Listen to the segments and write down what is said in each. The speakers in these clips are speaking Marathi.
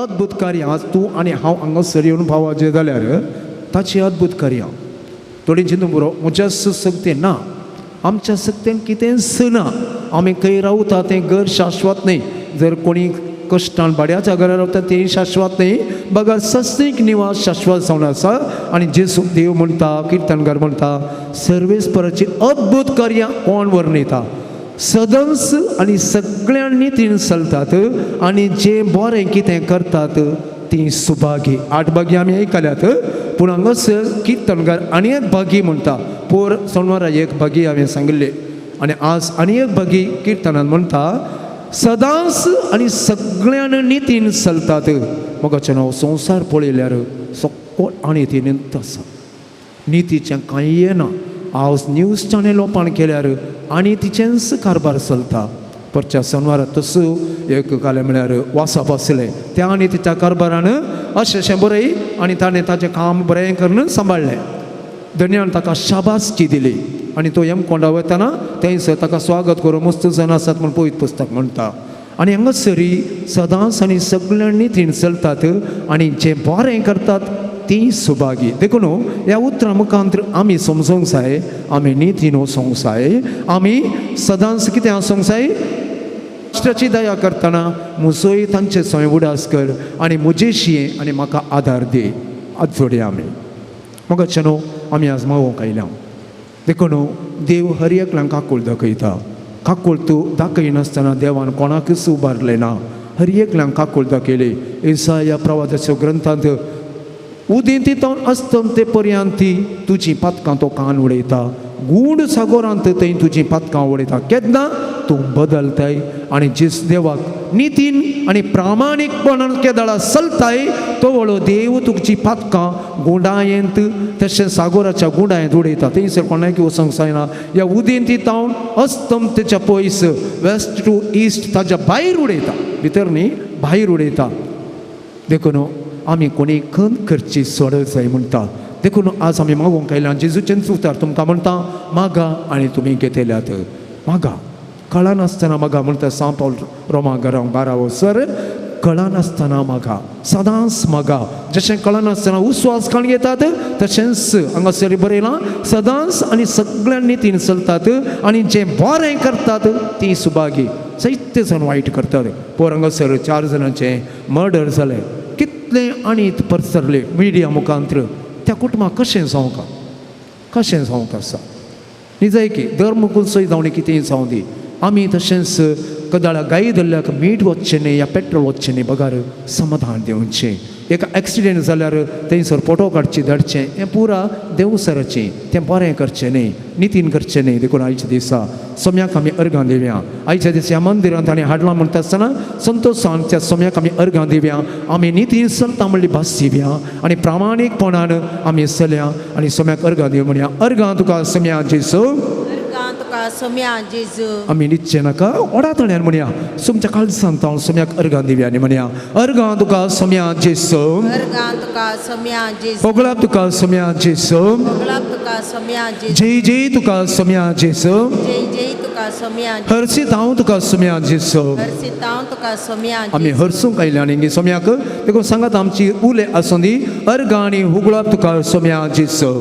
अद्भुत कार्य तूं आनी हांव हांगासर येवन भावाचें जाल्यार ताची अद्भुत कार्य थोडी चिंतून बरो म्हज्या सक्तेन ना आमच्या सक्तेन कितेंच ना आमी खंय रावता तें घर शाश्वत न्ही जर कोणी कश्टान भाड्याच्या घरान रावता तें शाश्वत न्ही बघा सस्तीक निवास शाश्वत जावन आसा आनी जेसू देव म्हणटा किर्तनकार म्हणटा सर्वेस्पराची अद्भुत कार्यां कोण वर्णयता सदंस आनी सगळ्यांनी तीन चलतात आनी जे बरें कितें करतात ती सुभागी 8 भागी आमी आयकल्यात पूण हांगासर किर्तनकार आनी एक भागी म्हणटा पोर सोनवारा एक भागी हांवें सांगिल्ले आनी आज आनी एक भागी किर्तनान म्हणटा सदांच आनी सगळ्यान नितीन चलतात मोगाचें हांव संवसार पळयल्यार सक्को आनी नितीन आसा नितीचें कांय येना हांव न्यूज चॅनल ओपन केल्यार आनी तिचेंच कारबार चलता परच्या शेनवारा तसो एक काले म्हळ्यार वासप आसलें त्या आनी तिच्या कारबारान अशें बरें आनी ताणें ताचें काम बरें करून सांबाळलें धन्यान ताका शाबासकी दिली आनी तो कोंडा वयताना थंयसर ताका स्वागत करून मस्त जण आसात म्हूण पळयत पुस्तक म्हणटा आनी हांगासरी सदांच आनी सगळ्यांनी थंय चलतात आनी जे बरें करतात ती सुभागी देखून ह्या उतरां मुखांतर आमी समजूंक जाय आमी नितीन वचोंक जाय आमी सदांच कितें आसूंक जाय राष्ट्राची दया करतना म्हजोय तांचे सोय उडास कर आनी म्हजेशी आनी म्हाका आदार दी आज जोडया आमी मोगाचें न्हू आमी आज मागोवंक आयल्या देखून देव हर एकल्याक काकूळ दाखयता काकूळ तूं दाखयनासतना देवान कोणाकच उबारलें ना हर एकल्याक काकूळ दाखयली येसाया प्रवादाच्या ग्रंथांत उदेंतीतावन अस्तंते पर्यंत तुजी पातकां तो कान उडयता गूढ सागोरांत थंय तुजी पातकां उडयता केन्ना तूं बदलताय आनी जिस देवाक नितीन आनी प्रामाणीकपणान केदळा चलताय तो वळो देव तुजी पातकां गुंडायेंत तशें सागोराच्या गुंडायेंत उडयता थंयसर कोणाक वचोंक जायना ह्या उदेंतीतावन अस्तंतेच्या पयस वेस्ट टू ईस्ट ताच्या भायर उडयता भितर न्ही भायर उडयता देखून आमी कोणी खंत करची सोडत जाय म्हणटा देखून आज आमी मागोवंक आयल्या जेजूचें उतर तुमकां म्हणटा मागा आनी तुमी घेतल्यात मागा कळनासतना मागा म्हणटा सा पावल रोमाकारांक 12 वर्सर कळनासतना मागा सदांच मागा जशें कळनासतना उस्वास काण घेतात तशेंच हांगासर बरयलां सदांच आनी सगळ्यांनी तीन चलतात आनी जे बरें करतात ती सुभागी सैत्य जण वायट करतात पोर हांगासर 4 जाणांचे मर्डर जालें कितले आनी पसरले मिडिया मुखांतर त्या कुटुंबाक कशें जावंक आसा न्ही की धर्म सय जावं कितेंय जावं दी आमी तशेंच कदाळा गायी धरल्याक मीठ वचचें न्ही या पेट्रोल वचचें न्ही बगार समाधान दिवचें एक एक्सिडेंट जाल्यार थंयसर फोटो काडची धाडचें हें पुरा देवसराचें तें बरें करचें न्ही नितीन करचें न्ही देखून आयच्या दिसा सोम्याक आमी अर्गां दिवया आयच्या दिसा ह्या मंदिरांत ताणें हाडलां म्हणटा आसतना संतोशान त्या सोम्याक आमी अर्गां दिवया आमी नितीन चलता म्हणली भास दिवया आनी प्रामाणीकपणान आमी चलया आनी सोम्याक अर्गां दिवया म्हणया अर्गां तुका सोम्या जेसू आमी न्हिदचे नाका ओडातण्यान म्हणया तुमच्या काळजांत हांव सोम्याक अर्गां दिवया न्ही म्हणया अर्गां तुका सोम्या जेसू होगळाप तुका सोम्या जेसू जय जय तुका सोम्या जेसू हर्षीत हांव तुका सोम्या जेसू आमी हर्सूंक आयल्या न्ही सोम्याक देखून सांगात आमची उले आसूं दी अर्गां आनी होगळाप तुका सोम्या जेसू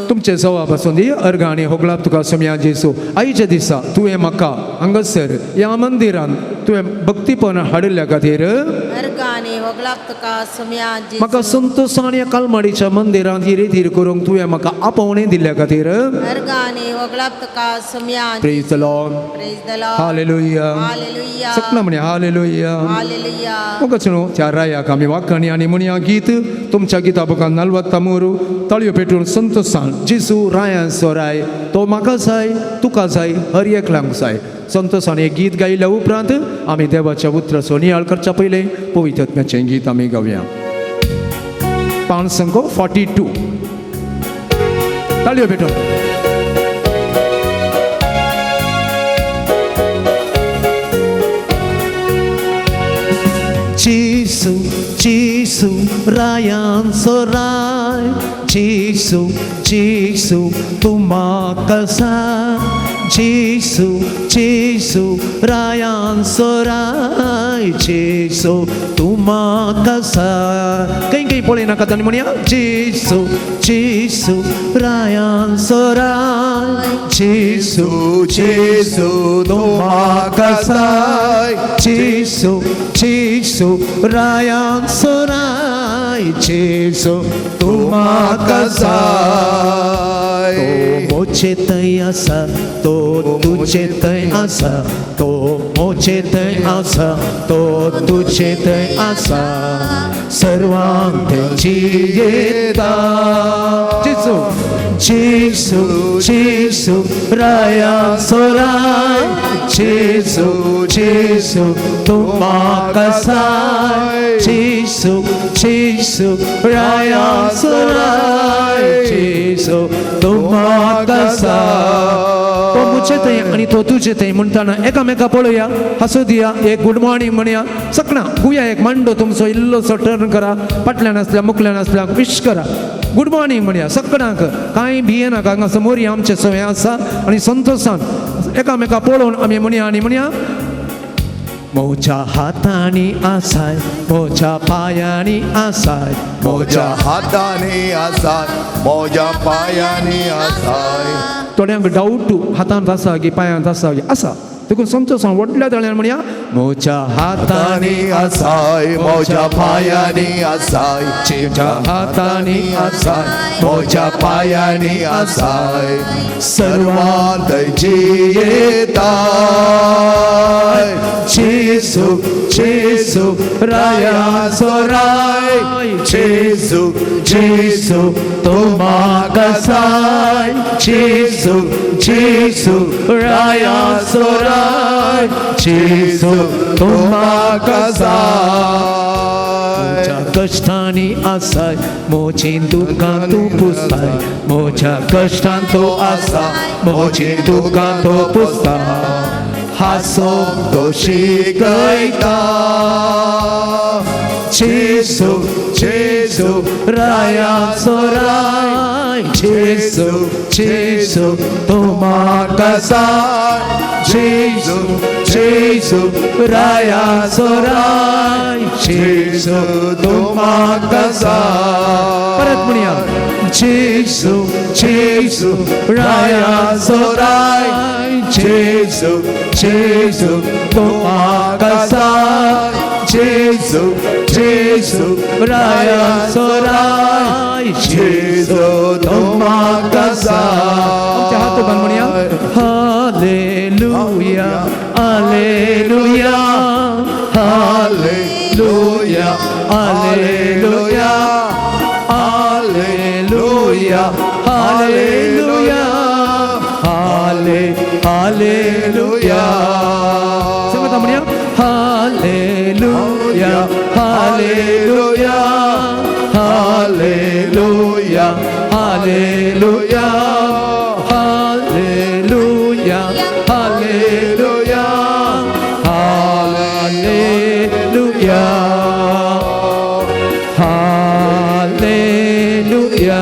तुमचे जवाब आसूं दी अर्गां आनी होगळाप तुका सोम्या जेसू आयच्या दिसा तुवें म्हाका हांगासर ह्या मंदिरान तुवें भक्तीपण हाडिल्ल्या खातीर म्हाका संतोशान कालमाडीच्या मंदिरांत हिरीतीर करूंक तुवें म्हाका आपोवणें दिल्ल्या खातीर प्रेज द लॉर्ड हालेलुया सगळं म्हणे हालेलुया मोगाचें न्हू त्या रायाक आमी वाखाणी आनी म्हणया गीत तुमच्या गिता बुकान 43 ताळयो पेटून संतोशान जेसू रायान सोराय तो म्हाका जाय तुका जाय हर एकल्याक जाय संतोशान एक गीत गायिल्ल्या उपरांत आमी देवाच्या उतराचो नियाळ करच्या पयले पवित्र आत्म्याचें गीत आमी गावया पान संख्या 42 ताळयो पेटून जेसू जेसू रायान सोराय जेसू जेसू तूं म्हाका जाय जेसू जेसू रायान सोराय जेसू तुमा कसा काही पोळे नका त्यांनी म्हणूया जेसू जेसू रायान सोराय जेसू जेसू तुमा कसा जेसू जेसू रायान सोराय जेसू तुमा कसा तो मोचे तय असा तो तुझे तय असा तो मोचे तय असा तो तुझे तय असा सर्वांची येता जेसू जेसू जेसू राया सोराय जेसू जेसू तुमा कसाय जेसू जेसू राया सोराय जेसू तुमा कसाय तो मुझे ते आणि तो तुझे ते म्हणताना एकामेका पळूया हसू दिया एक गुड मॉर्निंग म्हणूया सकना गुया एक मांडो तुमचो इल्लोसो टर्न करा फाटल्यान आसल्या मुखल्यान आसल्या विश करा गुड मॉर्निंग म्हणया सकणाक कांय भिये नाका हांगा समोर आमचे सवय आसा आणि संतोषान एकामेका पळोवन आमी म्हणया आणि म्हणया मोच्या हातांनी आसाय मोच्या पायांनी आसाय मोच्या हातांनी आसाय मोच्या पायांनी आसाय थोड्यांक डाऊट हातांत आसा की पायांत आसा की आसा देखून संतोषान व्हडल्या तळ्यान म्हणया मोच्या हातांनी आसाय मोच्या पायांनी आसाय मोच्या हातांनी आसाय मोच्या पायांनी आसाय सर्वांत येता जेसू जेसू राया सोराय जेसू जेसू तुमा कसाय जेसू जेसू राया सोराय जेसू तुमा कसाय मोच्या कष्टांनी आसाय मोची दुःखां तू पुसताय मोच्या कष्टांत तो आसा मोची दुःखां तो पुसता हासो तो शिकयता जेसू जेसू राया सोराय जेसू जेसू तुमा कसाय जेसू जेसू राया सोराय जेसू तुमा कसाय परत म्हणया जेसू जेसू राया सोराय जेसू जेसू तुमा कसाय जेसू जेसू राया सोराय जेसू तुमा कसाय आमच्या हात बांध म्हणया hallelujah hallelujah hallelujah hallelujah hallelujah hallelujah hallelujah सांगा म्हणया hallelujah hallelujah hallelujah hallelujah hallelujah hallelujah hallelujah hallelujah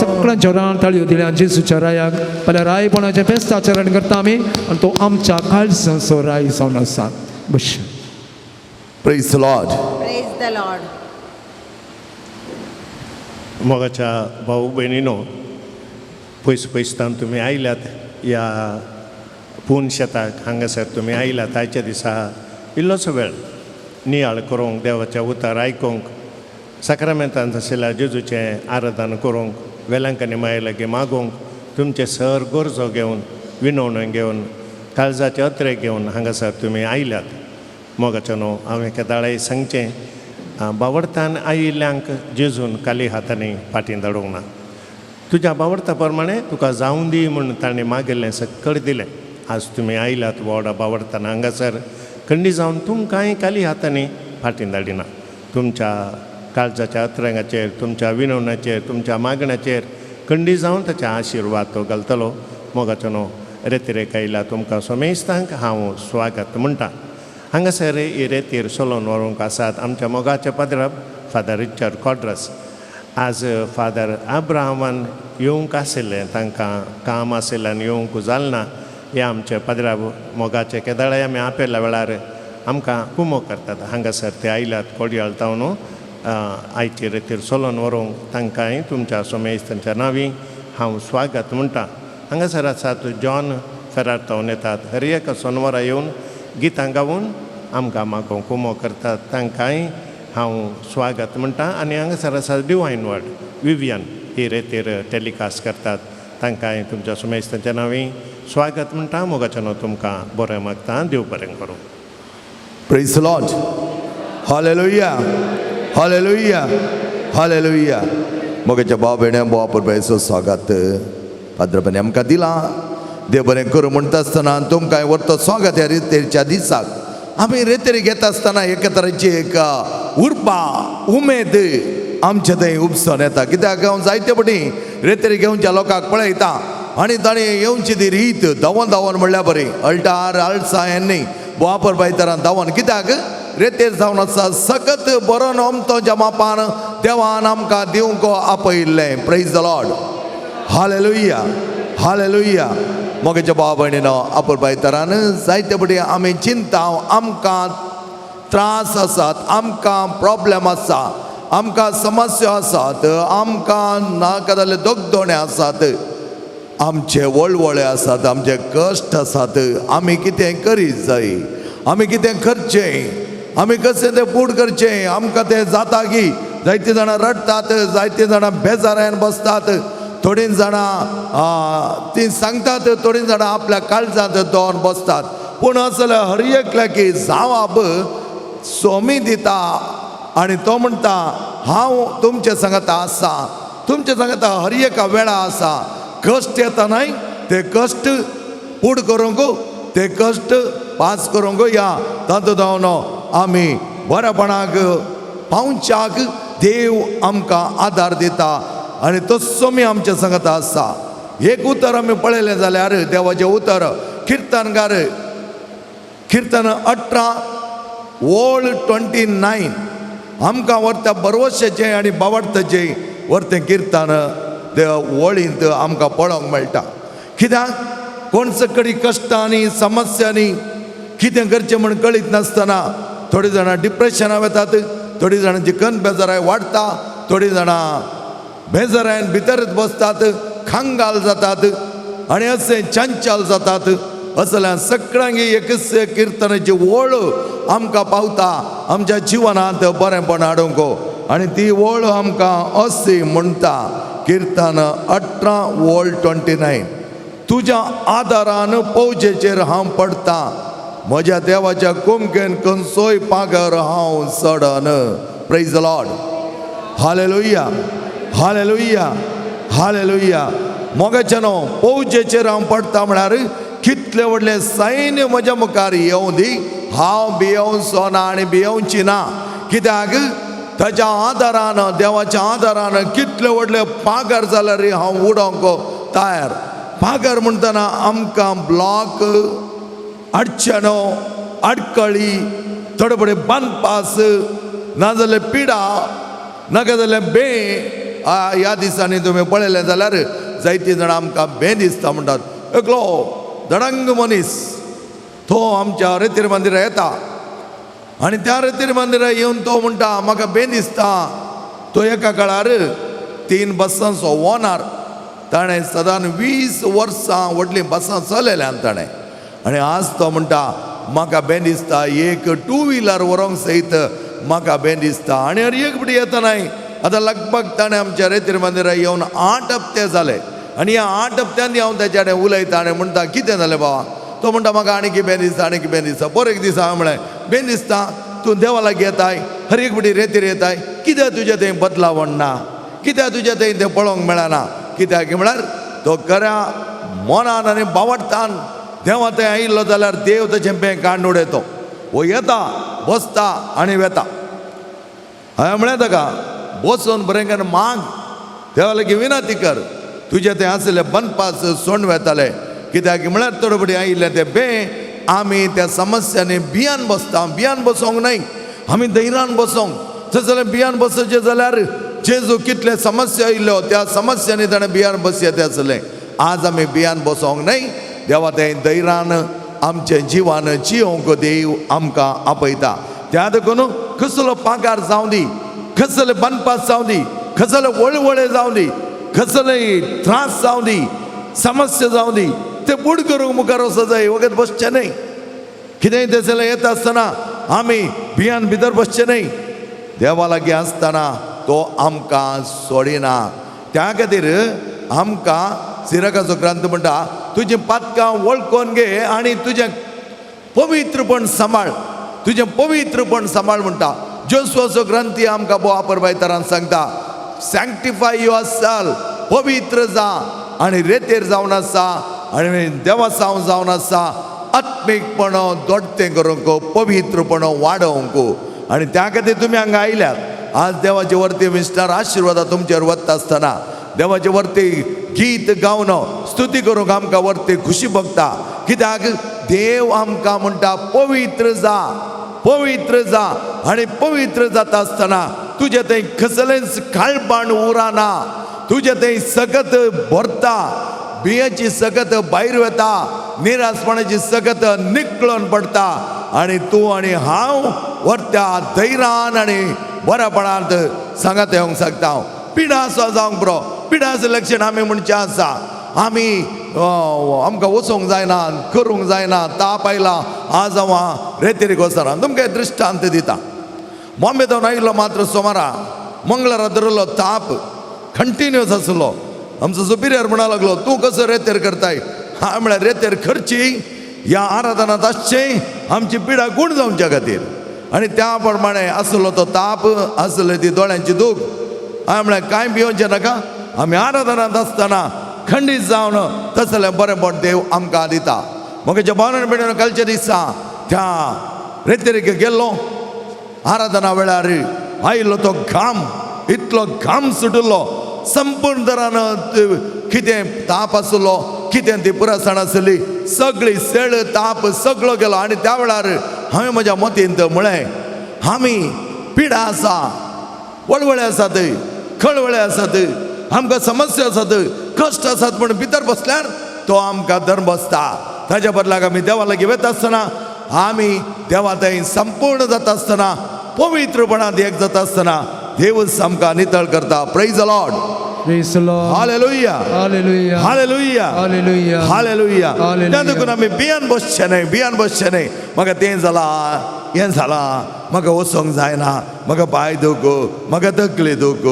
सगळ्यांच्या रान ताळयो दिल्या जेसूच्या रायाक पल्या रायपणाचे फेस्त आचरण करता आमी आणि तो आमच्या काळजाचो राय जावन आसा बश praise the Lord Praise the Lord. मोगाच्या भाऊ बहिणीनो पयस पयसतान तुमी आयल्यात या पून शेताक हांगासर तुमी आयल्यात आयच्या दिसा इल्लोसो वेळ नियाळ करूंक देवाचें उतर आयकूंक साक्रामेंतांत आशिल्ल्या जेजूचें आराधन करूंक वेलांकनी माये लागीं मागूंक तुमचे सर गरजो घेवन विनवण्यो घेवन काळजाचे अत्रे घेवन हांगासर तुमी आयल्यात मोगाचें न्हू हांवें केदाळे सांगचें बावडतान आयिल्ल्यांक जेजून काली हातांनी फाटीं धाडूंक ना तुज्या बावडता प्रमाणे तुका जावं दी म्हूण ताणें मागिल्लें सकळ दिलें आज तुमी आयल्यात व्हडा बावडताना हांगासर खंडी जावन तुमकांय काली हातांनी फाटीं धाडिना तुमच्या काळजाच्या अत्रंगाचेर तुमच्या विनवण्याचेर तुमच्या मागण्याचेर खंडी जावन ताचे आशिर्वाद तो घालतलो मोगाचो न्हू रेतीरेक आयला तुमकां सोमेस्तांक हांव स्वागत म्हणटा हांगासर ही रेतीर सोलोन व्हरूंक आसात आमच्या मोगाचे पाद्रब फादर रिचर्ड कॉड्रस आज फादर अब्राहमान येवंक आशिल्लें, तांकां काम आशिल्ल्यान येवंक जालना. हे आमचे पदरा मोगाचे केदाळे आमी आपयल्या वेळार आमकां कुमो करतात. हांगासर ते आयल्यात कोडयाळ तावन आयचे रितीर चलोवन व्हरूंक तांकांय तुमच्या सोमेस्तांच्या नांवी हांव स्वागत म्हणटा. हांगासर आसात जॉन फेरार तावन येतात. हर एक सोनवारा येवन गितां गावून आमकां मागोवंक कुमो करतात. तांकांय हांव स्वागत म्हणटा. आनी हांगासर आसा डिवायन वर्ड विवियन ही रेतीर टॅलिकास्ट करतात. तांकांय तुमच्या सोमेस्तांच्या नांवी स्वागत म्हणटा. मोगाच्यान तुमकां बरें मागता. देव बरें करूं. Praise the Lord. Hallelujah. Hallelujah. Hallelujah. मोगाच्या भाव भयण्या बोवा परमेश्वर स्वागत पाद्रपणी आमकां दिलां. देव बरें करूं म्हणटा आसतना तुमकां व्हरतो स्वागत ह्या रेतेरच्या दिसाक. आमी रेतेर घेता आसतना एका तरेची एक उर्बा उमेद आमचे थंय उपसून येता. कित्याक हांव जायते फावटी रेतेर घेवच्या लोकांक पळयता आनी ताणें येवची ती रीत धांवन धांवन म्हणल्यार बरी अल्टार आळसा हेन्नी बोवापर बायतरान धांवन. कित्याक रेतेर जावन आसा सखत बरो नोमतो जमापान देवान आमकां दिवंक आपयिल्लें. Praise the Lord. Hallelujah. Hallelujah. मोगाच्या भाव भयणीनो आपूर बायतरान जायते फावटी आमी चिंता आमकां त्रास आसात, आमकां प्रॉब्लेम आसा, आमकां समस्या आसात, आमकां नाका जाल्ले दोगदोणे आसात, आमचे वळवळे आसात, आमचे कश्ट आसात. आमी कितें करीत जाय, आमी कितें करचें, आमी कशें तें फूड करचें. आमकां तें जाता की जायतीं जाणां रडटात, जायतीं जाणां बेजारान बसतात, थोडीं जाणां ती सांगतात, थोडीं जाणां आपल्या काळजांत दवरून बसतात. पूण असले हर एकल्याकी जावाब सोमी दिता आनी तो म्हणटा हांव तुमचे सांगता आसा, तुमचे सांगता हर एका वेळा आसा. कश्ट येता न्हय ते कश्ट फूड करूंक, ते कश्ट पास करूंक या. तातूंत जावन आमी बरेपणाक पावच्याक देव आमकां आदार दिता आनी तस्सो आमचे सांगता आसा. एक उतर आमी पळयलें जाल्यार देवाचें उतर किर्तनकार किर्तन 18 ओळ 29 आमकां व्हरता बरवशेचें आनी बावडतेचें व्हरतें किर्तन वळींत आमकां पळोवंक मेळटा. कित्याक कोण सकडी कश्टांनी समस्यांनी कितें करचें म्हूण कळीत नासतना थोडीं जाणां डिप्रेशनाक वतात, थोडीं जाणां जिकन बेजाराय वाडटा, थोडीं जाणां बेजारायन भितरच बसतात, खांगाल जातात आनी अशें चंचल जातात. असल्या सगळ्यांक एकच किर्तनाची ओळ आमकां पावता आमच्या जिवनांत बरेंपण हाडूंक. आनी ती ओळ आमकां अशी म्हणटा किर्तन 18 ओळ 29 तुज्या आदारान पौजेचेर हांव पडटा, म्हज्या देवाच्या कुमकेन खंयचोय पागर हांव चडन. Praise the Lord. Hallelujah. Hallelujah. Hallelujah. मोगाच्यानो पौजेचेर हांव पडटा म्हळ्यार कितले व्हडले सैन्य म्हज्या मुखार येवं दी, हांव भियेवचो ना आनी भियेवची ना. कित्याक ताच्या आदारान देवाच्या आदारान कितले व्हडले पागर जाल्यार हांव उडोवंक तयार. पागर म्हणटना आमकां ब्लॉक अडचणो अडकळी थोडे फुडें बांदपास नाजाल्यार पिडा नाका जाल्यार बे ह्या दिसांनी तुमी पळयलें जाल्यार जायतीं जाणां आमकां बे दिसता म्हणटात. एकलो धडंग मनीस तो आमच्या रेतीर मंदिरा येता आनी त्या रेतीर मंदिरा येवन तो म्हणटा म्हाका बे दिसता. तो एका काळार 3 बसांचो ओनर, ताणें सदांच 20 वर्सां व्हडलीं बसां चलयल्यान ताणें. आनी आज तो म्हणटा म्हाका बे दिसता एक 2 व्हिलर व्हरोंक सयत म्हाका बे दिसता. आनी हर एक फावटी येता न्हय. आतां लगभग ताणें आमच्या रेतीर मंदिरा येवन 8 हप्ते जाले आनी ह्या 8 हप्त्यांनी हांव तेच्या कडेन उलयता आनी म्हणटा कितें जालें बाबा. तो म्हणटा म्हाका आनीक बे दिसता आनीक बे दिसता. बरो एक दीस हांवें म्हळें बे दिसता तूं देवा लागीं येताय, हर एक फावटी रेतीर येताय, कित्याक तुजें थंय बदलावण ना, कित्याक तुजें थंय तें पळोवंक मेळना. कित्याक म्हळ्यार तो खऱ्या मनान आनी बावडटान देवा थंय आयिल्लो जाल्यार देव तेचें बें काडून उडयतो. वो येता बसता आनी वेता. हांवें म्हळें ताका बसून बरें करून माग, देवा लागीं विनंती कर, तुजें थंय आसलें बनपास सोडून वेतालें. कित्याक म्हळ्यार थोडे फावटी आयिल्लें तें बें आमी त्या समस्यांनी भियान बसता. भियान बसोंक न्हय, आमी धैर्यान बसोंक. थंय जाल्यार भियान बसोवचें जाल्यार जेजू कितले समस्या येयल्यो त्या समस्यांनी ताणें भियान बसयेत आसलें. आज आमी भियान बसोंक न्हय. देवा तें धैर्यान आमचे जिवान जियोंक देव आमकां आपयता. त्या देखून कसलो पागार जावं दी, कसले बनपास जावं दी, कसले वळवळे जावं दी, कसले त्रास जावं दी, समस्या जावं दी, ते बूड करूंक मुखार वचूंक जाय. वगत बसचें न्हय. कितेंय तेसले येता आसतना आमी भियान भितर बसचें न्हय. देवा लागीं आसतना तो आमकां सोडिना. त्या खातीर आमकां सिरकाचो ग्रंथ म्हणटा तुजें पातकां वळखून घे आनी तुजें पवित्रपण सांबाळ, तुजें पवित्रपण सांबाळ म्हणटा. जोशुआचो ग्रंथी आमकां वापरबायतरान सांगता सॅंक्टिफाय युअरसेल्फ, पवित्र जा आनी रेतेर जावन आसा आनी देवा साव जावन आसा आत्मीकपणो दोडतें करूंक, पवित्रपणो वाडोवंक. आनी त्या खातीर तुमी हांगा आयल्यात. आज देवाचे वर्ती मिस्टर आशिर्वादा तुमचेर वता आसतना देवाचे वर्ती गीत गावन स्तुती करूंक आमकां वर्ती खुशी भोगता. कित्याक देव आमकां म्हणटा पवित्र जा, पवित्र जा. आनी पवित्र जाता आसतना तुजें थंय कसलेंच काळबाण उरना. तुजें थंय सगत भरता, बियाची सगत भायर वता, निरासपणाची सगत निकळून पडटा. आनी तूं आनी हांव वर्त्या धैर्यान आनी बरेपणांत सांगात येवंक शकता. पिडा आसा जावंक बरो, पिडाचें लक्षण आमी म्हणचें आसा. आमी आमकां वचोंक जायना, करूंक जायना, ताप आयला, आज हांव रेतेरीक वचना. तुमकां दृश्टांत दिता. बॉम्बे जावन आयिल्लो मात्र सोमारा मंगळारा धरलो ताप कंटिन्यूअस आसलो. आमचो सुपिरियर म्हणूंक लागलो तूं कसो रेतेर करताय. हांवें म्हळ्यार रेतेर करची ह्या आराधनांत आसचें आमची पिडा गूण जावच्या खातीर. आनी त्या प्रमाणे आसलो तो ताप, आसली ती दोळ्यांची दूख. हांवें म्हळ्यार कांय भियोवचें नाका, आमी आराधनांत आसतना खंडीत जावन तसलें बरेंपण देव आमकां दिता. म्हज्या भावनान पिड्यान कालच्या दिसा त्या रेतेरीक गेल्लो. आराधना वेळार आयिल्लो तो घाम, इतलो घाम सुटिल्लो. संपूर्ण तरान कितें ताप आसलो, कितें ती पुरासाण आसली, सगळी सेळ ताप सगळो गेलो. आनी त्या वेळार हांवें म्हज्या मतींत म्हळें आमी पिडा आसा, वळवळे आसात, खळवळे आसात, आमकां समस्या आसात, कश्ट आसात, पूण भितर बसल्यार तो आमकां धर्म बसता. ताच्या बदलाक आमी देवा लागीं वता आसतना आमी देवा थंय संपूर्ण जाता आसतना पवित्रपणांत एक जाता आसतना देवच आमकां नितळ करता. Praise the Lord. Praise the Lord. Hallelujah, Hallelujah. Hallelujah, Hallelujah. Hallelujah. Hallelujah. त्या देखून आमी भियान बसचें न्हय, भियान बसचें न्हय. म्हाका तें जालां, हें जालां, म्हाका वचोंक जायना, म्हाका पांय दूख, म्हाका तकली दूख.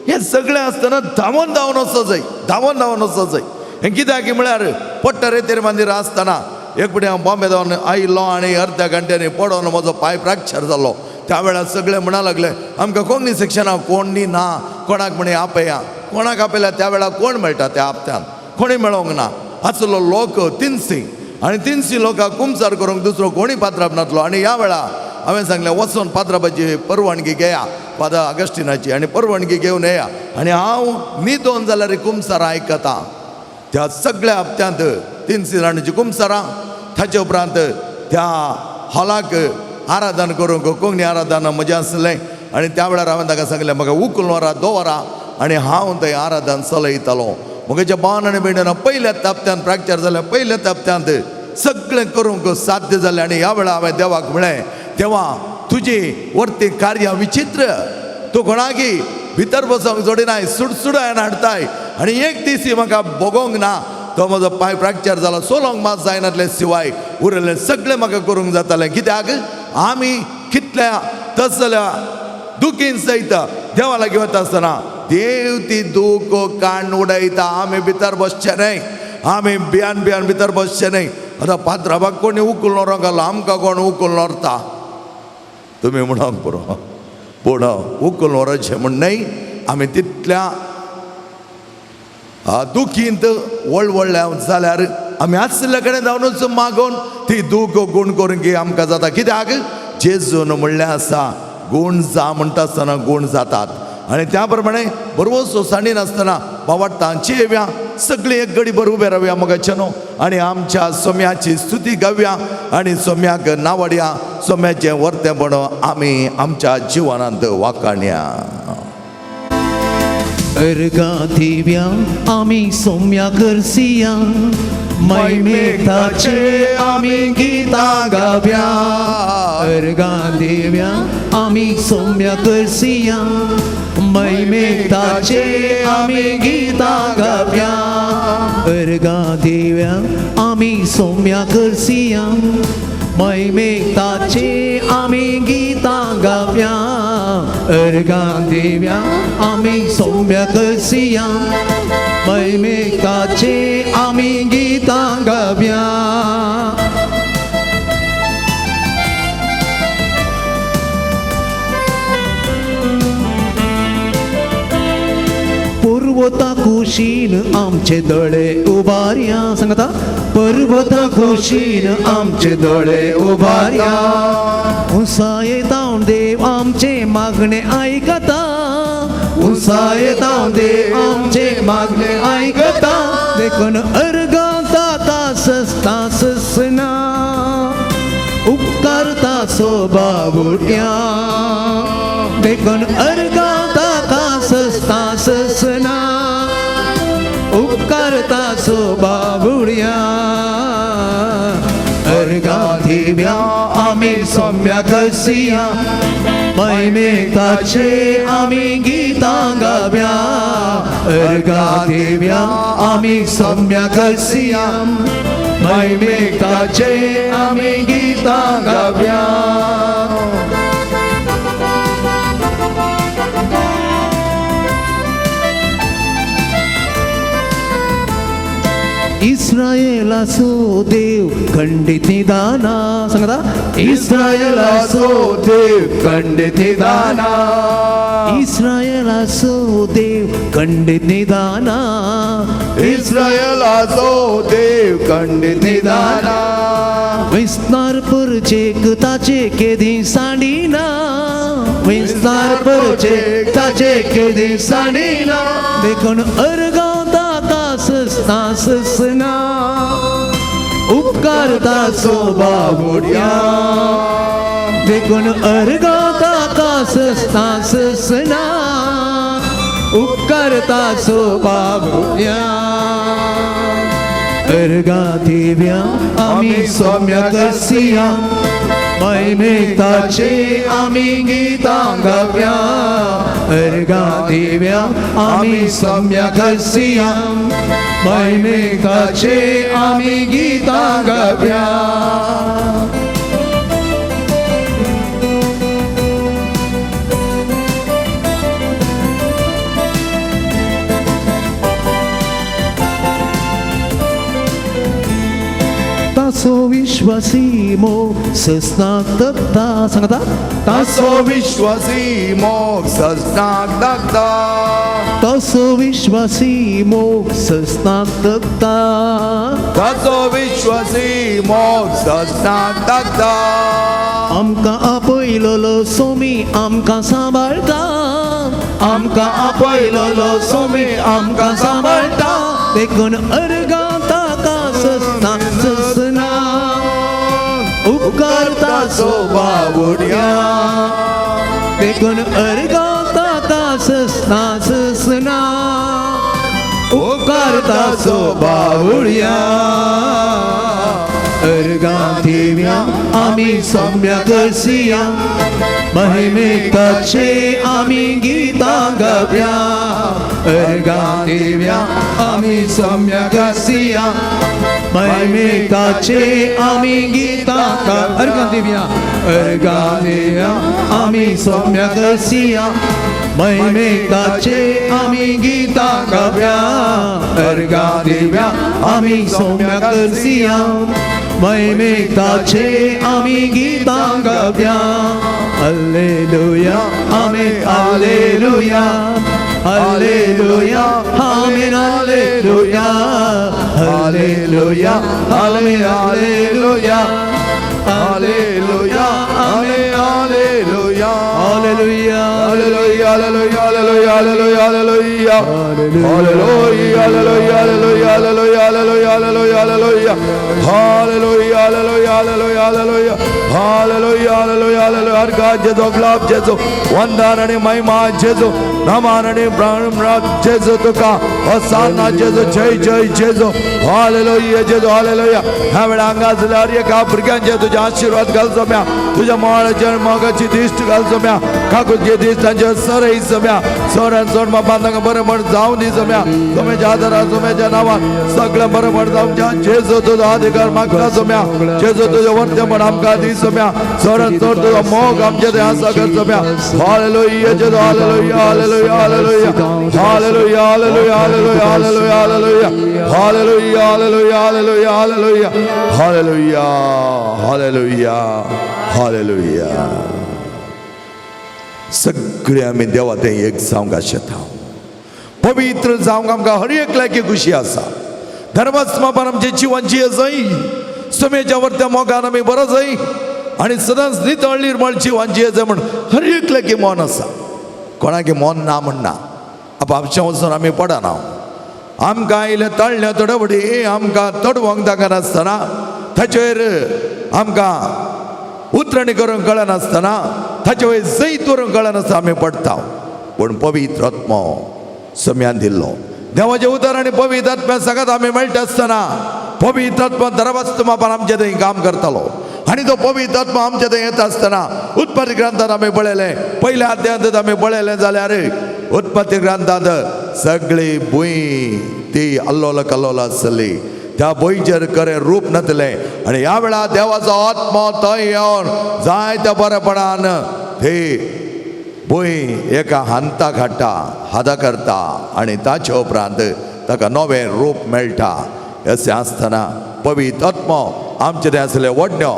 हें सगळें आसतना धांवून धांवून वचो जाय, धांवून धांवून वचो जाय. हें कित्याक म्हळ्यार पट्ट रेतेर मंदिर आसतना एक फुडें हांव बॉम्बे जावन आयिल्लो आनी अर्ध्या घंट्यांनी पडोन म्हजो पांय फ्रॅक्चर जालो. त्या वेळार सगळे म्हणा लागले आमकां कोंकणी सेक्शनाक कोणी ना, कोणाक म्हणे आपया. कोणाक आपयल्या त्या वेळार कोण मेळटा त्या हप्त्यान, कोणी मेळोंक ना. आसलो लोक 300 आनी 300 लोकांक कुमसार करूंक दुसरो कोणी पात्राप नासलो. आनी ह्या वेळार हांवें सांगलें वचून पात्रापाची परवानगी घेया, फादर अगस्टिनाची, आनी परवानगी घेवन येया. आनी हांव न्हिदोन जाल्यार कुमसारां आयकता. त्या सगळ्या हप्त्यांत 300 जाणांची कुमसारां. ताचे उपरांत त्या हॉलाक आराधन करूंक कोंकणी आराधना म्हजें आसलें. आनी त्या वेळार हांवें ताका सांगलें म्हाका उखलून व्हरा, 2 वरां, आनी हांव थंय आराधन चलयतालो. म्हज्या भावान आनी भयणीन पयल्याच हप्त्यान फ्रॅक्चर जालें, पयल्याच हप्त्यांत सगळें करूंक साध्य जालें. आनी ह्या वेळार हांवें देवाक म्हळें देवा तुजी वर्ती कार्य विचित्र, तूं कोणाकी भितर बसोंक जोडिनाय, सुडसुडायन हाडटाय. आनी एक दीस म्हाका भोगोंक ना. तो म्हजो पांय फ्रॅक्चर जालो, सोलोंक मात जायनातले शिवाय उरलें सगळें म्हाका करूंक जातालें. कित्याक आमी कितल्या तसल्या दुखीन सयत देवा लागीं वता आसतना देव ती दूख काण उडयता. आमी भितर बसचें न्हय, आमी भियान भियान भितर बसचें न्हय. आतां पात्राबाक कोणी उखलून व्हरोंक घालो, आमकां कोण उखलून व्हरता तुमी म्हणोंक पुरो. पूण उखलून व्हरचें म्हण न्हय, आमी तितल्या दुखींत वळवळ्ळ्या जाल्यार आमी आसले कडेन जावनूच मागोवन ती दूख गूण करूंक आमकां जाता. कित्याक जेजून म्हणलें आसा गूण जा म्हणटा आसतना गूण जातात. आनी त्या प्रमाणे बरोबर सोसायटीन आसतना बावाटांची येवया, सगळीं एक घडी भर उबे रावया मोगाचें न्हू, आनी आमच्या सोम्याची स्तुती गावया आनी सोम्याक नावडया. सोम्याचें वर्तेपण आमी आमच्या जिवनांत वाखाणया. अर्गा दिव्या आम्ही सौम्या करसिया मैमेताचे आम्ही गीता गाव्या अर्गा दिव्या आम्ही सौम्या करसिया मैमेताचे आम्ही गीता गाव्या अर्गा दिव्या आम्ही सौम्या करसिया मैमेताचे आम्ही गीता गाव्या अर्गा दिव्या आम्ही सौम्य करसिया मैमेताचे आम्ही गीता गाव्या पर्वता कुशीन आमचे दोळे उभार्या सांगता पर्वता कुशीन आमचे दोळे उभार्या उंचाये जावन देव आमचे मागणे ऐकता उंचाये जावन देव आमचे मागणे ऐकता देखून अर्गांता तास तासना उपकारता सोबावुड्या देखून अर्गांता तासना उपकारता सोबावुड्या अर्गा दिव्या आम्ही सौम्या करसिया मैमेताचे आम्ही गीता गाव्या अर्गा दिव्या आम्ही सौम्या करसिया मैमेताचे आम्ही गीता गाव्या इस्रायेलाचो देव खंडित निदाना सांगता इस्रायेलाचो देव खंडित निदाना इस्रायेलाचो देव खंडित निदाना इस्रायेलाचो देव खंडित निदाना विस्तार परचेक ताचे केदी साडिना विस्तार परचेक ताचे केदी साडिना देखून अर्गा तासना उपकारता सोबावुड्या देखून अर्गाता तासना उपकारता सोबावुड्या अर्गा दिव्या आम्ही सौम्य करसिया मैमेताचे आम्ही गीता गाव्या अर्गा दिव्या आम्ही सौम्य करसिया मैमेताचे आम्ही गीता गाव्या तासो विश्वासी मोक्ष स्नातकता सांगता तासो विश्वासी मोक्ष स्नातकता तासो विश्वासी मोक्ष स्नातकता तासो विश्वासी मोक्ष स्नातकता आमकां आपयलोलो सोमी आमकां सांबाळटा आमकां आपयलोलो सोमी आमकां सांबाळटा देखून अर्गांता तासना उपकारता सोबावुड्या देखून अर्गांता तासना उपकारता सोबावुड्या अर्गा दिव्या आम्ही सौम्य करसिया महिमेताचे आम्ही गीता गाव्या अर्गा दिव्या आम्ही सौम्य करसिया महिमेताचे आम्ही गीता अर्गा दिव्या आम्ही सौम्य करसिया महिमेताचे आम्ही गीता गाव्या अर्गा दिव्या आम्ही सौम्य करसिया महिमेताचे आम्ही गीता गाव्या hallelujah amen hallelujah hallelujah amen hallelujah hallelujah amen hallelujah hallelujah amen hallelujah hallelujah hallelujah hallelujah hallelujah hallelujah hallelujah hallelujah hallelujah hallelujah hallelujah hallelujah hallelujah hallelujah hallelujah hallelujah hallelujah hallelujah hallelujah हर God जेजो ग्लाब जेजो वंदन आणि महिमा जेजो नामाने प्राण जेजो तुका होसाना जेजो जय जय जेजो हालेलुया जेजो हालेलुया ह्या वेळा हांगासरल्या हर एका भुरग्यांचे तुझे आशीर्वाद घाल सोम्या तुझ्या मोळाच्या मोगाची दिश्ट घाल सोम्या काकूचे दिश्टांचे सरई सोम्या सोऱ्यान सोड बांधांक बरें म्हण जावं दी सोम्या सोम्याच्या आदारा सोम्याच्या नांवान सगळें बरें म्हण जावं जेजो तुजो अधिकार मागता सोम्या जेजो तुझे वर्ते म्हण आमकां दी सोम्या सोऱ्यान सोड तुजो मोग आमचे थंय आसा कर सोम्या हालेलुया जेजो hallelujah hallelujah hallelujah hallelujah hallelujah hallelujah hallelujah hallelujah hallelujah hallelujah hallelujah hallelujah hallelujah hallelujah सगळे आमी देवा थंय एक जावंक शकता पवित्र जावंक आमकां हर एक लायकी खुशी आसा धर्मस्मापान आमचें जिवन जियेजय सोम्याच्या वर्त्या मोगान आमी बरो जय आनी सदांच नितळ निर्मळ जिवन जियेजय म्हण हर एक लायकी मन आसा कोणागे मन ना म्हणना आपआपचें वचून आमी पडना आमकां आयले तळ्ळे तडवडी आमकां तडवंक जागा नासतना ताचेर आमकां उतरणी करूंक कळनासतना ताचे वयर जैत व्हरूंक कळनासतना आमी पडटा पूण पवित्र आत्मो सोम्यान दिल्लो देवाचें उतर आनी पवित्र आत्म्या सगळ्यात आमी मेळटा आसतना पवित्र आत्मा धर्मस्थमापान आमचे थंय काम करतालो आनी तो पवित्र आत्मा आमचे थंय येता आसतना उत्पत्ती ग्रंथांत आमी पळयलें पयल्या अध्यायांत आमी पळयलें जाल्यार उत्पत्ती ग्रंथांत सगळी भूंय ती अल्लोल कल्लोल आसली त्या भुंयचेर खरें रूप नासलें आनी ह्या वेळार देवाचो आत्मा थंय येवन जायत्या बरेपणान ती भूंय एका हांताक हाडटा करता आनी ताचे उपरांत ताका नवें रूप मेळटा अशें आसतना पवित्र आत्मा आमचे थंय आसले वडण्यो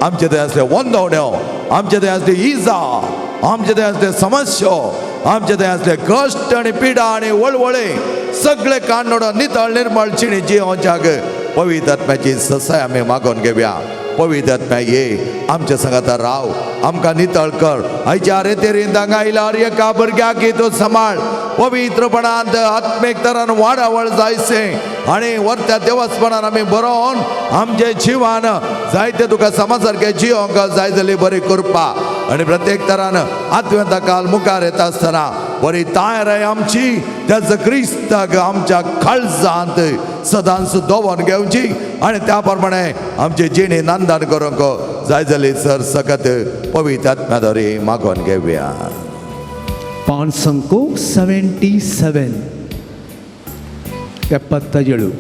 आमचे थंय आसले वंदवण्यो आमचे थंय आसली इजा आमचे थंय आसले समस्या आमचे थंय आसले कश्ट आनी पिडा आनी वळवळे सगळे काणोडो नितळ निर्मळचिणी जिवोवच्याक पवित्र आत्म्याची ससाय आमी मागोवन घेवया पवित्र आत्म्या ये आमच्या संगात राव आमकां नितळ कर आयच्या रेतेरीन हांगा आयला हर एका भुरग्याक तूं सांबाळ पवित्रपणांत आत्मीक तरान वाडावळ जायचें आनी वर्त्या देवस्थानान आमी बरोवन आमचे जिवान जायते तुका समासारके जियोंक जाय जाली बरी करपा आनी प्रत्येक तरान आत्म्याचा काल मुखार येता आसतना बरी तायराय आमची त्याच क्रिस्ताक आमच्या काळजांत सदांच दवरून घेवची आनी त्या प्रमाणे आमची जिणी नांदन करूंक जाय जाली सर सकत पवित्र आत्म्याद्वारे मागोवन घेवया पान संको 77 77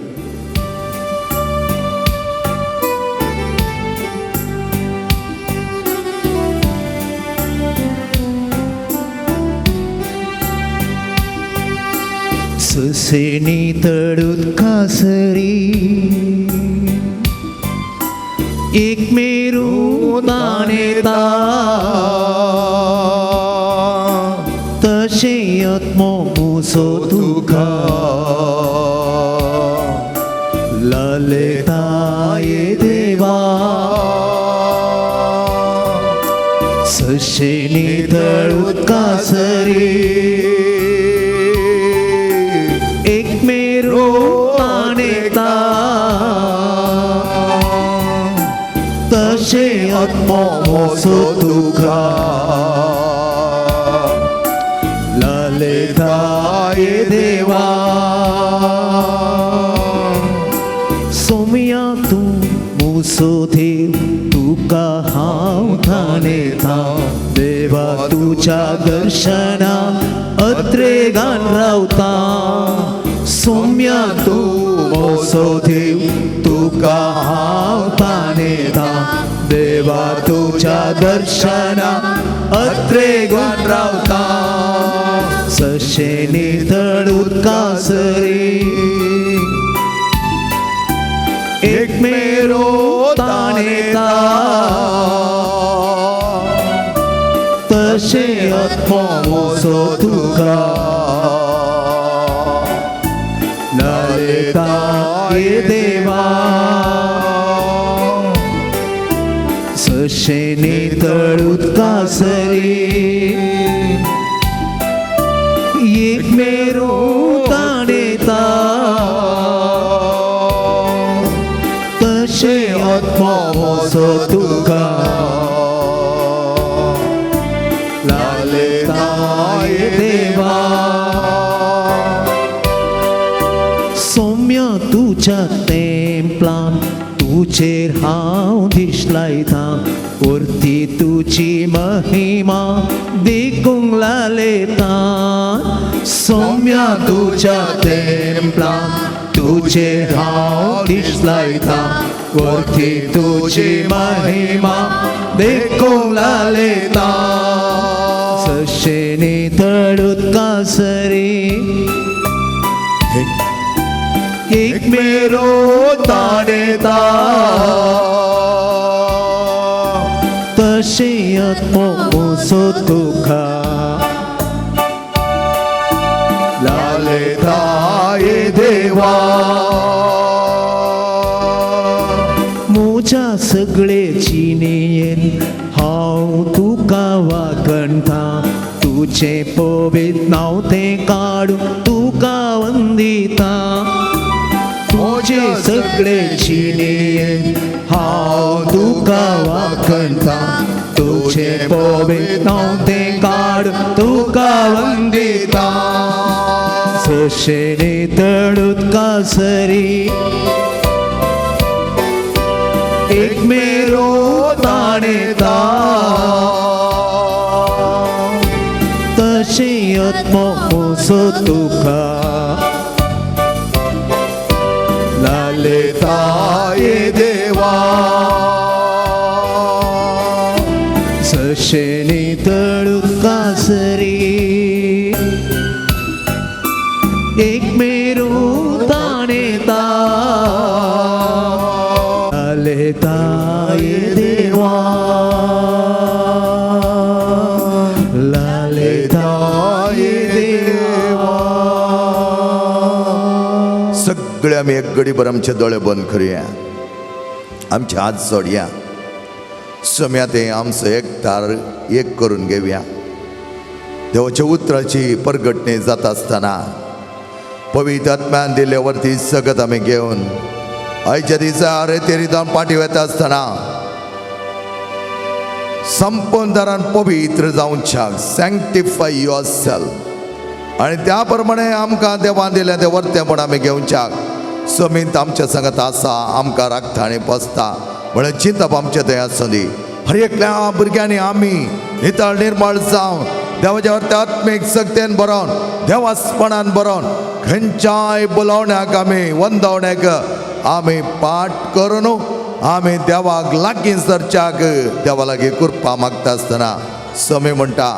ससेनी तडूत कासरी एक मेरू ताणेता तशे आत्मो मुसो तुका ललेता ये देवा ससेनी तडूत कासरी एक मेरो ताणेता तशे आत्मो मोसो तुका ललेता ये देवा सोम्या तू मुसो देव तुका हांव ताणेता देवा तुझ्या दर्शना अत्रेगान रावता सोम्या तू मोसो देव तुका हांव ताणेता देवा तुझ्या दर्शना अत्रेगान रावता सशेनी तडूत कासरी एक मेरो ताणेता तशे आत्मो मोसो तुका ललेता ये देवा सशेनी तडूत कासरी एक मेरो ताणेता तशे आत्मो मोसो तुका ललेता ये देवा तुझ्या तेंपलान तुझेर हांव दिसलायता वरती तुझी महिमा देखूंक लालेता सौम्या तुझ्या तेंपलान तुझेर हांव दिसलायता वरती तुझी महिमा देखूंक लालेता सशेने तळूत कासरी एक मेरो ताणेता तशे आत्मोसो तुका लालेता ये देवा म्हज्या सगळे जिणेयेन हांव तुका वागणटा तुझे पवित्र नांव तें काडून तुका वंदिता तुझे सगळे जिणेयेन हांव तुका वागणटा तुझे पवित्र नांव तें काडून तुका वंदिता सशेने तळूत कासरी एक मेरो ताणेता तशे आत्मोसो तुका लालेता ये देवा सशेने तळूत कासरी एक मेरो ताणेता लालेता ये देवा लालेता ये देवा सगळे आमी एक घडीभर आमचे दोळे बंद करुया आमचे हात जोडया सम्या ते आमचो एकठार एक करून घेवया देवाच्या उतराची परगटणी जाता आसतना पवित्र आत्म्यान दिल्ले वरती सगत आमी घेवन आयच्या दिसा रेतेरीदान पाटी वता आसतना संपूर्ण दरान पवित्र जावच्याक सॅंक्टिफाय युअर सेल्फ आणि त्या प्रमाणे आमकां देवान दिलें तें वर्तेपण आमी घेवच्याक समीत आमच्या संगत आसा आमकां राखताणी पोसता म्हणून चिंतप आमचें थंय आसुंदी हर एकल्या भुरग्यांनी आमी नितळ निर्मळ जावन देवाच्या वर्ते आत्मीक सक्तेन बरोवन देवास्पणान बरोवन खंयच्याय बोलावण्याक आमी वंदवण्याक आमी पाठ करून आमी देवाक लागीं सरच्याक देवा लागीं कृपा मागता आसतना समी म्हणटा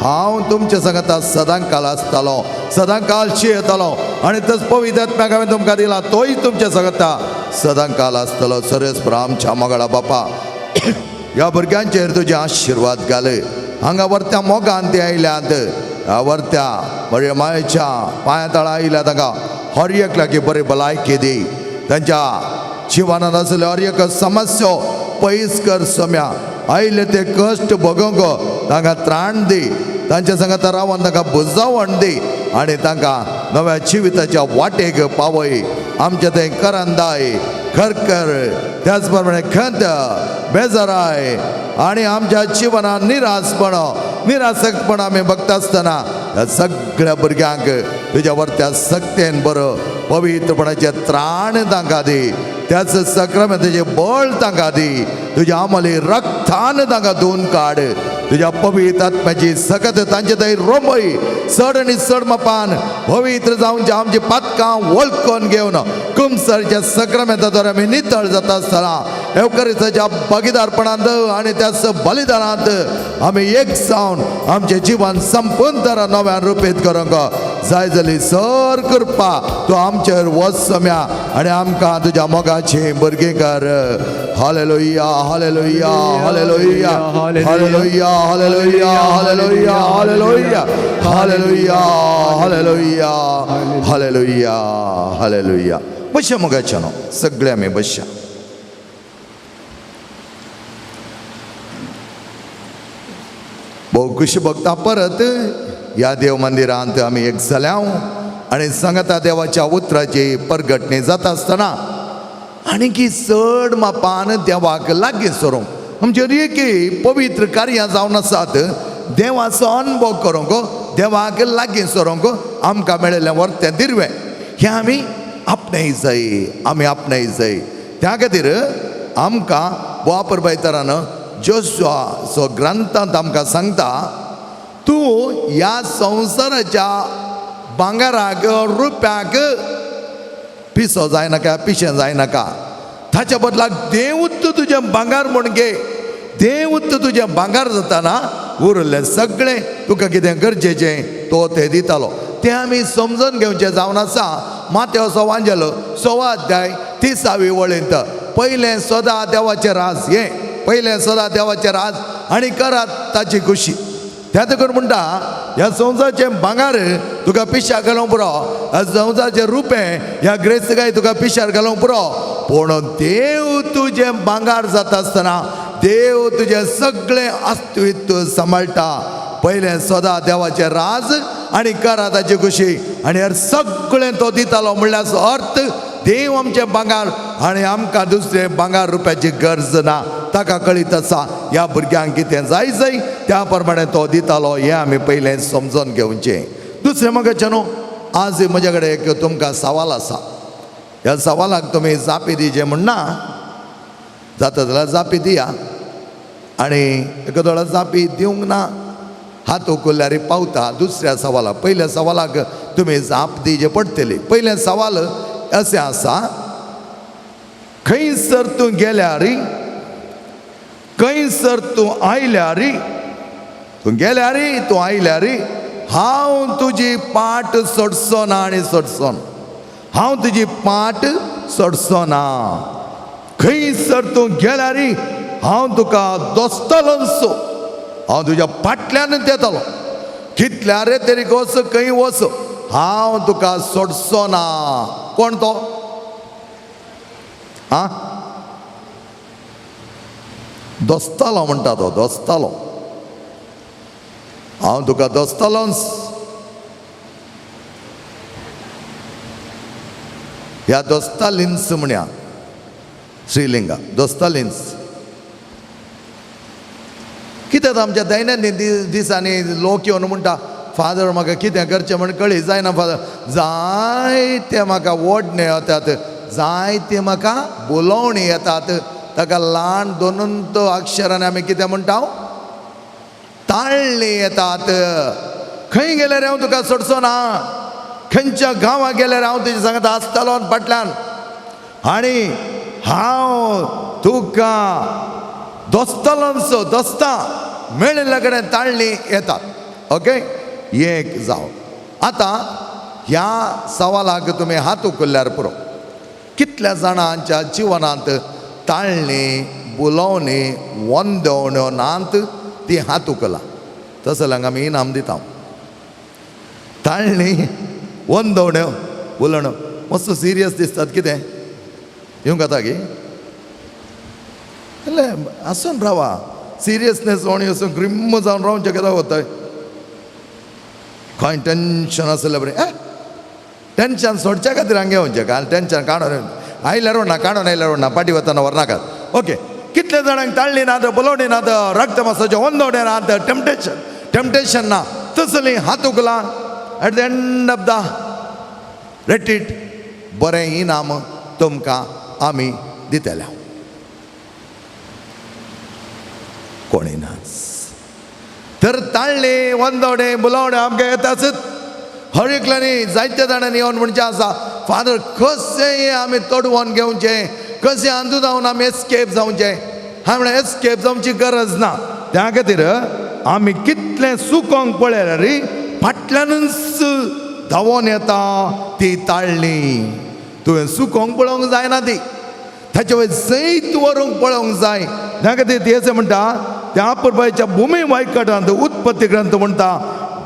हांव तुमच्या संगता सदांकाल आसतलो सदांकाल येतलो आनी तस पवित्र आत्म्याक हांवें तुमकां दिला तोय तुमच्या संगता सदांकाल आसतलो सर्वेस्पर आमच्या मोगाळा बापा ह्या भुरग्यांचेर तुजे आशिर्वाद घाल हांगा वर्त्या मोगान ते आयल्यात ह्या वर्त्या बरे मायेच्या पांया तळा आयल्या तांकां हर एक लागीं बरी भलायकी दी तांच्या जिवनात आसल्यो हर एक समस्या पयस कर सम्या आयले ते कश्ट भोगूंक तांकां त्राण दी तांच्या संगत रावन तांकां बुजावण दी आनी तांकां नव्या जिविताच्या वाटेक पावय आमच्या थंय करंदाय खरकर त्याच प्रमाणे खंत बेजाराय आनी आमच्या जिवनात निरासकपण आमी बघता आसतना ह्या सगळ्या भुरग्यांक तुज्या वर्त्या सक्तेन बरो पवित्रपणाचे त्राण तांकां दी त्याच सक्रामेंताचे बळ तांकां दी तुज्या आमली रक्तान तांकां धुवन काड तुज्या पवित्र आत्म्याची सकत तांचे थंय रोमय चड आनी चड मापान पवित्र जावन आमची पातकां वळखून घेवन कुमसरच्या सक्रामेंताद्वारे आमी नितळ जाता आसतना एवकारिस्ताच्या भागीदारपणांत आनी त्याच बलिदानांत आमी एक जावन आमचें जीवन संपूर्ण तरा नव्यान रुपीत करूंक जाय जाली सर कृपा तूं आमचेर वच सम्या आनी आमकां तुज्या मोगाची भुरगीं कर hallelujah hallelujah hallelujah hallelujah hallelujah hallelujah hallelujah hallelujah hallelujah hallelujah hallelujah बश्या मोगाच्या न्हू सगळे आमी बश्या भोव खुशी भोगता परत ह्या देव मंदिरांत आमी एक जाल्या आनी सांगता देवाच्या उतराची परगटणी जाता आसतना आनीकी चड मापान देवाक लागीं सरूंक आमचेर एक पवित्र कार्यां जावन आसात देवाचो अनुभव करूंक देवाक लागीं सरूंक आमकां मेळिल्लें वर्तें दिरवें हें आमी आपणेय जाय आमी आपणेय जाय त्या खातीर आमकां वापर बैतरान जोशुआ सो ग्रंथांत आमकां सांगता तूं ह्या संवसाराच्या भांगराक रुप्याक पिसो जायनाका पिशें जायनाका ताच्या बदलाक देवूच तुजें भांगर म्हूण घे देवूच तुजें भांगर जाताना उरलें सगळें तुका कितें गरजेचें तो तें दितालो तें आमी समजून घेवचें जावन आसा माथेव सवांजेलो 6 अध्याय 30वी वळेंत पयलें सदां देवाचें राज हें पयलें सदां देवाचें राज आनी करात ताची खुशी त्या देखून म्हणटा ह्या संवसाराचें भांगर तुका पिश्यार घालूंक पुरो ह्या संवसाराचें रुपें ह्या ग्रेस्तकाय तुका पिश्यार घालूंक पुरो पूण देव तुजें भांगर जाता आसतना देव तुजें सगळें अस्तित्व सांबाळटा पयलें सदां देवाचें राज आनी करा ताची खुशी आनी हेर सगळें तो दितालो म्हणल्यार अर्थ देव आमचें भांगर आनी आमकां दुसरें भांगर रुपयाची गरज ना ताका कळीत आसा ह्या भुरग्यांक कितें जाय जाय त्या प्रमाणे तो दितालो हें आमी पयलें समजून घेवचें दुसरें म्हाका न्हू आज म्हजे कडेन एक तुमकां सवाल आसा ह्या सवालाक तुमी जापी दिवचें म्हणना जाता जाल्यार जापी दिया आनी एकादो जापी दिवंक ना हात उखल्ल्यार पावता दुसऱ्या सवालाक पयल्या सवालाक तुमी जाप दिवचें पडटली पयलें सवाल अशें आसा खंयसर तूं गेल्यार खंयसर तूं आयल्यार तूं गेल्यार तूं आयल्यार हांव तुजी पाट सोडचो ना आनी सोडचो ना हांव तुजी पाट सोडचो ना खंयसर तूं गेल्यार हांव तुका दोस्तलोंसो हांव तुज्या फाटल्यानच येतलो कितल्यार तरी वच खंय वच हांव तुका सोडचो ना कोण तो आ दोस्तालो म्हणटा तो दोस्तालो हांव तुका दोस्तालोच ह्या दोस्तालिन्स म्हणया श्रीलिंगा दोस्तालिन्स कित्याक आमच्या दैनंदीन दिसांनी लोक येवन म्हणटा फादर म्हाका कितें करचें म्हण कळी जायना फादर जायते म्हाका ओडणे येतात जायते म्हाका बोलावणी येतात ताका ल्हान दोनूच अक्षरांनी आमी कितें म्हणटा ताळणी येतात खंय गेल्यार हांव तुका सोडचो ना खंयच्या गांवांत गेल्यार हांव तुजे सांगता आसतलो फाटल्यान आनी हांव तुका दोस्तलोंसो दोस्तां मेळिल्ले कडेन ताळणी येतात ओके एक जावन आतां ह्या सवालाक तुमी हात उखल्ल्यार पुरो कितल्या जाणांच्या जिवनांत ताळणी बुलोवणी वंदवण्यो नात ती हात उखला तसो जाल्यार आमी इनाम दिता ताळणी वंदवण्यो उलोवण्यो मस्त सिरियस दिसतात कितें येवंक जाता गी आसून रावा सिरियसनेस ओणी असो ग्रिम्म जावन रावचें कितें वता खंय टेन्शन आसलें बरें टेन्शन सोडच्या खातीर हांगा येवचें काल टेन्शन काडून आयल्यार ना काडून आयल्यार ना पाटी वतना व्हरनाकात ओके कितले जाणांक ताळणी नात बोलोवणी नात रक्त मासाचें वंदवणें नात टेम्पटेशन ना तसली हात उखला at the end of the retreat बरें इनाम तुमकां आमी दितले कोणी नाच तर ताळणी वंदवणे बुलावणे आमकां येताच हळिकल्यांनी जायते जाणांनी येवन म्हणचें आसा फादर कशें आमी तोडवोन घेवचें कशें आंदू जावन आमी एस्केप जावचें हांवें म्हणलें एस्केप जावची गरज ना त्या खातीर आमी कितलें सुकोंक पळयल्यार फाटल्यानूच धांवोन येता ती ताळणी तुवें सुकोंक पळोवंक जायना ती ताचे वयर सैत व्हरूंक पळोवंक जाय त्या खातीर ती अशें म्हणटा त्या पुर्बाच्या भुमी वायकटांत उत्पत्ती ग्रंथ म्हणटा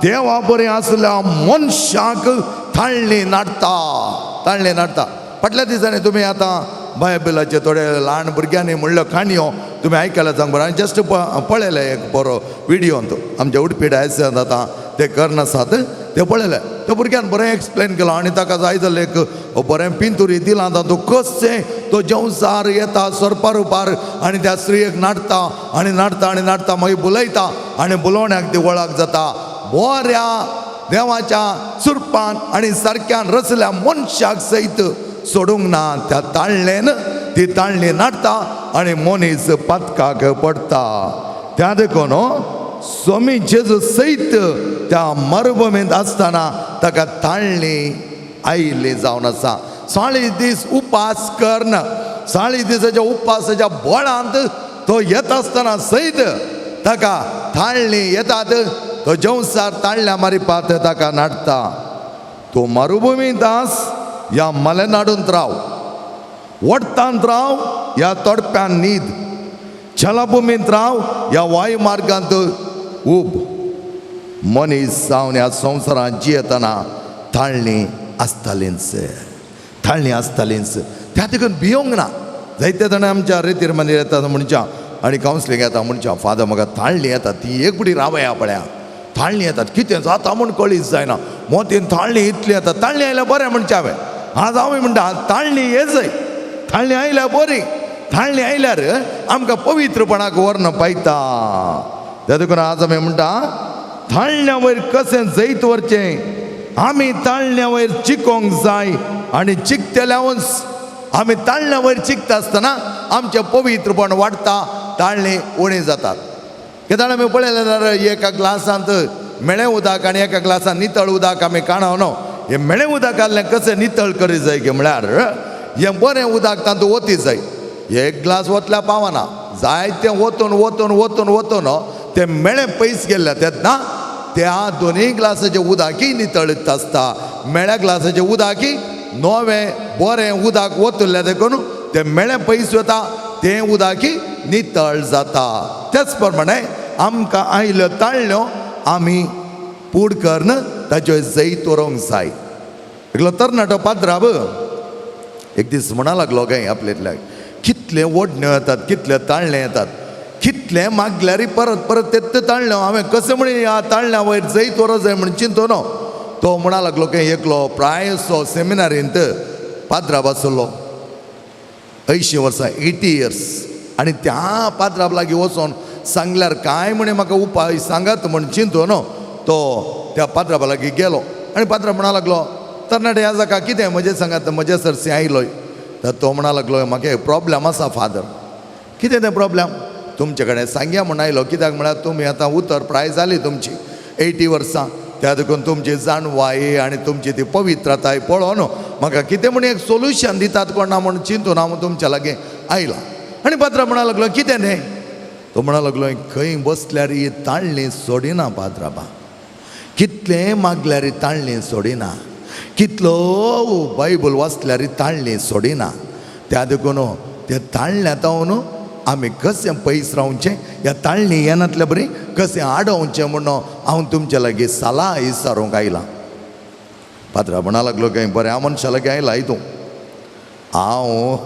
देवा बरें आसल्या मनशाक ताळणी नाडटा फाटल्या दिसांनी तुमी आतां बायबलाचे थोडे ल्हान भुरग्यांनी म्हणल्यो काणयो तुमी आयकल्या सांग बरो हांवें जस्ट पळयलें एक बरो व्हिडिओ आमच्या उडपी डायसेसांत आतां ते करनासात ते पळयलें त्या भुरग्यान बरें एक्सप्लेन केलो आनी ताका जाय जाल्यार एक बरें पिंतुरी दिलां तो कशें तो जेवसार येता सरपार उपार आनी त्या स्त्रियेक नाडटा आनी नाडटा मागीर बुलयता आनी बुलोवण्याक ती वळख जाता बऱ्या देवाच्या सुरपान आनी सारक्यान रचल्या मनशाक सयत सोडूंक ना. त्या ताळणेन ती ताळणी नाटता आनी मनीस पातकाक पडटा. त्या देखून स्वामी जेजू सयत त्या मरुभुमींत आसतना ताका ताळणी आयिल्ली जावन आसा. 40 दीस उपास करना. 40 दिसाच्या उपासाच्या बळांत तो येता आसतना सयत ताका ताळणी येतात. तो जेवसार ताळण्या मारिपात ताका नाटता. तो मरुभुमींत आस या मलेनाडूंत राव, वट्टांत राव या तोडप्यान न्हीद, जलभुमींत राव या वायुमार्गांत उब. मनीस जावन ह्या संवसारांत जियेतना ताळणी आसतालींच, ताळणी आसतालींच. त्या देखून भियोंक ना. जायते जाण आमच्या रेतीर मांदीर येतात म्हणच्या आनी कावन्सिलींग येता म्हणच्या फादर म्हाका ताळणी येता ती एक बुडी रावया पळया. ताळणी येतात कितें जाता म्हूण कळीच जायना. मोतीन ताळणी इतली येता. ताळणी आयल्या बरें म्हणचे हांवें. आज हांव म्हणटा ताळणी येजय, ताळणी आयल्या बरी. ताळणी आयल्यार आमकां पवित्रपणाक व्हरून पायता. त्या देखून आज आमी म्हणटा ताळण्या वयर कशें जैत व्हरचें. आमी ताळण्या वयर चिकोंक जाय आनी चिकतेल्यावूच आमी ताळण्या वयर चिकता आसतना आमचें पवित्रपण वाडटा, ताळणी उणी जातात. कित्याक आमी पळयलें जाल्यार एका ग्लासांत मेळें उदक आनी एका ग्लासान नितळ उदक आमी काणाव न्हू. हें मेळें उदकांतलें कशें नितळ करीत जाय की म्हळ्यार हें बरें उदक तातूंत वतीत जाय. एक ग्लास वतल्यार पावना. जायतें वतून वतून वतून वतून तें मेळें पयस गेल्लें तेन्ना त्या दोनूय ग्लासाचें उदकय नितळीत आसता. मेळ्या ग्लासाचें उदकय नवें बरें उदक वतुल्लें देखून तें मेळें पयस वता, तें उदकय नितळ जाता. तेच प्रमाणे आमकां आयल्यो ताळण्यो आमी पूड करन ताच्यो जैत व्हरोंक जाय. एकलो तरणाटो पाद्राब एक दीस म्हणा लागलो काय आपल्यातल्याक कितले ओडण्यो येतात, कितले ताळणे येतात, कितले मागल्यार परत परत तेच ताळण्यो हांवें कशें म्हण ह्या ताळण्या वयर जैत व्हरों जाय म्हण चिंतून तो म्हणा लागलो काय एकलो प्रायसो सेमिनारींत पाद्राब आसलो 80 वर्सां 80 इयर्स. आनी त्या पाद्राब लागीं वचोन सांगल्यार काय म्हणे म्हाका उपाय सांगात म्हण चिंतून तो त्या पाद्राबा लागीं गेलो. आनी पाद्राब म्हणा लागलो तरणाटे ह्या जाका कितें म्हजें सांगात. म्हजे सरसी आयलोय. तर तो म्हणा लागलो म्हाका एक प्रॉब्लेम आसा फादर. कितें तें प्रॉब्लेम. तुमचे कडेन सांगया म्हण आयलो. कित्याक म्हळ्यार तुमी आतां उतर प्राय जाली तुमची 80 वर्सां. त्या देखून तुमची जाणवाई आनी तुमची ती पवित्रताय पळोवन म्हाका कितें म्हण एक सोल्युशन दितात कोण ना म्हण चिंतून हांव तुमच्या लागीं आयला. आनी पाद्राब म्हणा लागलो कितें न्ही. तो म्हणा लागलो खंय बसल्यार ही ताळणी सोडिना पाद्राबा. कितलें मागल्यार ही ताळणी सोडिना. कितलो बायबल वाचल्यार ही ताळणी सोडिना. त्या देखून त्या ताळण्यांत आमी कशें पयस रावचें, ह्या ताळणी येनातल्या बरी कशें आडोवचें म्हणून हांव तुमच्या लागीं सलाह विचारूंक आयलां. पाद्राब म्हणा लागलो काय बरें हांव मनशा लागीं आयला हितूं. हांव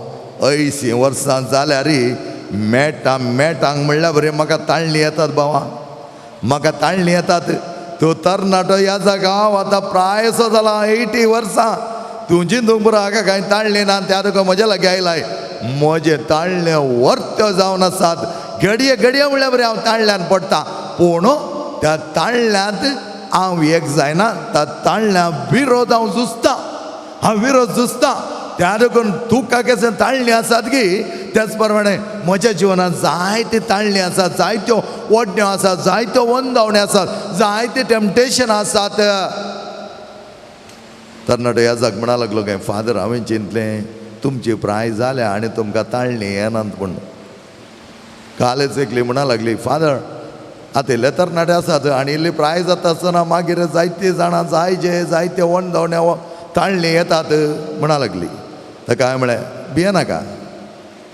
80 वर्सां जाल्यार मेटांक म्हणल्यार बरें म्हाका ताळणी येतात बाबा, म्हाका ताळणी येतात. तूं तरणाटो ह्या जागा हांव आतां प्रायसो जाला 80 वर्सां. तूं चिंतूंक बरो हाका कांय ताळणी ना. त्या देखून म्हज्या लागीं आयलाय. म्हजे ताळण्यो वर्त्यो जावन आसात. घडये घडये म्हणल्यार बरें हांव ताळण्यान पडटा. पूण त्या ताळण्यांत हांव एक जायना. त्या ताळण्या विरोध हांव झुजता. हांव विरोध झुजता. त्या देखून तुका कशें ताळणी आसात की त्याच प्रमाणे म्हज्या जिवनांत जायते ताळणी आसात, जायत्यो ओडण्यो आसात, जायत्यो वंदावण्यो आसात, जायते टेम्पटेशन आसात. तरणाटो ह्या जाग म्हणा लागलो काय फादर हांवें चिंतलें तुमची प्राय जाल्या आनी तुमकां ताळणी येनात पूण. कालच एकली म्हणा लागली फादर आतां इल्ले तरणाटे आसात आनी इल्ली प्राय जाता आसतना मागीर जायती जाणां जायते वंदावण्या ताळणी येतात म्हणा लागली. ताका हांवें म्हळें भियेनाका.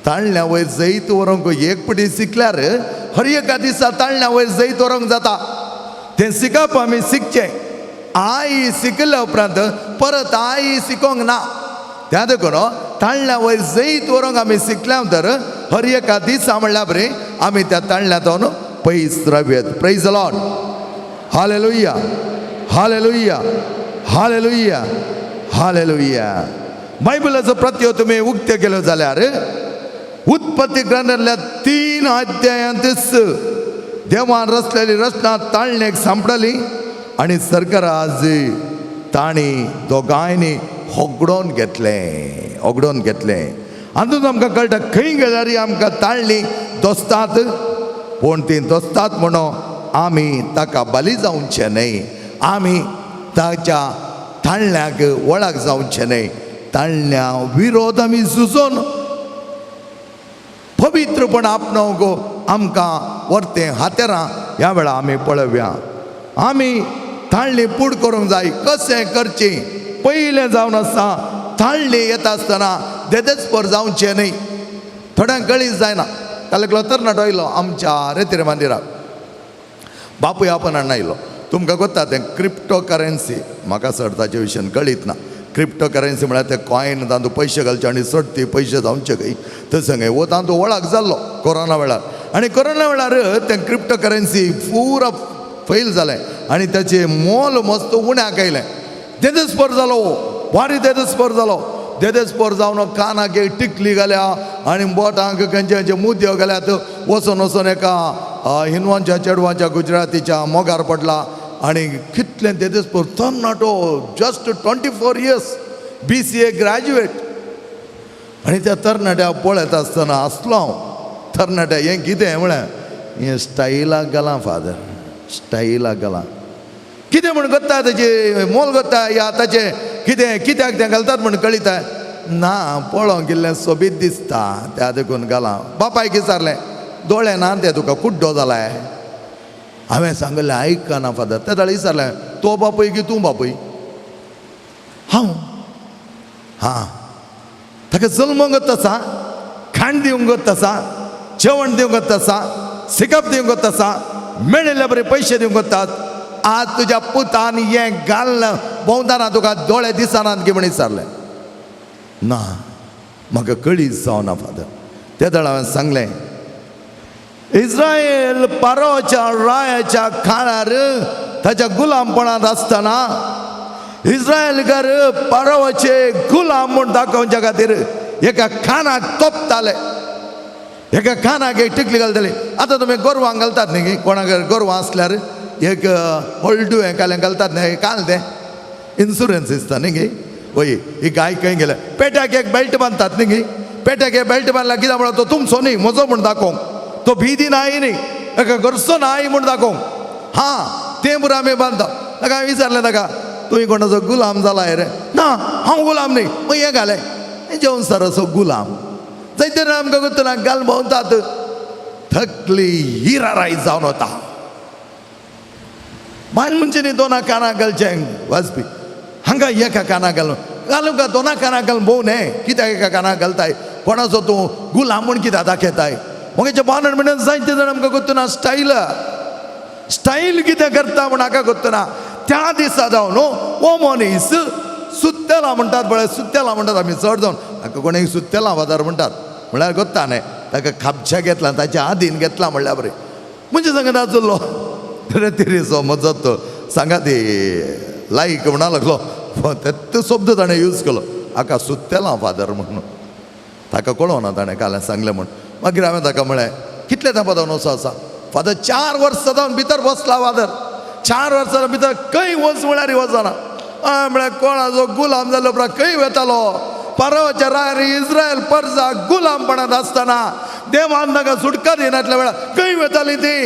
ताळण्या वयर जैत व्हरोंक एक पटी शिकल्यार हर एका दिसा ताळण्या वयर जैत व्हरोंक जाता. तें शिकप आमी शिकचें. आई शिकल्या उपरांत परत आई शिकोंक ना. त्या देखून ताळण्या वयर जैत व्हरोंक आमी शिकल्या तर हर एका दिसा म्हणल्यार बरें आमी त्या ताळण्यांतून पयस रावयात. Praise the Lord. Hallelujah hallelujah hallelujah hallelujah. बायबलाचो प्रत्यो तुमी उक्त्यो केल्यो जाल्यार उत्पत्ती ग्रंथांतल्या 3 अध्यायांतच देवान रचलेली रचना ताळणेक सांपडली आनी सरकाराज ताणी दोगांयनी होगडोन घेतले आजून आमकां कळटा खंय गेल्यार आमकां ताळणी दोस्तात पूण ती दोस्तात म्हणून आमी ताका बली जावचे न्हय आमी ताच्या ताळण्याक वळख जावचे न्हय ताळण्या विरोध आमी झुजोन पवित्रपण आपणावंक आमकां वर्तें हातेरां ह्या वेळा आमी पळोवया आमी ताळणी पूड करूंक जाय कशें करचें पयलें जावन आसा ताळणी येता आसतना देदेस्पर जावचें न्हय थोड्यांक कळीच जायना काल एकलो तरणाटो आयलो आमच्या रेतीर मंदिराक बापूय आपण हाडून आयलो तुमकां कोत्ता तें क्रिप्टो करन्सी म्हाका चड ताचे विशयान कळीत ना क्रिप्टो करन्सी म्हळ्यार ते कॉयन तातूंत पयशे घालचे आनी चड पयशे जावचे खंय थंय संगे वो तातूंत वळख जाल्लो कोरोना वेळार आनी कोरोना वेळार तें क्रिप्टो करन्सी पुरा फैल जालें आनी ताचें मोल मस्त उण्याक आयलें देदेस्पर जालो भारी देदेस्पर जालो देदेस्पर जावन कानाक एक टिकली घाल्या आनी बोटांक खंयचे मुद्यो घाल्यात वचून एका हिंदवांच्या चेडवांच्या गुजरातीच्या मोगार पडला आनी कितलें देदेस्पर तरणाटो जस्ट 24 years BCA ग्रॅज्युएट आनी त्या तरणाट्या पळयता आसतना आसलो हांव तरणाट्या हें कितें म्हळ्यार हें स्टायलाक घालां फादर स्टायलाक घालां कितें म्हण करता तेजें मोल करता या ताचें कित्याक तें घालतात म्हण कळिता ना पळोवंक गेल्लें सोबीत दिसता त्या देखून घालां बापायक विचारलें दोळे ना ते तुका कुड्डो जालाय हांवें सांगलें आयकना फादर त्या ताळी विचारलें तो बापूय की तूं बापूय हांव हां ताका जल्मोंक तसा खाण दिवंक तसा जेवण दिवंक तसा सिकप दिवंक तसा मेळिल्ले बरे पयशे दिवंक वतात आज तुज्या पुतान हें घालना भोंवताना तुका दोळे दिसनात की म्हण विचारलें ना म्हाका कळीच जावना फादर त्या वेळार हांवें सांगलें इस्रायल पारोच्या रायाच्या काळार ताच्या गुलामपणांत आसतना इस्रायलकार पारोवाचे गुलाम म्हूण दाखोवच्या खातीर एका कानाक तोपताले एका कानाक एक टिकली घालताले आतां तुमी गोरवांक घालतात न्ही कोणाक गोरवां आसल्यार एक हळडू हें कालें घालतात न्ही काल तें इन्शुरन्स दिसता न्ही गे वय ही गाय खंय गेल्या पेट्याक एक बेल्ट बांदतात न्ही गे पेट्याक एक बेल्ट बांदला कित्याक म्हणून तो तुमचो न्ही म्हजो म्हूण दाखोवंक तो भीदी नाय न्ही एका घरचो नाय म्हूण दाखोवंक हां तें बरो आमी बांदता ताका हांवें विचारलें ताका तुवें कोणाचो गुलाम जालाय रे ना हांव गुलाम न्ही मग हें घालें जेवन सरासो गुलाम थंय आमकां करतना घाल भोंवतात थकली हिराराय जावन वता बायल मनशांनी दोना कानाक घालचें वाजपी हांगा एका कानाक घालूं का दोना कानाक घालून भोव न्ही कित्याक एका कानाक घालताय कोणाचो तूं गुलाम म्हूण कित्याक दाखयताय मोगेच्या बांदण म्हणून जायते जाण आमकां करतना स्टाईल कितें करता म्हूण हाका करतना त्या दिसा जावन हो मनीस सुत्तेला म्हणटात पळय सुत्तेला म्हणटात आमी चड जावन हाका कोणी सुत्तेला वादार म्हणटात म्हळ्यार करता न्ही ताका खापच्या घेतला ताच्या आदीन घेतला म्हणल्यार बरें म्हणजे सांगत आसलो रेतीरेचो मजत सांगा ती लायक म्हणा लागलो ते शब्द ताणें यूज केलो हाका सुत्तेला फादर म्हणून ताका कळोना ताणें काल सांगलें म्हूण मागीर हांवें ताका म्हळें कितले तेंपा जावन असो आसा फादर 4 वर्सां जावन भितर बसला फादर 4 वर्सां भितर खंय वच म्हळ्यार वचना म्हळ्यार कोणाचो गुलाम जाल्लो उपरांत खंय वतालो पारोवाच्या रायार इस्रायल परजा गुलामपणांत आसतना देवान ताका सुटका दिनातल्या वेळार खंय वताली ती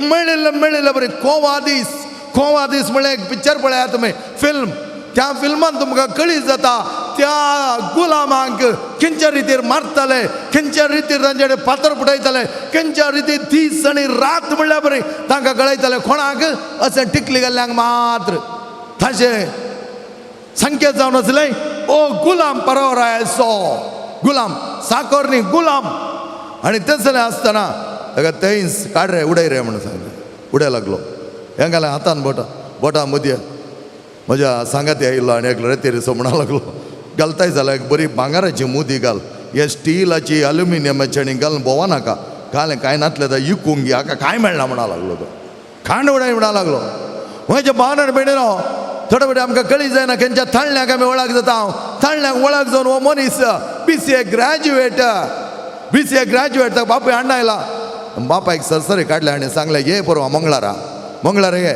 मेळिल्ले बरें कोवा दीस म्हळ्यार एक पिक्चर पळयात तुमी फिल्म त्या फिल्मान तुमकां कळीत जाता त्या गुलामांक खंयच्या रितीर मारताले खंयच्या रितीर तांचे कडेन फातर फुटयताले खंयच्या रितीर दीस आनी रात म्हणल्यार बरें तांकां गळयताले कोणाक अशें टिकली गेल्ल्यांक मात्र ताचें संकेत जावन आसलें ओ गुलाम परवरायचो गुलाम साकर न्ही गुलाम आनी तसलें आसतना ताका थंयच काड रे उडय रे म्हणून सांगलें उडय लागलो हें घालें हातान बोटां मदीं म्हज्या सांगाती आयिल्लो आनी एकलो रेतीरेचो म्हणा लागलो घालताय जाल्यार एक बरी भांगाराची मुदी घाल हे स्टीलाची अल्युमिनियमाची आनी घालून भोवा नाका घालें कांय नातलें तर विकूंक घे हाका कांय मेळना म्हणा लागलो तो खांड उडय म्हणा लागलो म्हज्या भावनार बेणीनो थोडे फावटी आमकां कळी जायना खंयच्या थाळण्याक आमी वळख जाता हांव थाळण्याक वळख जावन हो मनीस BCA ग्रॅज्युएट बापूय हाडून आयला बापायक सरसरी काडले आनी सांगलें ये परवा मंगळारा ये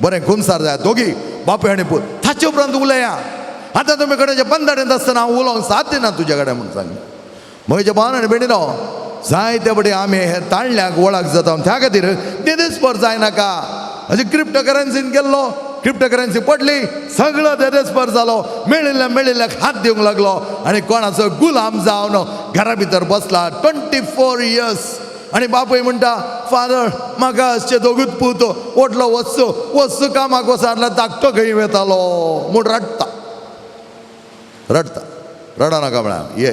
बरें घुमसार जाय दोगी बापूय आनी पूत ताचे उपरांत उलया आता तुम्ही कडेचे पंदडेंत आसतना हांव उलोवंक साध्य ना तुज्या कडेन म्हणून सांग. म्हज्या भावान आनी भयणीनो, जायते बडे आमी हे ताळण्याक वळख जाता त्या खातीर देदेस्पर जायनाका. अशें क्रिप्टो करन्सीन गेल्लो, क्रिप्टो करन्सी पडली, सगळो देदेस्पर जालो, मेळिल्ल्याक हात दिवंक लागलो आनी कोणाचो गुलाम जावन घरा भितर बसला 24 इयर्स. आनी बापूय म्हणटा, फादर म्हाका अशें दोगूच पूत ओटलो वच्चो कामाक वचना धाकटो खंय वेतालो म्हूण रडटा. रडनाका म्हळ्या ये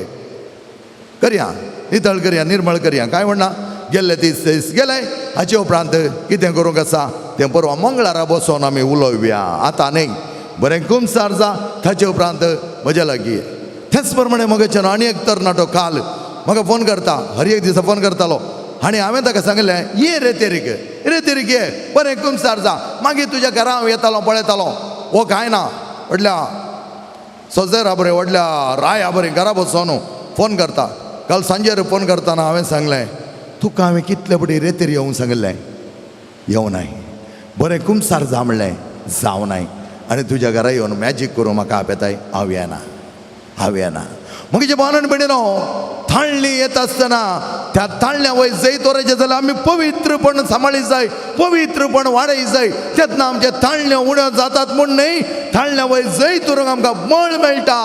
करया, नितळ करया, निर्मळ करया. काय म्हणना, गेल्ले 30 दीस गेले. हाचे उपरांत कितें करूंक आसा तें परवा मंगळारा बसोन आमी उलोवया. आतां न्ही, बरें कुमसार जा. ताचे उपरांत म्हज्या लागीं तेच प्रमाणे मगेच्यान आनी एक तरणाटो काल म्हाका फोन करता, हर एक दिसा फोन करतालो. आनी हांवें ताका सांगलें, ये रेतेरीक ये, बरें कुमसार जा, मागीर तुज्या घरा हांव येतालो पळयतालो. हो कांय ना, व्हडल्या सोजेरा बरें, व्हडल्या राया बरें घरा बसोन फोन करता. काल सांजेर फोन करतना हांवें सांगलें, तुका हांवें कितले बडी रेतेर येवंक सांगलें, येवनाय. बरें कुमसार जा म्हणलें, जावनाय. आनी तुज्या घरा येवन मॅजीक करूं म्हाका आपयताय, हांव येना. म्हजे भावान भयणीनो, थाळणी येता आसतना त्या ताळण्या वयर जैत वरायचें जाल्यार आमी पवित्रपण सांबाळी जाय, पवित्रपण वाडय जाय. तेन्ना आमचे ताळण्यो उण्यो जातात म्हूण न्ही, ताळण्या वयर जैत व्हरूंक आमकां बळ मेळटा.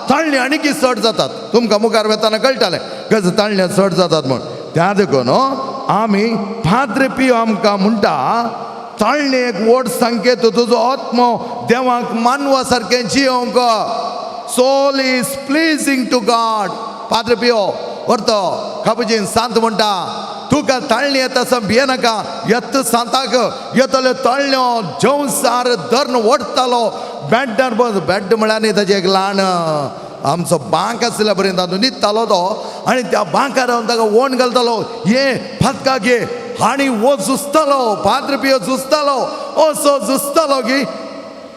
ताळणी आनीक चड जातात. तुमकां मुखार वेताना कळटालें कशें ताळण्यो चड जातात म्हूण. त्या देखून आमी फादर पियो आमकां म्हणटा, ताळणेक व्हड संकेत तुजो आत्मो देवाक मानवा सारकें जियोंक. Soul is pleasing to God. Father Pio व्हरतो काबूजीन सांत म्हणटा, तुका ताळणी येता आसा भियेनाका, येत सांताक येतले ताळण्यो जेवसार धरण ओडटालो. बॅड्डार बस, बॅड म्हळ्यार न्ही ताजें एक ल्हान आमचो बांक आसल्या पर्यंत तातूंत न्हिदतालो तो, आनी त्या बांकार रावन ताका वोण घालतालो, ये फातका घे. आनी वो झुजतालो, फादर पियो झुजतालो, असो झुजतालो की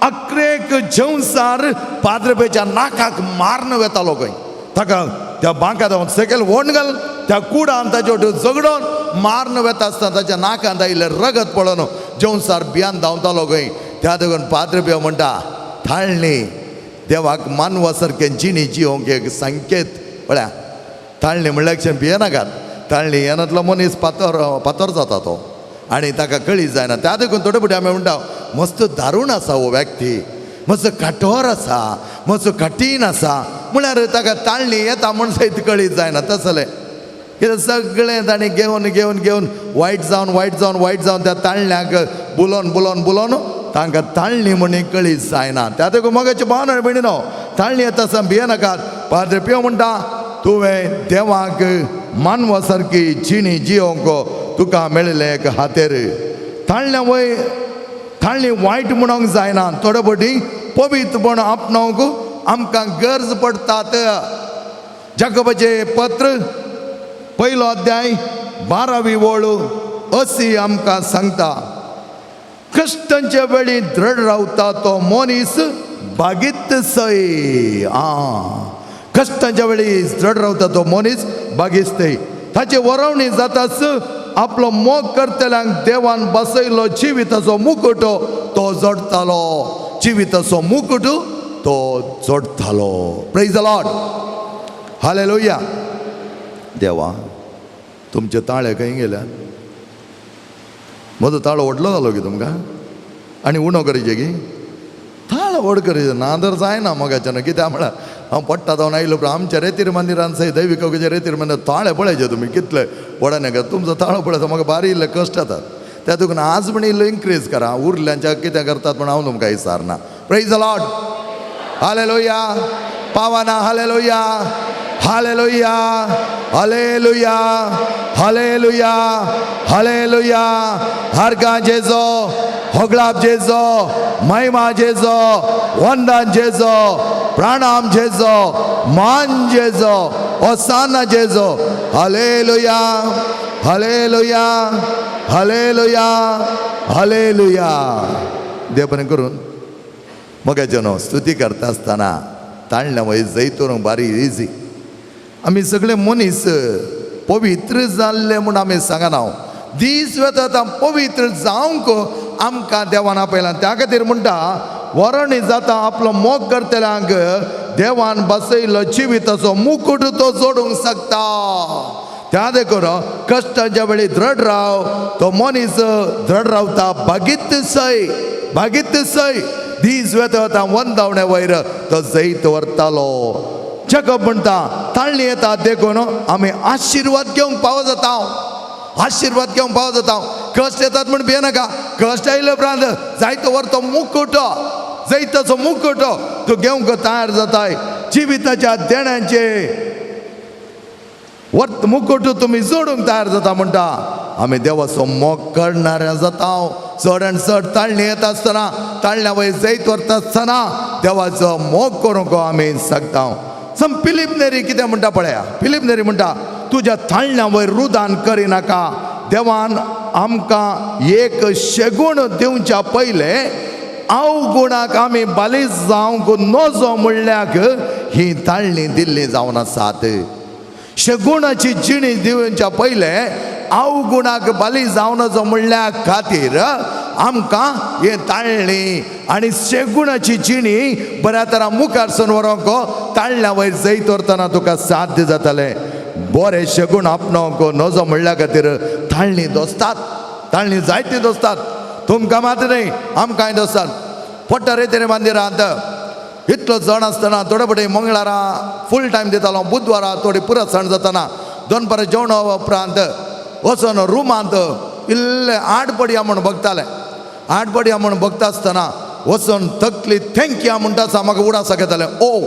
अकरेक जेवसार फादर पियोच्या नाकाक मारन वेतालो खंय. ताका त्या बांकार रावन सकयल वोण घाल, त्या कुडान ताचे वटेन झगडोन मारन वेता आसतना ताच्या नाकांत आयिल्लें रगत पळोवन जेवसार भियान धांवतालो खंय. त्या देखून फादर पियो म्हणटा, थाळणी देवाक मानवा सारकें जिणी जियोंक एक संकेत. पळया, ताळणी म्हणल्यार अशें भियेनाकात. ताळणी येनातलो मनीस पातोर जाता तो, आनी ताका कळीत जायना. त्या देखून थोडे फुडें आमी म्हणटा, मस्त दारूण आसा हो व्यक्ती, मातसो काटोर आसा, मातसो कठीण आसा, म्हळ्यार ताका ताळणी येता म्हूण सयत कळीत जायना. तसलें कितें सगळें ताणें घेवन वायट जावन त्या ताळण्याक बुलोवन तांकां ताळणी म्हणी कळीत जायना. त्या देखून मगाचे भावना भयणीनो, ताळणी येता आसा भियेनाकात. फादर पियो म्हणटा, तुवें देवाक मानवा सारकी जिणी जियोंक तुका मेळिल्लें एक हातेर. ताळण्या वयर ताळणी वायट म्हणूंक जायना. थोडे फावटी पवित्रपण आपणावंक आमकां गरज पडटात. जाकोबाचें पत्र 1 अध्याय 12वी ओळ अशी आमकां सांगता, कश्टांच्या वेळी दृढ रावता तो मनीस बागीत सई. कश्टांच्या वेळी दृढ रावता तो मनीस बागीत सई. ताची वरवणी जाताच आपलो मोग करतल्यांक देवान बसयलो जिविताचो मुकुट तो जोडटालो. जिविताचो मुकुट तो जोडटालो. Praise the Lord. हालेलुया. देवा, तुमचे ताळे खंय गेल्या? म्हजो ताळो व्हडलो जालो की तुमकां, आनी उणो करचे की ताळो व्हड करचे नादर जायना मोगाच्यान. कित्याक म्हळ्यार हांव पडटा जावन आयलो, पण आमच्या रेतीर मंदिरान सय दैविकाच्या रेतीर मंदिर ताळे पळयचे तुमी कितले व्हडाने कर. तुमचो ताळो पळयता म्हाका बारी इल्ले कश्ट जातात. त्या देखून आज म्हण इल्लो इन्क्रीज करा. उरल्यांच्या कितें करतात म्हण हांव तुमकां विचारना. Praise the Lord. हालेलुया. पावाना. Hallelujah. Hallelujah. Hallelujah. Hallelujah. Hallelujah. हारगा जेजो, होगलाप जेजो, महिमा जेजो, वंदन जेजो, प्रणाम जेजो, मान जेजो, ओसाना जेजो. हालेलुया. हालेलुया. हालेलुया. हालेलुया. देव बरें करून मोगाच्यान स्तुती करता आसतना ताळण्या वयर जैतून बारी इजी. आमी सगळे मनीस पवित्र जाल्ले म्हूण आमी सांगना. दीस वेता पवित्र जावंक आमकां देवान आपयलां. त्या खातीर म्हणटा, वरणी जाता आपलो मोग करतल्यांक देवान बसयलो जिविताचो मुकुट तो जोडूंक शकता. त्या देखून कश्टाच्या वेळी दृढ राव. तो मनीस दृढ रावता भागीत सय दीस वेता वंदावणे वयर तो जैत व्हरतालो. जगप म्हणटा ताळणी येता देखून आमी आशिर्वाद घेवंक पाव जाता. कश्ट येतात म्हण भियेनाका. कश्ट आयले उपरांत जायतो व्हरतो मुकुट, जैताचो मुकुट तो घेवंक तयार जाताय. जिविताच्या देण्यांचे मुकुट तुम्ही जोडूंक तयार जाता म्हणटा आमी देवाचो मोग करणाऱ्या जाता. चड आनी चड ताळणी येता आसतना, ताळण्या वयर जैत व्हरता आसतना देवाचो मोग करूंक आमी शकता. फिलीप नेरी कितें म्हणटा पळया. फिलीप नेरी म्हणटा तुज्या ताळण्या वयर रुदान करिनाका. देवान आमकां एक शेगूण दिवच्या पयले अवगुणाक आमी बाली जावंक नजो म्हणल्याक ही ताळणी दिल्ली जावन आसात. शेगुणाची जिणी दिवच्या पयले अवगुणाक बाली जावन नजो म्हणल्या खातीर आमकां हे ताळणी आनी शेगुणाची जिणी बऱ्या तरा मुखार सरून व्हरोंक ताळण्या वयर जैत व्हरतना तुका साध्य जातलें. बरे शेगूण आपणावंक नजो म्हणल्या खातीर ताळणी दोसतात. ताळणी जायती दोसतात. तुमकां मात न्ही आमकांय दोसतात. पट्टा रेतेरे मंदिरांत इतलो जण आसतना थोडे फावटी मंगळारां फूल टायम दितालो. बुधवारां थोडी पुरत सण जातना दोनपरां जेवणा उपरांत वचून रुमांत इल्ले आडपडया म्हूण बगताले. आडपडया म्हूण बगता आसतना वचून तकली थँक्यू म्हणटा आसा म्हाका उडासा घेताले. ओ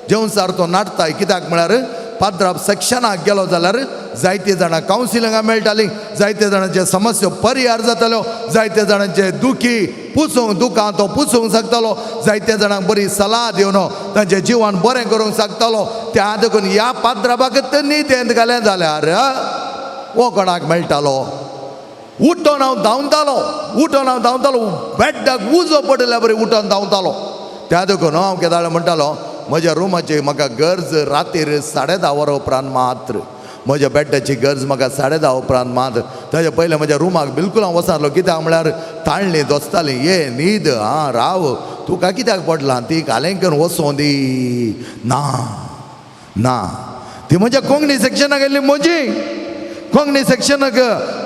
जेवणसार तो नाटताय. कित्याक म्हळ्यार पाद्राप सेक्शनाक गेलो जाल्यार जायते जाणां कावन्सिलिंगां मेळटालीं. जायते जाणांचे समस्या परिहार जाताल्यो. जायते जाणांचे दुखां तो पुसूंक शकतालो. जायते जाणांक बरी सलाह दिवन तांचें जिवन बरें करूंक शकतालो. त्या देखून ह्या पाद्राबाक न्हिदेंत घालें जाल्यार हो कोणाक मेळटालो. उठोन हांव धांवतालो. बेड्डाक उजो पडल्या बरी उठोन धांवतालो. त्या देखून हांव केदाळ म्हणटालो म्हज्या रुमाची म्हाका गरज रातीर 10:30 वरां उपरांत मात्र. म्हज्या बेड्डाची गरज म्हाका 10:30 उपरांत मात. ताजे पयलें म्हज्या रुमाक बिलकूल हांव वचनासलो. कित्याक म्हळ्यार ताळणी दोसताली. ये न्हीद राव तुका कित्याक पडलां ती घालें करून वचूं दी. ना ती म्हज्या कोंकणी सेक्शनाक गेल्ली. म्हजी कोंकणी सेक्शनाक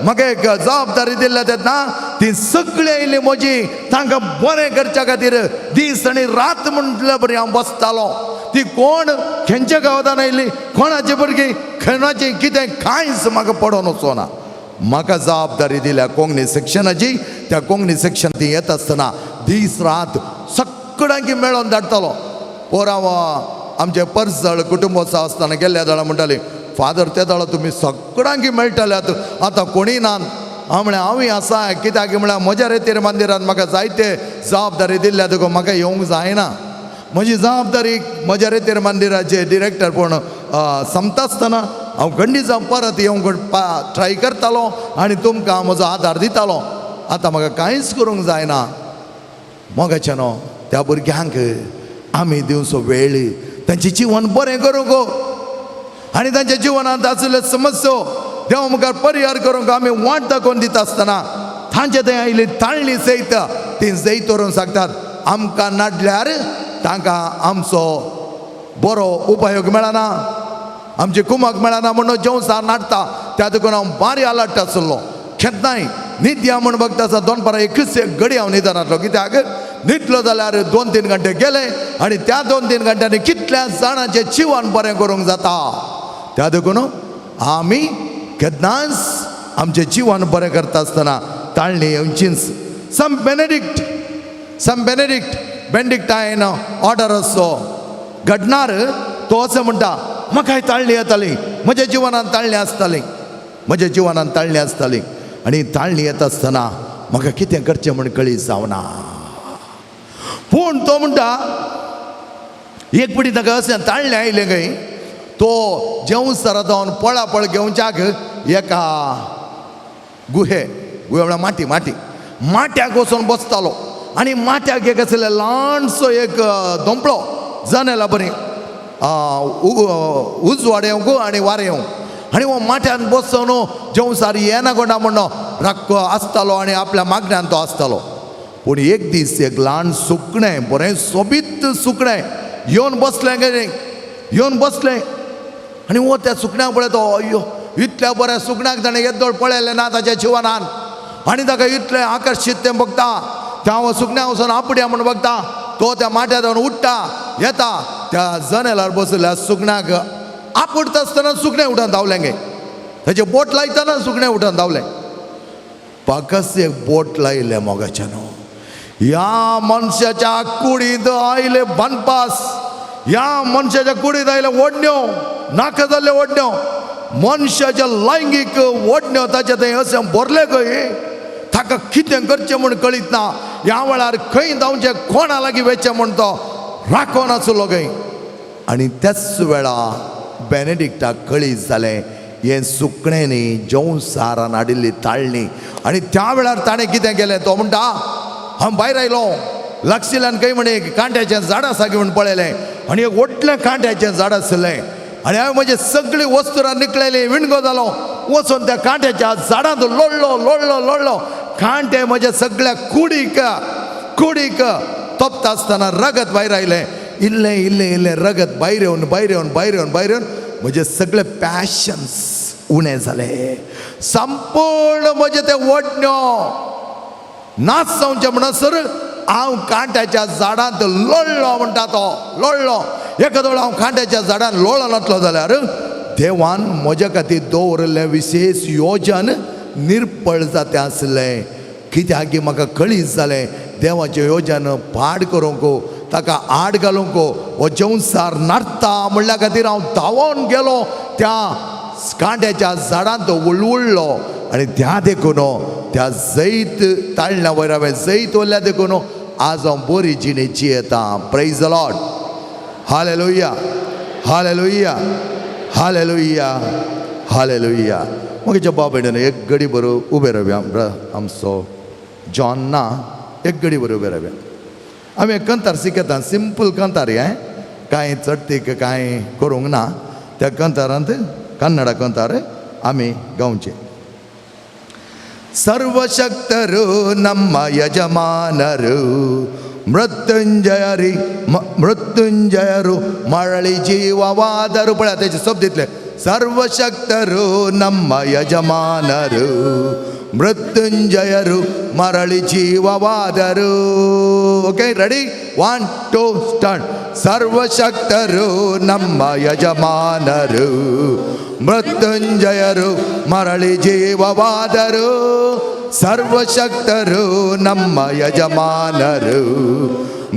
म्हाका एक जबाबदारी दिल्या तेन्ना ती सगळी आयली म्हजी. तांकां बरें करच्या खातीर दीस आनी रात म्हणल्या बरी हांव बसतालो. ती कोण खंयच्या गांवांतल्यान आयली, कोणाची भुरगीं, खंयची कितें कांयच म्हाका पडोन वचोना. म्हाका जबाबदारी दिल्या कोंकणी सेक्शनाची. त्या कोंकणी सेक्शन ती येता आसतना दीस रात सगळ्यांक मेळोन धाडटालो. पोरांव आमचे परजळ कुटुंबोत्सव आसतना गेल्ल्या जाणां म्हणटाली फादर ते दाळा तुमी सगळ्यांक मेळटल्यात आतां कोणी ना. हांव म्हळें हांवूय आसा. कित्याक म्हळ्यार म्हज्या रेतेर मंदिरांत म्हाका जायते जबाबदारी दिल्या देखून म्हाका येवंक जायना. म्हजी जबाबदारी म्हज्या रेतेर मंदिराचे डिरेक्टर पूण संपता आसतना हांव खंडी जावन परत येवंक ट्राय करतालो आनी तुमकां म्हजो आदार दितालो. आतां म्हाका कांयच करूंक जायना. मोगाचें न्हू त्या भुरग्यांक आमी दिवचो वेळ तांचें जिवन बरें करूंक आनी तांच्या जिवनांत आशिल्ल्यो समस्या देवा मुखार परिहार करूंक आमी वाट दाखोवन दिता आसतना तांचे थंय आयली ताळणी जैत ती जैत व्हरून सांगतात आमकां नाडल्यार तांकां आमचो बरो उपयोग मेळना. आमची कुमक मेळना म्हणून जेवसार नाडटा. त्या देखून हांव बारी आलाट आसलो. केन्नाय न्हिदया म्हूण बघता आसा 2:01 घडी हांव न्हिदनासलो. कित्याक न्हिदलो जाल्यार 2-3 घंटे गेले आनी त्या 2-3 घंट्यांनी कितल्या जाणांचें जिवन बरें करूंक जाता. त्या देखून आमी केन्नाच आमचें जिवन बरें करता आसतना ताळणी येवचीच. बेनेडिक्टायन ऑर्डर असो घडणार तो असो म्हणटा म्हाकाय ताळणी येताली. म्हज्या जिवनांत ताळणी आसताली. आनी ताळणी येता आसतना म्हाका कितें करचें म्हूण कळीत जावना. पूण तो म्हणटा एक पिडी ताका अशें ताळणी आयलें खंय. तो जेवसर जावन पळापळ घेवच्याक एका गुहे म्हळ्यार माट्याक वचून बसतालो. आनी माट्याक एक आसलें ल्हानसो एक दोंपळो जनेला बरी उजवाड येवंक आनी वारें येवंक. आनी हो माट्यान बसून जेवसार येना कोणा म्हणून राक्को आसतालो आनी आपल्या मागण्यांत तो आसतालो. पूण एक दीस एक ल्हान सुकणें बरें सोबीत सुकणें येवन बसलें गे येवन बसलें आनी वो त्या सुकण्याक पळयतो अय्यो इतल्या बऱ्या सुकण्याक ताणें येद्दोळ पळयलें ना ताच्या जिवनान आनी ताका इतलें आकर्शीत तें बघता त्या हांव सुकण्याक वचून आपड्या म्हूण बघता तो त्या माट्यार जावन उठ्ठा येता त्या जनेलार बसलेल्या सुकण्याक आपडटा आसतना सुकणें उठोन धांवलें गे ताचें बोट लायतना सुकणें उठोन धांवलें पाकस एक बोट लायलें मोगाच्यान ह्या मनशाच्या कुडींत आयले बनपास ह्या मनशाच्या कुडींत आयले ओडण्यो नाका जाल्ल्यो ओडण्यो मनशाच्या लैंगीक ओडण्यो ताचे थंय अशें भरले खंय ताका कितें करचें म्हूण कळीत ना ह्या वेळार खंय धांवचें कोणा लागीं वचचें म्हूण तो राखोन आसलो खंय आनी त्याच वेळार बेनेडिक्टाक कळीत जालें हें सुकणें न्ही जंवसारान हाडिल्ली ताळणी आनी त्या वेळार ताणें कितें केलें तो म्हणटा हांव भायर आयलो लागशिल्ल्यान खंय म्हणे कांट्याचें झाड आसा गे म्हूण पळयलें आनी एक व्हडलें कांट्याचें झाड आसलें आनी हांवें म्हजी सगळी वस्तूरां निकळयली विणगो जालो वचून त्या कांट्याच्या झाडांत लोळ्ळो लोळ्ळो लोळ्ळो कांटे म्हज्या सगळ्या कुडीक तोपता आसतना रगत भायर आयलें इल्लें इल्लें इल्लें रगत भायर येवन भायर येवन भायर येवन भायर येवन म्हजे सगळे पॅशन्स उणें जाले संपूर्ण म्हजे ते ओडण्यो नाच जावचे म्हणसर हांव कांट्याच्या झाडांत लोळ्ळो म्हणटा तो लोळ्ळो एकादो हांव कांट्याच्या झाडांत लोळो नासलो जाल्यार देवान म्हज्या खातीर दवरलें विशेश योजन निर्फळ जातें आसलें कित्याक की म्हाका कळीत जालें देवाचें योजन पाड करूंक ताका आड घालूंक हो जंवसार नारता म्हणल्या खातीर हांव धांवोन गेलो त्या कांट्याच्या झाडांत उळवुळ्ळो आनी त्या देखून त्या जैत ताळण्या वयर हांवें जैत वल्ल्या देखून आज हांव बरी जिणेची येता praise the Lord hallelujah hallelujah hallelujah hallelujah मगेच्या बाबडेन एक घडी बरो उबे रावया आमचो जॉन ना एक घडी बरो उबे रावया आमी कंतार शिकता सिंपल कंतार हें कांय चडतीक कांय करूंक ना त्या कंतारांत कन्नड कंतार आमी गावचे सर्वशक्तರು ನಮ್ಮ ಯಜಮಾನರು ಮೃತ್ಯುಂಜಯರು ಮರಳಿ ಜೀವವಾದರು ಪಳ त्याचे शब्द इतले सर्वशक्तರು ನಮ್ಮ ಯಜಮಾನರು ಮೃತ್ಯುಂಜಯರು ಮರಳಿ ಜೀವವಾದರು ಓಕೆ ರೆಡಿ 1 2 ಸ್ಟಾರ್ಟ್ ಸರ್ವಶಕ್ತರು ನಮ್ಮ ಯಜಮಾನರು ಮೃತ್ಯುಂಜಯರು ಮರಳಿ ಜೀವವಾದರು ಸರ್ವಶಕ್ತರು ನಮ್ಮ ಯಜಮಾನರು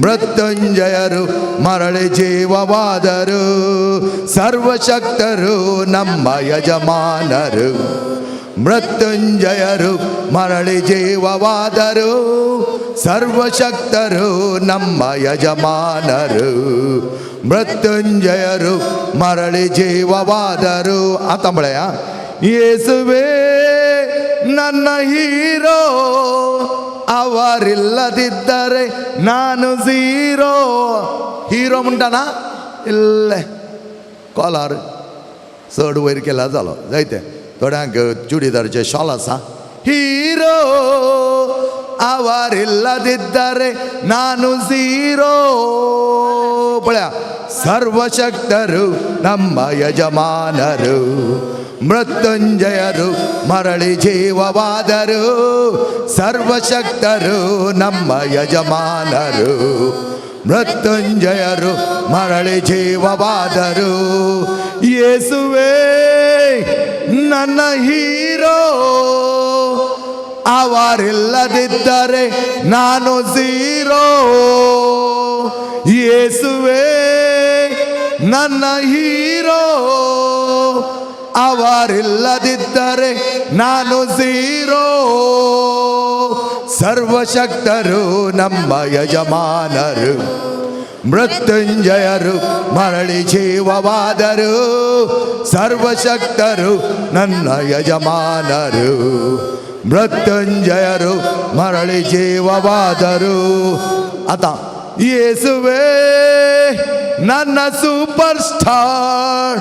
ಮೃತ್ಯುಂಜಯರು ಮರಳಿ ಜೀವವಾದರು ಸರ್ವಶಕ್ತರು ನಮ್ಮ ಯಜಮಾನರು ಮೃತ್ಯುಂಜಯರು ಮರಳಿ ಜೀವವಾದರು ಸರ್ವಶಕ್ತರು ನಮ್ಮ ಯಜಮಾನರು ಮೃತ್ಯುಂಜಯರು ಮರಳಿ ಜೀವವಾದರು ಆತಂಬಳೆಯ ಯೇಸುವೇ ನನ್ನ ಹೀರೋ ಅವರಿಲ್ಲದಿದ್ದರೆ ನಾನು ಝೀರೋ हिरो म्हणटाना इल्ले कॉलर चड वयर केला जालो जायते थोड्यांक चुडीदारचे शॉल आसा हिरो ಅವರಿಲ್ಲದಿದ್ದರೆ ನಾನು ಝೀರೋ ಪಳ್ಯ ಸರ್ವಶಕ್ತರು ನಮ್ಮ ಯಜಮಾನರು ಮೃತ್ಯುಂಜಯರು ಮರಳಿ ಜೀವವಾದರು ಸರ್ವಶಕ್ತರು ನಮ್ಮ ಯಜಮಾನರು ಮೃತ್ಯುಂಜಯರು ಮರಳಿ ಜೀವವಾದರು ಯೇಸುವೇ ನನ್ನ ಹೀರೋ ಅವರಿಲ್ಲದಿದ್ದರೆ ನಾನು ಝೀರೋ ಯೇಸುವೇ ನನ್ನ ಹೀರೋ ಅವರಿಲ್ಲದಿದ್ದರೆ ನಾನು ಝೀರೋ ಸರ್ವಶಕ್ತರು ನಮ್ಮ ಯಜಮಾನರು ಮೃತ್ಯುಂಜಯರು ಮರಳಿ ಜೀವವಾದರು ಸರ್ವಶಕ್ತರು ನನ್ನ ಯಜಮಾನರು ಮೃತ್ಯುಂಜಯರು ಮರಳಿ ಜೀವವಾದರು आता ಯೇಸುವೇ ನನ್ನ ಸೂಪರ್ ಸ್ಟಾರ್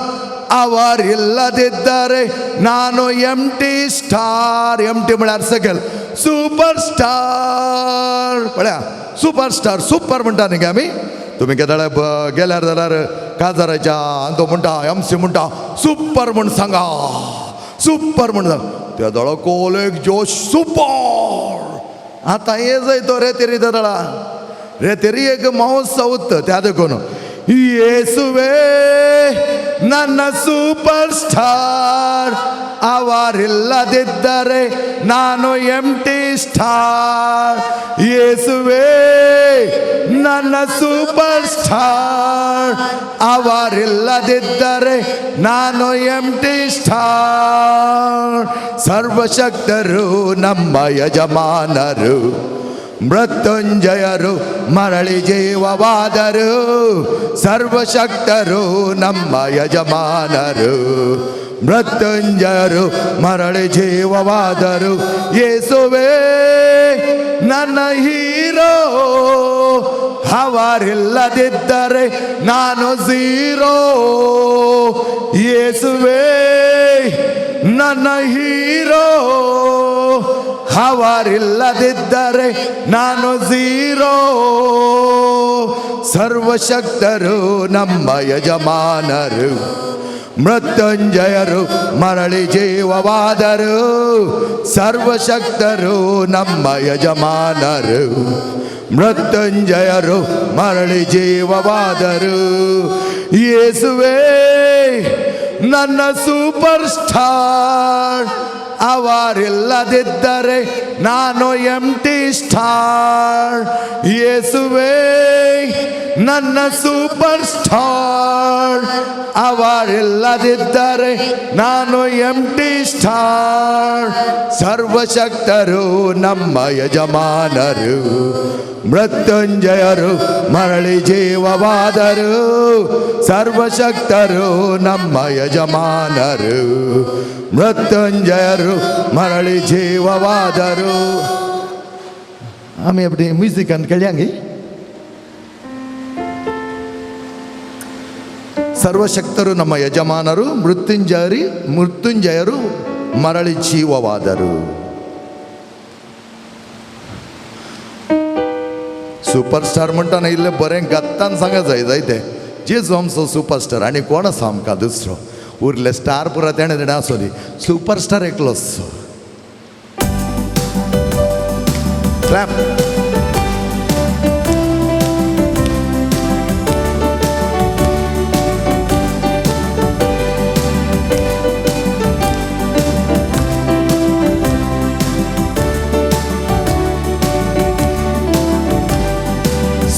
ಅವರಿಲ್ಲದಿದ್ದರೆ ನಾನು ಎಂಟಿ ಸ್ಟಾರ್ ಎಂಟಿ म्हळ्यार सकयल सुपरस्टार पळ्या सुपरस्टार सुपर म्हणटा न्ही गे आमी तुमी केदाळे गेल्यार जाल्यार काजाराच्या आनी तो म्हणटा MC म्हणटा सुपर म्हण सांगा सुपर म्हण सांग त्या दळा कोलेक जोश सुपर आतां हे जय तो रेतेरी दळा रेतेरी एक महोत्सव त्या देखून ಯೇಸುವೆ ನನ್ನ ಸೂಪರ್ ಸ್ಟಾರ್ ಅವರಿಲ್ಲದಿದ್ದರೆ ನಾನು ಎಂಟಿ ಸ್ಟಾರ್ ಯೇಸುವೆ ನನ್ನ ಸೂಪರ್ ಸ್ಟಾರ್ ಅವರಿಲ್ಲದಿದ್ದರೆ ನಾನು ಎಂಟಿ ಸ್ಟಾರ್ ಸರ್ವಶಕ್ತರು ನಮ್ಮ ಯಜಮಾನರು ಮೃತ್ಯುಂಜಯರು ಮರಳಿ ಜೀವವಾದರು ಸರ್ವಶಕ್ತರು ನಮ್ಮ ಯಜಮಾನರು ಮೃತ್ಯುಂಜಯರು ಮರಳಿ ಜೀವವಾದರು ಯೇಸುವೆ ನನ್ನ ಹೀರೋ ಅವರಿಲ್ಲದಿದ್ದರೆ ನಾನು ಝೀರೋ ಯೇಸುವೆ ನನ್ನ ಹೀರೋ ಅವರಿಲ್ಲದಿದ್ದರೆ ನಾನು ಝೀರೋ ಸರ್ವಶಕ್ತರು ನಮ್ಮ ಯಜಮಾನರು ಮೃತ್ಯುಂಜಯರು ಮರಳಿ ಜೀವವಾದರು ಸರ್ವಶಕ್ತರು ನಮ್ಮ ಯಜಮಾನರು ಮೃತ್ಯುಂಜಯರು ಮರಳಿ ಜೀವವಾದರು ಯೇಸುವೆ ನನ್ನ ಸೂಪರ್ ಸ್ಟಾರ್ ಅವರಿಲ್ಲದಿದ್ದರೆ ನಾನು ಎಂಟಿ ಸ್ಟಾರ್ ಯೇಸುವೆ ನನ್ನ ಸೂಪರ್ ಸ್ಟಾರ್ ಅವರಿಲ್ಲದಿದ್ದರೆ ನಾನು ಎಂಟಿ ಸ್ಟಾರ್ ಸರ್ವಶಕ್ತರು ನಮ್ಮ ಯಜಮಾನರು ಮೃತ್ಯುಂಜಯರು ಮರಳಿ ಜೀವವಾದರು ಸರ್ವಶಕ್ತರು ನಮ್ಮ ಯಜಮಾನರು ಮೃತ್ಯುಂಜಯರು ಮರಳಿ ಜೀವವಾದರು ಆಮೇಲೆ ಎಪ್ಪಡಿ ಮ್ಯೂಸಿಕ್ ಅಂತ ಕೇಳಿಯಂಗೆ ಸರ್ವಶಕ್ತರು ನಮ್ಮ ಯಜಮಾನರು ಮೃತ್ಯುಂಜಯರು ಮರಳಿ ಜೀವವಾದರು सुपरस्टार म्हणटाना इल्लें बरें गत्तान सांगा जायते जेजू आमचो सुपरस्टार आनी कोण आसा आमकां दुसरो उरले स्टार पुरा तेणें तेणें आसोली सुपरस्टार एकलोच क्लॅप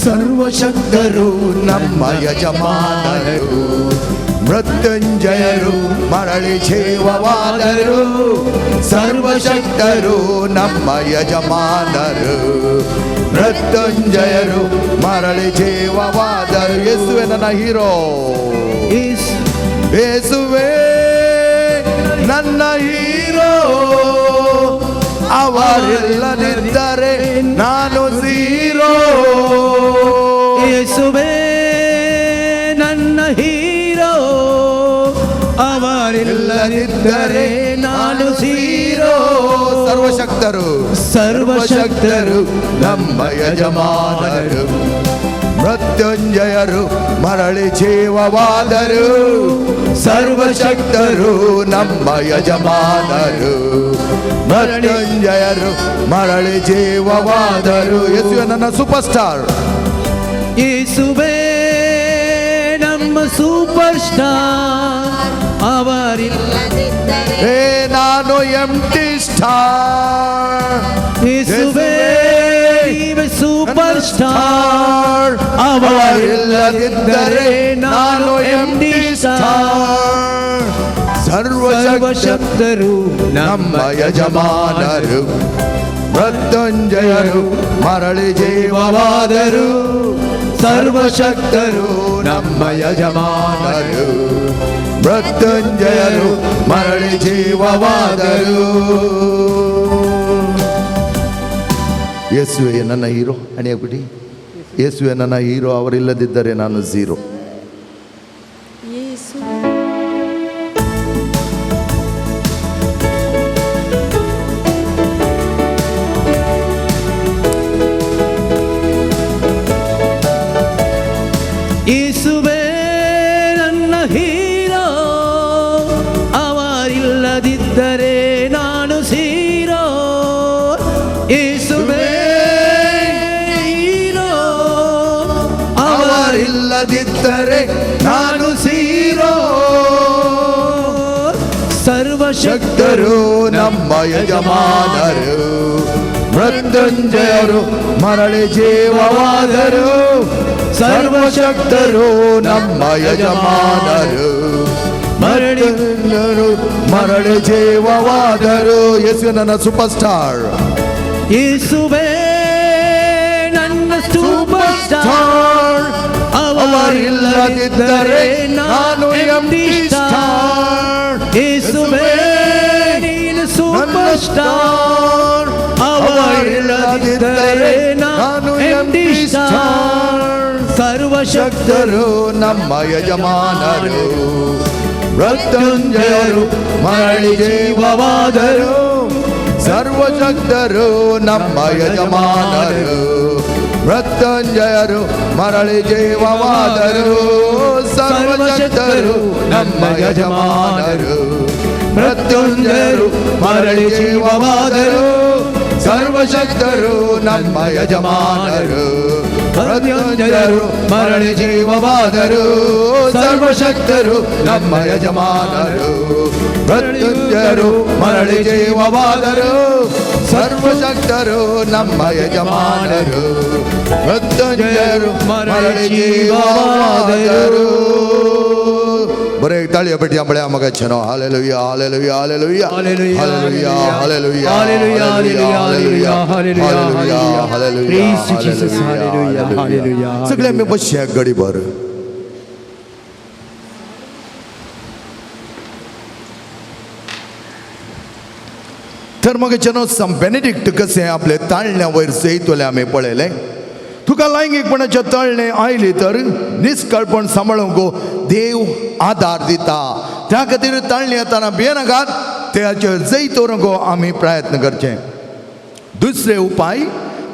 ಸರ್ವಶಕ್ತರು ನಮ್ಮ ಯಜಮಾನರು ಮೃತ್ಯುಂಜಯರು ಮರಳಿ ಜೀವವಾದರು ಸರ್ವಶಕ್ತರು ನಮ್ಮ ಯಜಮಾನರು ಮೃತ್ಯುಂಜಯರು ಮರಳಿ ಜೀವವಾದರು ಯೇಸುವೆ ನನ್ನ ಹೀರೋ ಯೇಸುವೆ ನನ್ನ ಹೀರೋ ಅವರಿಲ್ಲದಿದ್ದರೆ ನಾನು ಝೀರೋ ಯೇಸುವೆ ನನ್ನ ಹೀರೋ ಅವರಿಲ್ಲದಿದ್ದರೆ ನಾನು ಝೀರೋ ಸರ್ವಶಕ್ತರು ನಮ್ಮ ಯಜಮಾನರು ಮೃತ್ಯುಂಜಯರು ಮರಳಿ ಜೀವವಾದರು ಸರ್ವಶಕ್ತರು ನಮ್ಮ ಯಜಮಾನರು ಮೃತ್ಯುಂಜಯರು ಮರಳಿ ಜೀವವಾದರು ಯೇಸುವೆ ನನ್ನ ಸೂಪರ್ ಸ್ಟಾರ್ ಯೇಸುವೆ ನಮ್ಮ ಸೂಪರ್ ಸ್ಟಾರ್ ಅವರಿಲ್ಲದಿದ್ದರೆ ನಾನು ಎಂಟಿ ಸ್ಟಾರ್ ಯೇಸುವೆ ಸೂಪರ್ ಸ್ಟಾರ್ ಅವರಿಲ್ಲದಿದ್ದರೆ ನಾನು ಎಂಟಿ ಸ್ಟಾರ್ ಸರ್ವಶಕ್ತರು ನಮ್ಮ ಯಜಮಾನರು ಮೃತ್ಯುಂಜಯರು ಮರಳಿ ಜೀವವಾದರು ಸರ್ವಶಕ್ತರು ನಮ್ಮ ಯಜಮಾನರು ಮೃತ್ಯುಂಜಯರು ಮರಳಿ ಜೀವವಾದರು ಯೇಸುವೆ ನನ್ನ ಹೀರೋ ಅಣಿಯಾಗ್ಬಿಟ್ಟು ಯೇಸುವೆ ನನ್ನ ಹೀರೋ ಅವರಿಲ್ಲದಿದ್ದರೆ ನಾನು ಝೀರೋ ಅವರಿಲ್ಲದಿದ್ದರೆ ನಾನು ಝೀರೋ. ಸರ್ವಶಕ್ತರು ಶಕ್ತರು ನಮ್ಮ ಯಜಮಾನರು, ಮೃತ್ಯುಂಜಯರು ಮರಳಿ ಜೀವವಾದರು. ಸರ್ವಶಕ್ತರು ನಮ್ಮ ಯಜಮಾನರು, ಮೃತ್ಯುಂಜಯರು ಮರಳಿ ಜೀವವಾದರು. ಯೇಸು ನನ್ನ ಸೂಪರ್ ಸ್ಟಾರ್, ಯೇಸುವೇ ನನ್ನ ಸೂಪರ್ ಸ್ಟಾರ್. ಅವರಿಲ್ಲದಿದ್ದರೆ ನಾನು ಎಂಟಿ ಸ್ಟಾರ್. ಯೇಸುವೇ ನೀನು ಸೂಪರ್ ಸ್ಟಾರ್. ಅವರಿಲ್ಲದಿದ್ದರೆ ನಾನು ಎಂಟಿ ಸ್ಟಾರ್. ಸರ್ವಶಕ್ತರು ಶಕ್ತರು ನಮ್ಮ ಯಜಮಾನರು, ಮೃತ್ಯುಂಜಯರು ಮರಳಿ ಜೀವವಾದರು. ಸರ್ವಶಕ್ತರು ನಮ್ಮ ಯಜಮಾನರು, ಮೃತ್ಯುಂಜಯರು ಮರಳಿ ಜೀವವಾದರು. ಸರ್ವಶಕ್ತರು ನಮ್ಮ ಯಜಮಾನರು, ಮೃತ್ಯುಂಜಯರು ಮರಳಿ ಜೀವವಾದರು. ಸರ್ವಶಕ್ತರು ನಮ್ಮ ಯಜಮಾನರು, ಮೃತ್ಯುಂಜಯರು ಮರಳಿ ಜೀವವಾದರು. ಸರ್ವಶಕ್ತರು ನಮ್ಮ ಯಜಮಾನರು, ಮೃತ್ಯುಂಜಯರು ಮರಳಿ ಜೀವವಾದರು. ಸರ್ವಶಕ್ತರು ನಮ್ಮ ಯಜಮಾನರು, ಮೃತ್ಯುಂಜಯರು ಮರಳಿ ಜೀವವಾದರು. ಬರೇ ತಾಳಿಯ ಬೆಟ್ಟಿಯ ಬಳೆ ಮಗ ಚೆನ್ನೋ. Hallelujah hallelujah hallelujah hallelujah hallelujah hallelujah hallelujah hallelujah hallelujah. सगळे मी बसया गडीभर. तर मग चनो सम बेनेडिक्ट कसे आपले ताळण्या वयर सयतले आम्ही पळयले. तुका लैंगिकपणाचे तळणे आयली तर निष्कळपण सांबाळूंक देव आधार दिता. त्या खातीर ताळणी येताना भियेनाकात, त्याचेर जैत दवरूंक आमी प्रयत्न करचे. दुसरे उपाय,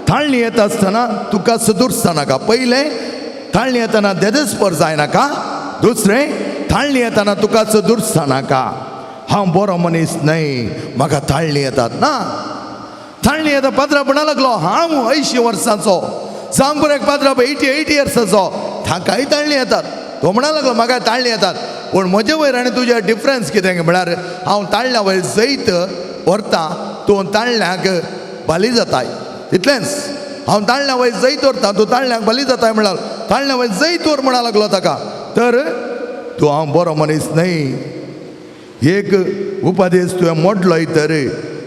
थाळणी येता आसतना तुका सदुरसा नाका. पयले थाळणी येताना देदेस्पर जायनाका. दुसरे थाळणी येताना तुका सदुरसा नाका. हांव बरो मनीस न्हय, म्हाका थाळणी येतात ना. थाळणी येता पात्रां म्हणा लागलो हांव 80 वर्सांचो, सांगून एक पात्रां 80 इयर्साचो, ताकाय ताळणी येतात. तो म्हणा लागलो म्हाका ताळणी येतात. पूण म्हजे वयर आनी तुजे डिफरन्स कितें म्हळ्यार हांव ताळण्या वयर जैत व्हरता, तूं ताळण्याक बाली जाताय. इतलेंच. हांव ताळण्या वयर जैत व्हरता, तूं ताळण्याक बाली जाताय म्हणाल. ताळण्या वयर जैत व्हर म्हणा लागलो ताका. तर तूं हांव बरो मनीस न्हय. एक उपदेश तुवें मोडलोय तर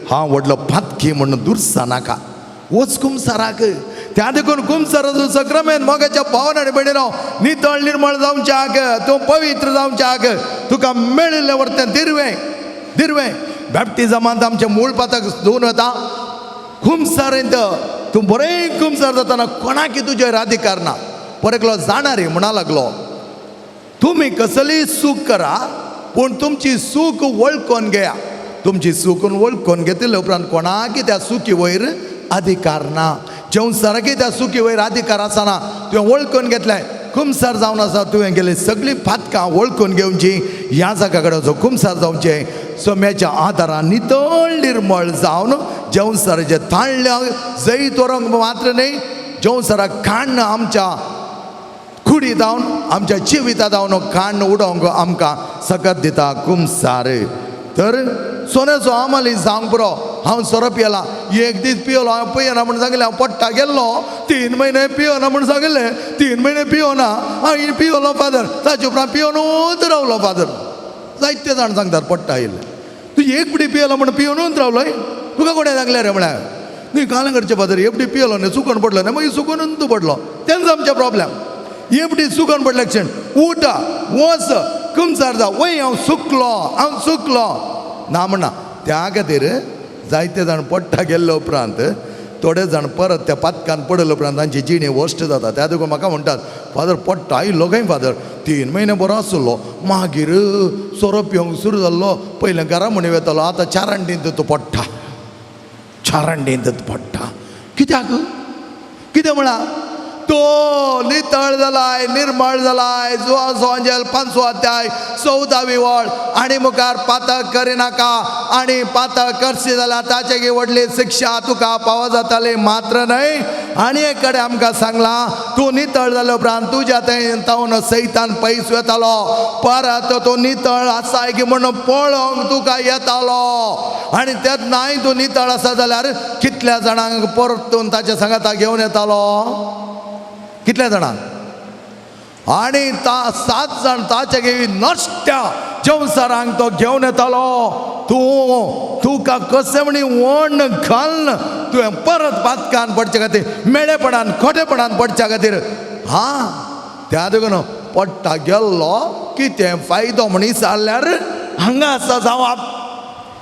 हांव व्हडलो फातकी म्हणून दुरसा नाका. वच कुमसाराक. त्या देखून कुमसाराचो सक्रामेंत मोगाच्या भावन आनी भयणीनो नितळ निर्मळ जावच्याक, तूं पवित्र जावच्याक तुका मेळिल्लें वर्तें दिरवें दिरवें. बॅप्टिजमांत आमचें मूळ पातक धुवन वता. कुमसारेंत तूं बरें कुमसार जाताना कोणाकी तुजेर अधिकार ना. परेकलो जाणारी म्हणा लागलो तुमी कसलीय सूख करा, पूण तुमची सूख वळखून घेया. तुमची सूख वळखून घेतले उपरांत कोणाकी त्या सुखी वयर अधिकार ना. जेवसाराकी त्या सुखी वयर अधिकार आसना. तुवें वळखून घेतलें कुमसार जावन आसा, तुवें गेली सगळीं फातकां वळखून घेवची. ह्या जागा कडेन वचून कुमसार जावचें. सोम्याच्या आदारान नितळ निर्मळ जावन जेवसाराचे ताळण्या जैत व्हरोंक मात्र न्हय, जेवसाराक खाण आमच्या कुडी जावन आमच्या जिवितां जावन खाण उडोवंक आमकां सकत दिता कुमसार. तर सोन्याचो आमाली सांग पुरो. हांव सोरो पियेला, एक दीस पियलो, हांव पियेना म्हणून सांगलें. हांव पडटा गेल्लो, 3 म्हयने पियोना म्हणून सांगलें. 3 म्हयने पियोना, हांव पियोलो फादर. ताचे उपरांत पियोनूच रावलो फादर. जायते जाण सांगतात पडटा येयले. तूं एक पिडी पियलो म्हणून पियोनूच रावलोय, तुका कोणें सांगलें रे म्हळ्यार. न्ही कालंगडचे फादर एपडी पियलो न्ही, चुकोन पडलो न्ही, मागीर चुकोनूच तूं पडलो. तेंच आमचें प्रॉब्लेम. एपडी चुकोन पडले क्षण उठा वच कुमसार जा. वय हांव चुकलो ना म्हणना. त्या खातीर जायते जाण पडटा गेल्ले उपरांत थोडे जाण परत त्या पातकान पडले उपरांत तांची जिणी वस्ट जाता. त्या देखून म्हाका म्हणटात फादर पडटा आयिल्लो काय फादर, 3 म्हयने बरो आसलो, मागीर सोरो पिवंक सुरू जाल्लो, पयलें घरा म्हणी वेतालो, आतां चारांडींत तूं पडटा, चारांडींत पडटा. कित्याक? कितें म्हणा तो नितळ जालाय, निर्मळ जालाय. जुआंचो अंजेल 5 अध्याय 14वी वळ. आणि मुखार पातक करिनाका, आणि पातक करशी जाल्यार ताचे व्हडली शिक्षा तुका पाव जाताली. मात्र न्हय, आनी एक कडेन आमकां सांगला, तूं नितळ जाले उपरांत तुज्या तावन सैतान पयस येतालो, परत तो नितळ आसाय की म्हणून पळोवंक तुका येतालो. आनी तेच नाही तूं नितळ आसा जाल्यार कितल्या जाणांक परतून ताच्या सांगाता घेवन येतालो? कितल्या जाणांक? आणि 7 जाण ताचे घेवी नश्ट्या जंवसारांक तो घेवन येतालो. तुका कसे म्हणी वण घालन तुवें परत पातकान पडचे खातीर, मेळेपणान खोटेपणान पडच्या खातीर. त्या देखून पडटा गेल्लो कितें फायदो म्हणी जाल्यार हांगा आसा जवाब.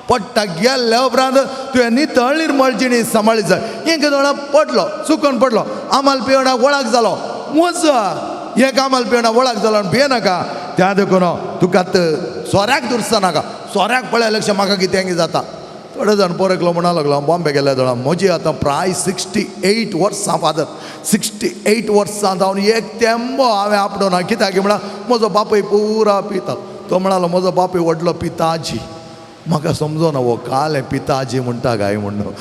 पडटा गेल्ल्या उपरांत तुवें नितळ निर्मळ जिणीस सांबाळीत जाय. एक दोळा पडलो, चुकून पडलो, आमाल पिवणाक वळख जालो, वचा एक आमाल पिवणाक वळख जालो आनी भियेनाका. त्या देखून तुका सोऱ्याक दुरसा नाका. सोऱ्याक पळय लक्ष म्हाका कितें जाता. थोडे जाण परकलो म्हणा लागलो बॉम्बे गेल्या दोळा. म्हजी आतां प्राय 68 वर्सां फादर. 68 वर्सां जावन एक तेंबो हांवें आपणो कित्याक म्हणल्यार म्हजो बापूय पुरा पितालो. तो म्हणालो म्हजो बापूय व्हडलो पिताजी. म्हाका समजोना वो काल पिताजी म्हणटा काय म्हणून.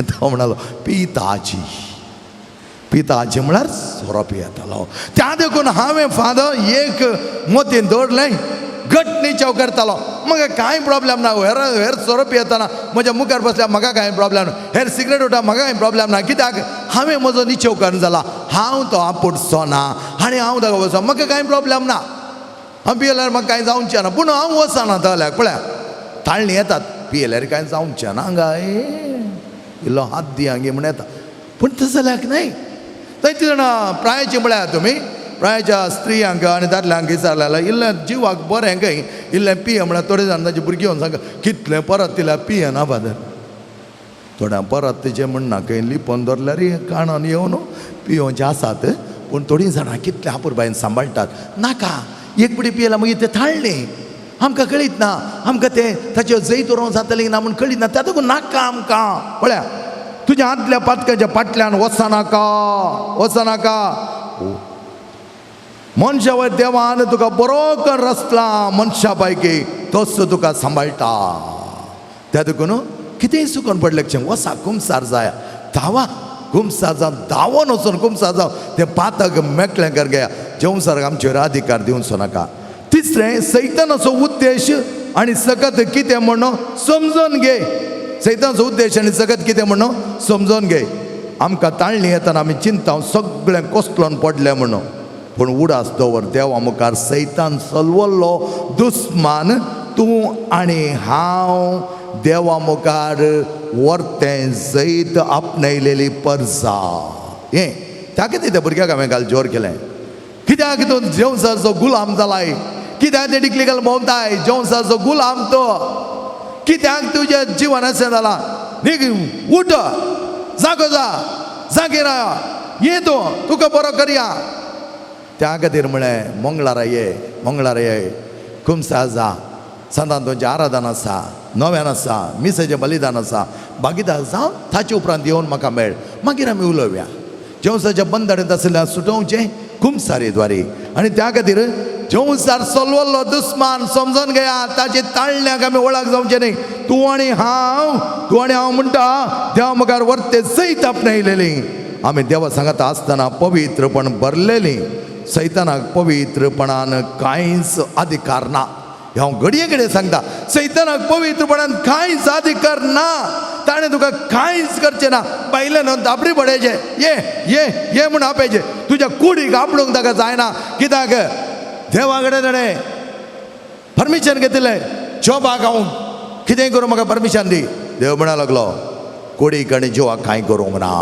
तो म्हणालो पिताजी, पिताजी म्हळ्यार सोरो पियेतालो. त्या देखून हांवें फादर एक मोतीन दवरलें, घट न्हिचाव करतालो. म्हाका कांय प्रॉब्लेम ना. हेर सोरो पियेतना म्हज्या मुखार बसल्यार म्हाका कांय प्रॉब्लेम ना. हेर सिगरेट उठा म्हाका कांय प्रॉब्लेम ना. कित्याक हांवें म्हजो निचेव करून जाला. हांव तो आपुडचो ना आनी हांव ताका वचो, म्हाका कांय प्रॉब्लेम ना. हांव पियेल्यार म्हाका कांय जावचें ना. पूण हांव वचना जाल्यार पळय ताळणी येतात, पियेल्यार कांय जावचें ना. हांगा इल्लो हात दी हांगे म्हण येता. पूण तशें जाल्यार न्हय. जायती जाणां प्रायाची म्हळ्यार तुमी प्रायाच्या स्त्रियांक आनी दादल्यांक विचारलें इल्लें जिवाक बरें खंय इल्लें पिये म्हळ्यार थोडे जाण ताची भुरगीं येवन सांग कितलें परत तिल्यार पियेना फादर. थोड्यां परत तेजें म्हणना खंय लिपोवन धरल्यार काणोन येवन पियोवचें आसात. पूण थोडीं जाणां कितले आपुरबायेन सांबाळटात. नाका एक पुडी पियेल्यार मागीर तें थाळ्ळें आमकां कळीत ना. आमकां तें ताचेर जैत उरोवं जातलें ना म्हूण कळीत ना. त्या देखून नाका आमकां. पळया तुज्या आदल्या पातकाच्या फाटल्यान वचनाका, वचनाका. मनशा वयर देवान तुका बरो कर रचला मनशा पैकी, तोच तुका सांबाळटा. त्या देखून कितेंय चुकोन पडलें वसा कुमसार जाय, धावा कुमसार जावन धांवोन वचून कुमसार जावन तें पातक मेकळें कर घेया. जेवसाराक आमचेर अधिकार दिवचो नाका. तिसरें सैतानाचो उद्देश आनी सकत कितें म्हणून समजून घे. सैतानाचो उद्देश आनी सकत कितें म्हणून समजून घे. आमकां ताळणी येतना आमी चिंता सगळें कोसलोन पडलें म्हणून. पूण उडास दवर देवा मुखार सैतान चलवल्लो दुस्मान तूं आनी हांव देवा मुखार व्हरतें जैत आपणयलेली परजा. हें त्या कितें त्या भुरग्याक हांवें घाल जोर केलें. कित्याक तो जेवसाचो गुलाम जालाय. कित्याक ते डिकलिकल भोंवताय जेवसाचो गुलाम तो. कित्याक तुज्या जिवन अशें जालां. उठ जागो जा, जागीर ये तूं तुका बरो करया. त्या खातीर म्हळें मंगळारा ये कुमसा जा. सदां तुमचें आराधन आसा, नव्यान आसा, मिसेचें बलिदान आसा, भागीदार जावन ताचे उपरांत येवन म्हाका मेळ. मागीर आमी उलोवया. जेवसाच्या बंदडींत आसल्यार सुटोवचें कुमसारे द्वारे. आनी त्या खातीर जेवसार चलवल्लो दुस्मान समजून घेया. ताचे ताळण्याक आमी वळख जावचें न्ही. तूं आनी हांव म्हणटा देवा मुखार व्हरते जैत आपणयलेली. आमी देवा सांगता आसतना पवित्रपण भरलेली. सैतानाक पवित्रपणान कांयच अधिकार ना. हांव घडये घडये सांगता सैतानाक पवित्रपणान कांयच अधिकार ना. ताणें तुका कांयच करचें ना. बायलें न्हू दाबडी पडयचें ये ये ये म्हूण आपेचें. तुज्या कुडीक आपणूक ताका जायना. कित्याक देवा कडेन ताणें परमिशन घेतिल्लें. जॉबाक हांव कितेंय करूं म्हाका परमिशन दी. देव म्हणा लागलो कुडीक आनी जिवाक कांय करूंक ना.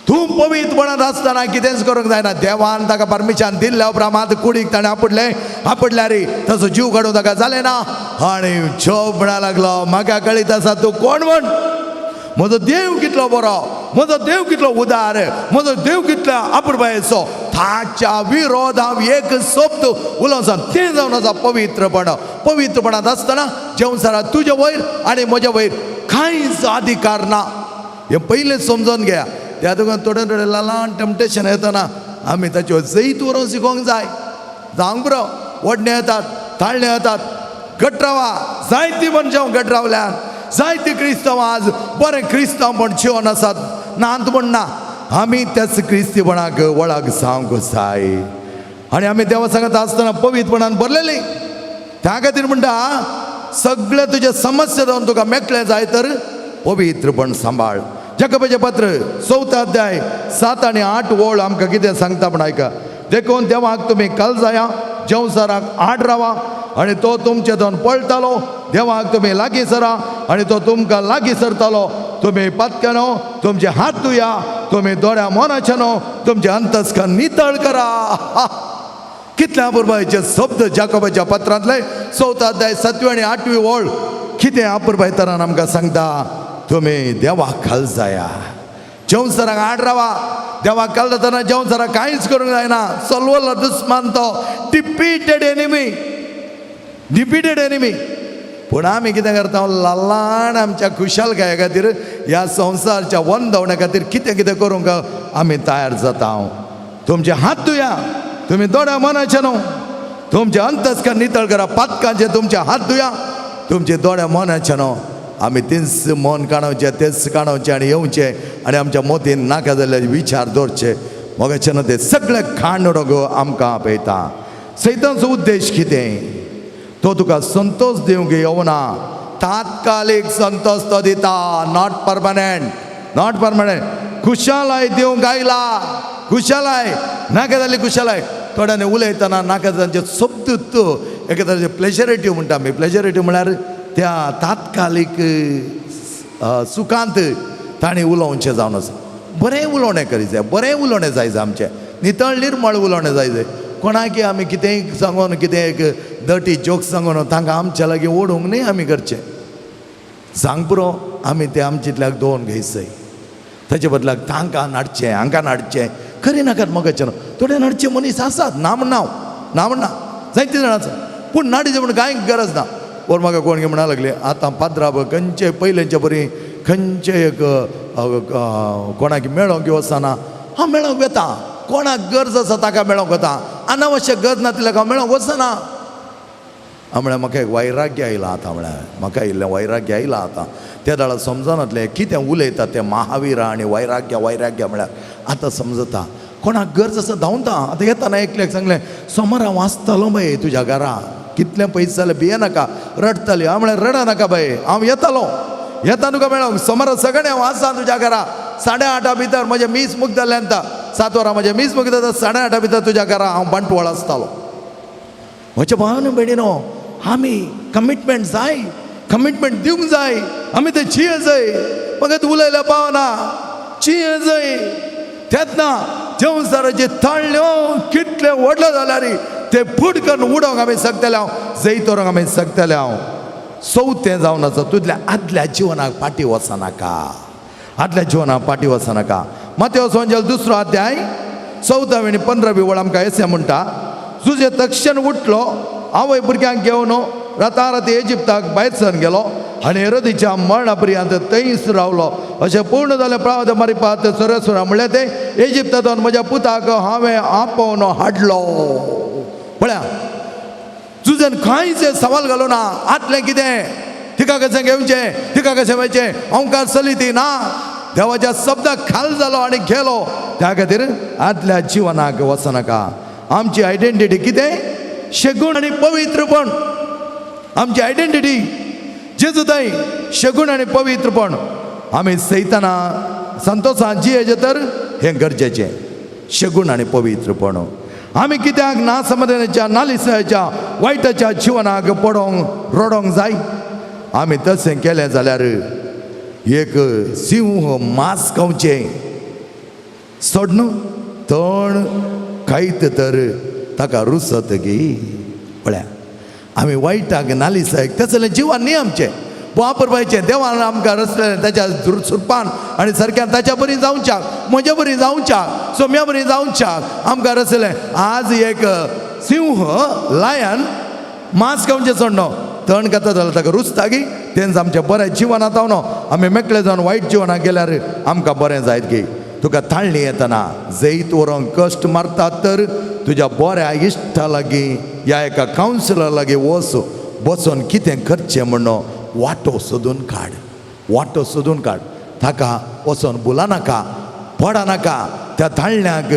तूं पवित्रपणान आसतना कितेंच करूंक जायना. देवान ताका परमिशन दिल्ल्या उपरांत कुडीक ताणें आपडल्यार ताचो जीव काडूंक ताका जालें ना. आनी जॉब म्हणा लागलो म्हाका कळीत आसा तूं कोण म्हण. म्हजो देव कितलो बरो, म्हजो देव कितलो उदार, म्हजो देव कितलो आपुरबायेचो. ताच्या विरोध हांव एक शब्द उलोवं तें जावन आसा पवित्रपण. पवित्रपणांत आसतना जेवसाराक तुजे वयर आनी म्हज्या वयर कांयच अधिकार ना. हें पयलें समजून घेया. त्या तुका थोडे थोडे ल्हान टेम्पटेशन येतना आमी ताच्यो जैत व्हरून शिकोवंक जाय. जावंक बरो वडणे येतात, ताळणे येतात, घट रावा. जायतीं मनशां घट रावल्यान जायतीं क्रिस्तांवां आज बरें क्रिस्तांवपण जिवन आसात. नांत म्हणना आमी त्याच क्रिस्तीपणाक वळख जावंक जाय. आनी आमी देवा सांगता आसतना पवित्रपणान भरलेलीं. त्या खातीर म्हणटा सगळे तुजे समस्या जावन तुका मेकळे जाय तर पवित्रपण सांबाळ. जाकोबाचें पत्र 4 अध्याय 7 आनी 8 ओळ आमकां कितें सांगता म्हण आयका. देखून देवाक तुमी काळजाया जेवसाराक आड रावा आनी तो तुमचे दोन पळटालो. देवाक तुमी लागीं सरा आनी तो तुमकां लागीं सरतालो. तुमी पातक्या न्हू, तुमचे हात धुया. तुमी दोळ्या मोनाचे न्हू, तुमचे अंतस्करण नितळ करा. कितल्या अपुरबायेचे शब्द जाकोबाच्या पत्रांतले 4 अध्याय 7 आनी 8 ओळ कितें अपुरबाय तरान आमकां सांगता. तुमी देवाक काळजाया जेवसाराक आड रावा. देवाक काळजातना जेवसाराक कांयच करूंक जायना. चलवलो दुस्मान तो डिफिटेड एनिमी. पूण आमी कितें करता ल्हान आमच्या खुशालकाये खातीर ह्या संवसारच्या वंदवण्या खातीर कितें कितें करूंक आमी तयार जाता. तुमचे हात धुया. तुमी दोळ्या मनाचे न्हू, तुमचे अंतस्करण नितळ करा. पातकांचे तुमचे हात धुया. तुमचे दोळ्या मनाचे न्हू. आमी तेच मन काणवचे, तेच काणवचे आनी येवचे आनी आमच्या मोतीन नाका जाल्ले विचार दवरचे. मोगाचे न्हू ते सगळे खांडोग आमकां आपयता. सैतानाचो उद्देश कितें? तो तुका संतोष दिवंक येवना. तात्कालीक संतोष तो दिता. Not permanent. खुशालाय दिवंक आयला. खुशालाय नाका जाल्ली खुशालाय. थोड्यांनी उलयतना नाका तांचे शब्द एका तरेचे प्लेजरेटीव म्हणटा आमी. प्लेजरेटीव म्हळ्यार त्या तात्कालीक सुखांत ताणें उलोवचें जावन आसा. बरें उलोवणें करी जाय. बरें उलोवणें जाय आमचें. नितळ निर्मळ उलोवणें जाय. कोणाकी आमी कितेंय सांगून कितें एक डर्टी जोक्स सांगून तांकां आमच्या लागीं ओडूंक न्ही आमी करचें. सांग पुरो आमी ते आमचेतल्याक दोन घेयसय. ताचे बदलाक तांकां नाडचें, हांकां नाडचें खरी नाकात. मोगाचें थोडे नाडचे मनीस आसात. ना म्हणना जायते जाण आसा. पूण नाडीचें म्हण कांय गरज ना. वर म्हाका कोण म्हणा लागले आतां पाद्राब खंयचे पयलेंचे बरी खंयचे एक कोणाक मेळोंक वचना. हांव मेळोंक वेता. कोणाक गरज आसा ताका मेळोंक वता. अनावश्यक गरज नासल्याक हांव मेळोंक वचना. म्हळ्यार म्हाका एक वैराग्य आयला आतां. म्हळ्यार म्हाका इल्लें वैराग्य आयला आतां. त्या दाळा समजनातलें कितें उलयता ते महावीरा आनी वैराग्य म्हळ्यार आतां समजता. कोणाक गरज आसा धांवता. आतां येताना एकल्याक सांगलें सोमारा वाचतलो बाये तुज्या घरा. कितले पयस जाले भिये नाका. रडटली. हांव म्हळ्यार रडा नाका बाये, हांव येता तुका मेळोंक. सोमारा सगळें हांव आसा तुज्या घरा. 8:30 भितर म्हजें मीस मुक्त जाल्ल्यान 7 वरां म्हजें मीस मुक्त जाता. 8:30 भितर तुज्या घरा हांव बंटवाळ आसतालो. म्हज्या भावानो भयणीनो आमी कमिटमेंट जाय. कमिटमेंट दिवंक जाय. आमी ते चिये जाय. फकत उलयल्या पावना. चिये जाय. तेत ना जेवसाराचे ताळ्यो कितले व्हडले जाल्यार ते फूट करून उडोवंक आमी शकतले. जैत व्हरोंक आमी शकतले. चवथें जावन आसा तुज्या आदल्या जिवनाक फाटी वचनाका. आदल्या जिवनाक फाटी वचनाका. मत्तेवाचो अंजल 2 अध्याय 14 आनी 15 वळ आमकां येसे म्हणटा. तुजे तक्षण उठलो. आवय भुरग्यांक घेवन राताराती इजिप्ताक भायर सरून गेलो आनी हेरोदीच्या मरणा पर्यंत थंयच रावलो. अशें पूर्ण जालें प्रवाद मारिपात सरस्वरा म्हणलें ते इजिप्तांतून म्हज्या पुताक हांवें आपोवन हाडलो. पळया तुजेन कांयच सवाल घालो ना. आतलें कितें तिका कशें घेवचें, तिका कशें वयचें, अवकार चलिती ना. देवाच्या शब्दाक खाल जालो आनी गेलो. त्या खातीर आदल्या जिवनाक वचनाका. आमची आयडेंटिटी कितें? शेगूण आनी पवित्रपण. आमची आयडेंटिटी जेजुताय शेगूण आनी पवित्रपण. आमी सैताना संतोषान जियेचे तर हें गरजेचें. शेगूण आनी पवित्रपण. आमी कित्याक नासमाधानाच्या नालिसाच्या वायटाच्या जिवनाक पडोंक रडोंक जाय? आमी तशें केलें जाल्यार एक सिंह मांस खावचें सोडन तण खायत तर ताका रुसत गे. पळया आमी वायटाक नालिसायक तसलें जिवन न्ही आमचें. वापरपाचें देवान आमकां रचलें ताच्या सुरपान आनी सारक्यान ताच्या बरी जावच्याक, म्हज्या बरी जावच्याक, सोम्या बरी जावच्याक आमकां रचलें. आज एक सिंह लायन मांस खावचें सोडनो तण खाता जाल्यार ताका रुचता गे. तेंच आमचें बरें जिवन आतां न्हू. आमी मेकळे जावन वायट जिवनाक गेल्यार आमकां बरें जायत गे. तुका ताळणी येतना जैत व्हरोंक कश्ट मारता तर तुज्या बऱ्या इश्टा लागीं ह्या एका कावन्सिलर लागीं बसून कितें करचें म्हणून वाटो सोदून काड ताका वचोन बुला नाका पडा नाका त्या ताळण्याक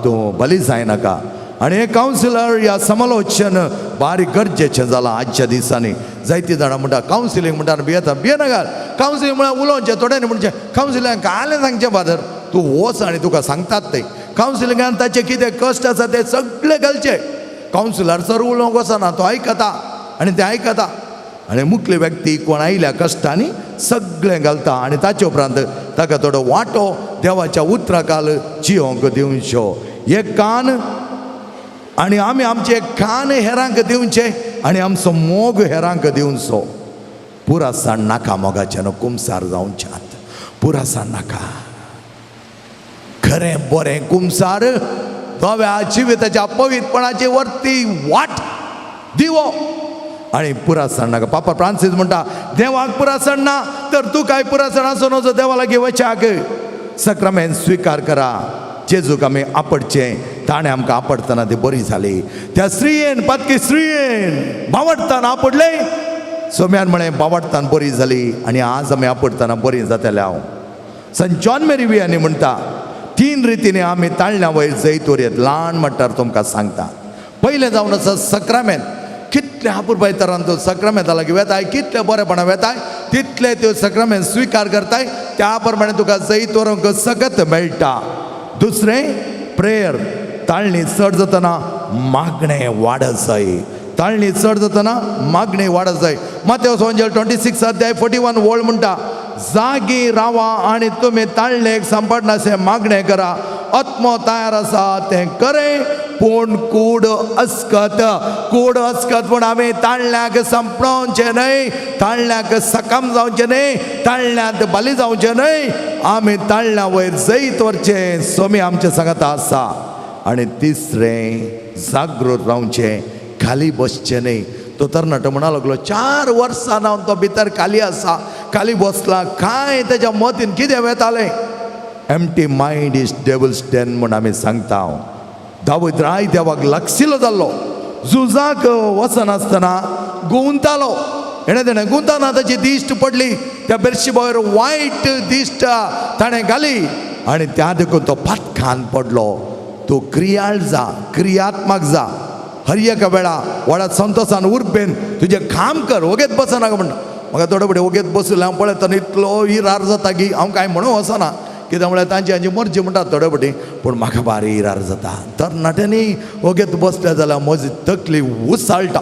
तूं बली जायनाका आनी हे कावन्सिलर ह्या समालोचन बारीक गरजेचें जालां आजच्या दिसांनी जायतीं जाणां म्हणटा कावन्सिलींग म्हणटा भियेनाका कावन्सिलींग म्हळ्यार उलोवचें थोड्यांनी म्हणचें कावन्सिलिंगाक कालें सांगचें फादर तूं वच आनी तुका सांगतात ते कावन्सिलिंगान ताचे कितें कश्ट आसा ते सगळे घालचे कावन्सिलर सर उलोवंक वचना तो आयकता आनी ते आयकता आनी मुखले व्यक्ती कोण आयल्या कश्टांनी सगळें घालता आनी ताचे उपरांत ताका थोडो वांटो देवाच्या उतराकाल जियोंक दिवचो हे कान आनी आमी आमचे कान हेरांक दिवचे आनी आमचो मोग हेरांक दिवचो पुरासाण नाका मोगाचे न्हू कुमसार जावच्यात पुरासाण नाका खरें बरें कुमसार धव्या जिविताच्या पवित्रपणाची वर्ती वाट दिवो आनी पुरासाण नाका पापा फ्रांसीस म्हणटा देवाक पुरासाण ना तर तूं काय पुरासाण आसूं नजो देवा लागीं वचाक सक्रामेंत स्विकार करा जेजूक आमी आपडचें ताणें आमकां आपडटना ती बरी जाली त्या स्त्रियेन पातकी स्त्रियेन बावडटान आपडले सोम्यान म्हळें बावडटान बरी जाली आनी आज आमी आपडटना बरी जातले हांव संत जॉन मेरी वियानी म्हणटा 3 रितींनी आमी ताळण्या वयर जैत व्हरयत ल्हान म्हणटार तुमकां सांगता पयलें जावन आसा सक्रामेंत कितले आपुरबाय तरान तो सक्रामेंता लागीं वेताय कितले बरेपणा वेताय तितले त्यो सक्रामेंत स्विकार करताय त्या प्रमाणे तुका जैत व्हरोंक सगत मेळटा दुसरें प्रेयर ताळणी चड जातना मागणें वाडत जाय ताळणी चड जातना मागणी वाडत जाय मातेवस एवंजेल 26 अध्याय 41 वोळ म्हणटा जागी रावा आनी तुमी ताळणेक सांपडनाशें मागणें करा आत्मो तयार आसा तें करे पूण कूड अस्कत पूण आमी ताळण्याक संपणोवचें न्हय ताळण्याक सकाम जावचें न्हय ताळण्यांत बली जावचें न्हय आमी ताळण्या वयर जैत व्हरचें सोमी आमचे सांगता आसा आनी तिसरें जागृत रावचें खाली बसचें न्हय तो तरणाटो म्हणा लागलो 4 वर्सां जावन तो भितर खाली आसा खाली बसला काय तेज्या मतीन कितें वेतालें empty mind is devil's den म्हूण आमी सांगता दावीद राय देवाक लागशिल्लो जाल्लो झुजाक वचनासतना गुंवतालो ताणें गुंवताना ताची दिश्ट पडली त्या बेर्शिबावर वायट दिश्ट ताणें घाली आनी त्या देखून तो फातखान पडलो तूं क्रियात्मक जा हर एका वेळा व्हडा संतोषान उर्बेन तुजें काम कर ओगेत बसनाका म्हणटा म्हाका थोडे फुडें ओगेत बसले हांव पळयतना इतलो हिरार जाता की हांव कांय म्हणूं वचना कित्याक म्हळ्यार तांची हांची मर्जी म्हणटात थोडे फावटी पूण म्हाका भारी हिरार जाता तरणाट्यांनी ओगेत बसले जाल्यार म्हजी तकली उसाळटा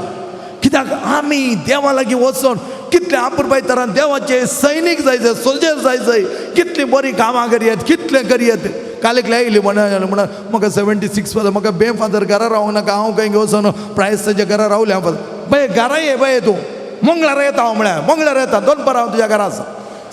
कित्याक आमी देवा लागीं वचोन कितले आपुरबाय तरान देवाचे सैनीक जायचे सोल्जर जायचे कितलीं बरीं कामां करयत कितलें करयत कालीक लायली म्हणून म्हाका 76 फादर म्हाका फादर घरा रावंक नाका हांव खंय वचोन प्रायस्ताच्या घरा रावलें हांव बय घरा ये बय तूं मंगळार येता हांव म्हळ्यार मंगळार येता 2 पर हांव तुज्या घरा आसा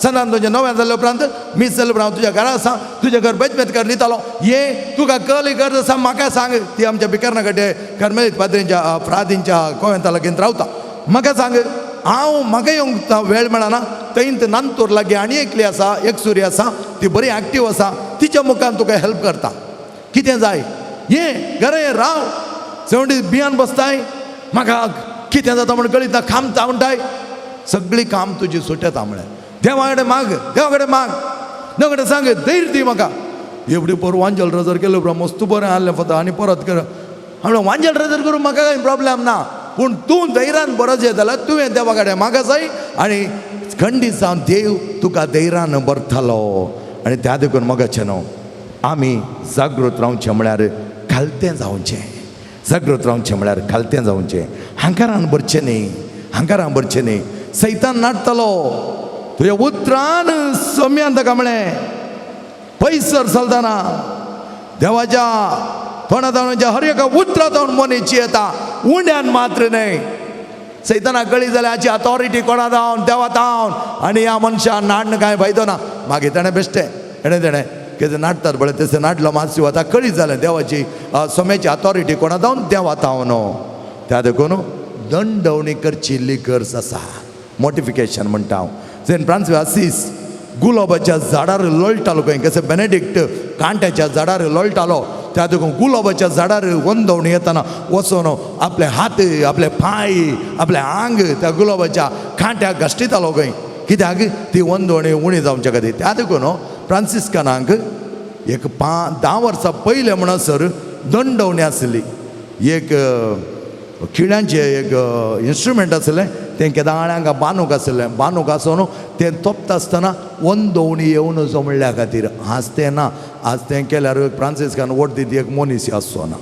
सदांच तुजें 9 जाल्या उपरांत मीस जाल्या उपरांत हांव तुज्या घरा आसा तुजें घर बेजमेतकार दितालो ये तुका कसली गरज आसा म्हाका सांग ती आमच्या बिकर्ना कटे कर्मेलीत पाद्रींच्या फ्रादींच्या कोयंता लागीं रावता म्हाका सांग हांव म्हाका येवंक वेळ मेळना थंय नांतूर लागीं आनी एकली आसा एक सुरी आसा ती बरी एक्टीव आसा तिच्या मुखार तुका हेल्प करता कितें जाय ये घरा ये राव 70 बियान बसताय म्हाका कितें जाता म्हण कळीत ना खामता म्हणटाय सगळी काम तुजी सुटता म्हळ्यार देवा कडेन माग देवा कडेन सांग धैर्य दी म्हाका एवढी पर वांजल रजर केलो उपरांत मस्त बरें आहलें फक्त आनी परत कर हांव वांजल रजर करूं म्हाका कांय प्रॉब्लेम ना पूण तूं धैर्यान बरोच येत जाल्यार तुवें देवा कडेन मागा जाय आनी खंडीत जावन देव तुका धैर्यान भरतलो आनी त्या देखून मोगाचें न्हू आमी जागृत रावचें म्हळ्यार खालतें जावचें जागृत रावचें म्हळ्यार खालतें जावचें हांकारान भरचें न्ही सैतान नाटतलो तुज्या उतरान सोम्यान ताका म्हळें पयसर चलतना देवाच्या तोंडांत हर एका उतरांत मनीस येता उंड्यान मात्र न्हय सैतानाक कळी जाल्यार हाची अथॉरिटी कोणा जावन देवा जावन आनी ह्या मनशान नाडणं कांय फायदो ना मागीर ताणें बेश्टें ताणें कितें नाटतात बरें तशें नाटलो मातशी वता कळी जालें देवाची सोम्याची अथॉरिटी कोणा जावन देवा जावन न्हू त्या देखून दंडवणी करची लिगर्स आसा मोटिफिकेशन म्हणटा हांव सेंट फ्रांसीस गुलाबाच्या झाडार लोळटालो खंय कसे बेनेडिक्ट कांट्याच्या झाडार लोळटालो त्या देखून गुलाबाच्या झाडार वंदवण येताना वचून आपले हात आपले पाय आपले आंग त्या गुलाबाच्या कांट्याक घाष्टितालो खंय कित्याक ती वंदवणी उणी जावचे खातीर त्या देखून फ्रांसिस्कानांक एक 10 वर्सां पयले म्हणसर दंडवणी आसली एक किड्यांचे एक इन्स्ट्रुमेंट आसलें तें केदाळ्यांक बांदूंक आसलें बांदूंक आसून तें तोपता आसतना वंदवणी येवन जमल्या खातीर आज तें ना आज तें केल्यार फ्रांसिस्कान वोट दिती एक मनीस आसचो ना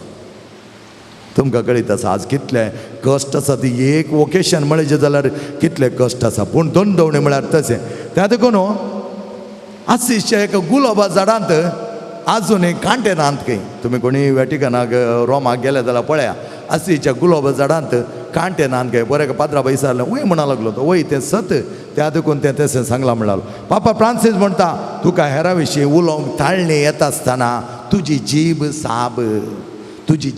तुमकां कळीत आसा आज कितले कश्ट आसा ती एक वोकेशन म्हणजें जाल्यार कितले कश्ट आसा पूण दंडवणी म्हळ्यार तशें त्या देखून आसिसच्या एका गुलाबा झाडांत आजून एक कांटे नांत खंय तुमी कोणी वॅटिकनाक रोमाक गेले जाल्यार पळया आसिसच्या गुलाबा झाडांत कांटे नांत खंय बरें पाद्राबा विचारलें वय म्हणा लागलो तो वय तें सत त्या देखून तें तशें सांगलां म्हणलो पापा फ्रांसीस म्हणटा तुका हेरा विशीं उलोवंक ताळणी येता आसतना तुजी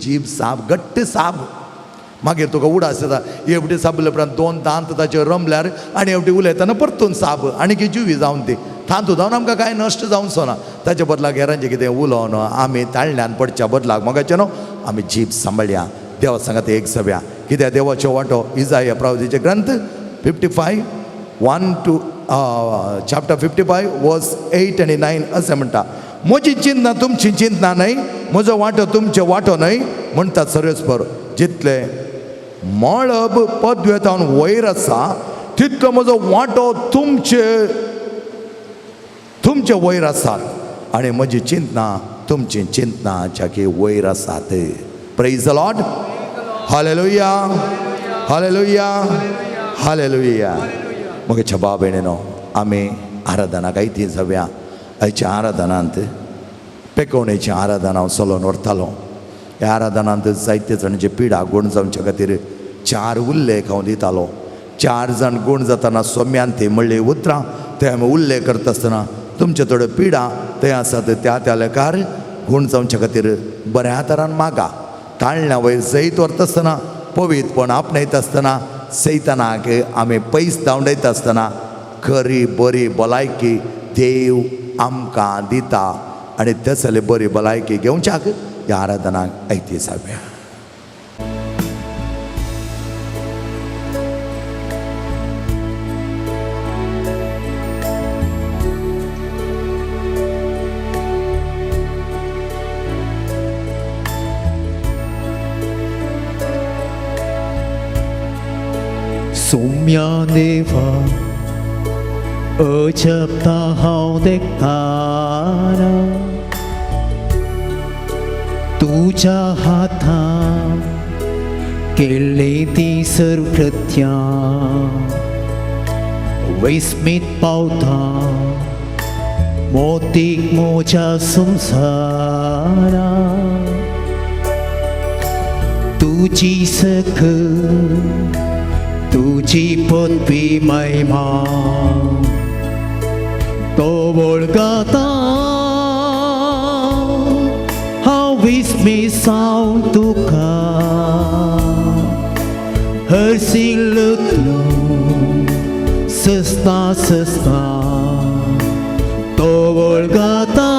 जीब साब घट्ट साब मागीर तुका उडास येता एवटी साबले उपरांत 2 दांत ताचेर रमल्यार आनी एवटी उलयतना परतून साब आनी की जुवी जावन ती थांतू जावन आमकां कांय नश्ट जावचो ना ताचे बदलाक हेरांचें कितें उलोवन आमी ताळण्यान पडच्या बदलाक मगाचे न्हू आमी जीब सांबाळया देवा सांगात एक सव्या कित्याक देवाचो वांटो इजाया प्रवादीचे ग्रंथ 55:1 chapter 55 verse 8 and 9 अशें म्हणटा म्हजी चिंतना तुमची चिंतना न्हय म्हजो वांटो तुमचो वांटो न्हय म्हणटा सर्वेस्पर जितले मळब पदवेतान वयर आसा तितलो म्हजो वांटो तुमचे वयर आसात आनी म्हजी चिंतना तुमची चिंतनाच्या की वयर आसात praise the Lord hallelujah hallelujah hallelujah मगे बाब भयणीनो आमी आराधनाक आयती जावया आयच्या आराधनांत पेकोवणेची आराधना हांव चलोवन व्हरतालो ह्या आराधनांत जायते जाणांचे पिडा गूण जावचे खातीर 4 उल्लेख हांव दितालो 4 जाण गूण जाताना सोम्यान ती म्हणली उतरां ते आमी उल्लेख करता आसतना तुमचे थोड्यो पिडा ते आसात त्या लेखार गूण जावचे खातीर बऱ्या तरान मागा ताळण्या वयर जैत व्हरता आसतना पवित्रपण आपणयता आसतना सैतानाक आमी पयस धांवडयता आसतना खरी बरी भलायकी देव आमकां दिता आनी तसले बरी भलायकी घेवच्याक ह्या आराधनाक आयती जावया सोम्या देवा अजबता हांव देखताना तुज्या हातान केल्ली ती सर्व कृत्यां विस्मीत पावता मोतीक म्हज्या संवसारा तुजी सकल तुजी पदवी महिमा तो वळखता हांव विस्मीत जावन तुका हरसिल्लो ससता तो वळखता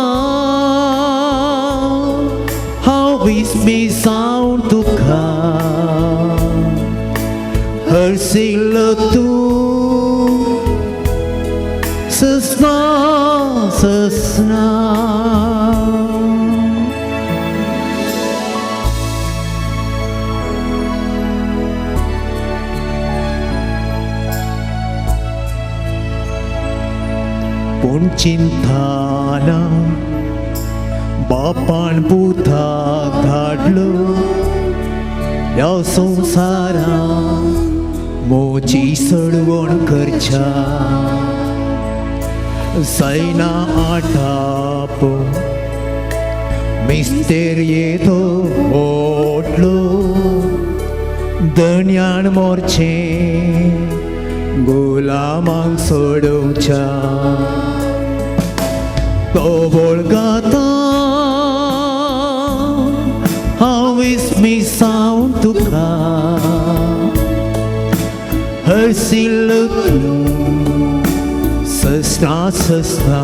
हांव विस्मीत जावन तुका हरसिल्लो तू ससना पूण चिंताना बापान पुता धाडलो ह्या संवसारांत मोची सडवण करच्या सैना आटाप मिस्तेर येतो ओटलो दण्यान मोरचे गुलामांक सोडवच्या तो वळखता हांव विस्मीत जावन तुका हरसिल्लो सस्ना सस्ना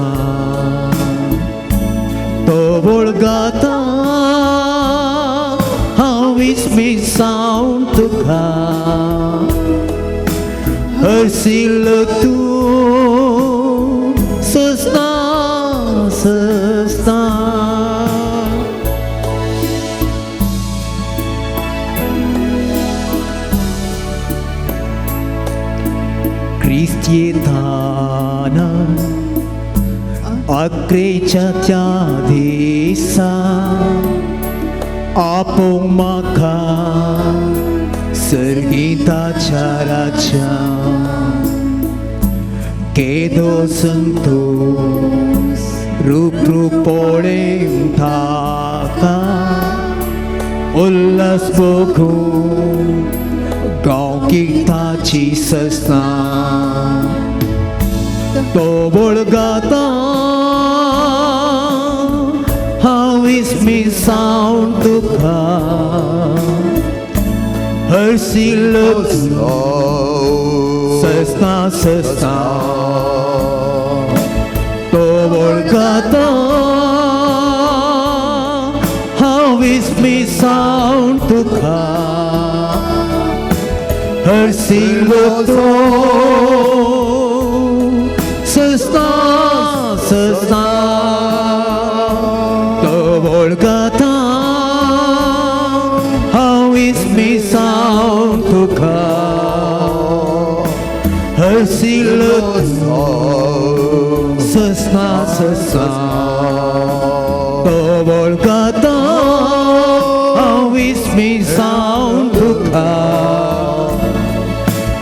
तो बोळगाता हांवीच मिसावन तुका हरसिल्लो तूं सस्ना सस्ना क्रिस्तियेताना अक्रेच्या त्या दिसा आपोवंक म्हाका सर्गिताच्या राज्या केदो संतोष रूप रूप पळोवंक ताका उल्हास भोगूंक गांवगिताची सस्ना तो बोळगाता हांवीच मिसावन तुका हरसिल्लो तूं सस्ना सस्ना तो बोळगाता हांवीच मिसावन तुका हरसिल्लो तूं सस्ना सस्ना तो बोळगाता हांवीच मिसावन तुका हरसिल्लो तूं सस्ना सस्ना तो बोळगाता हांवीच मिसावन तुका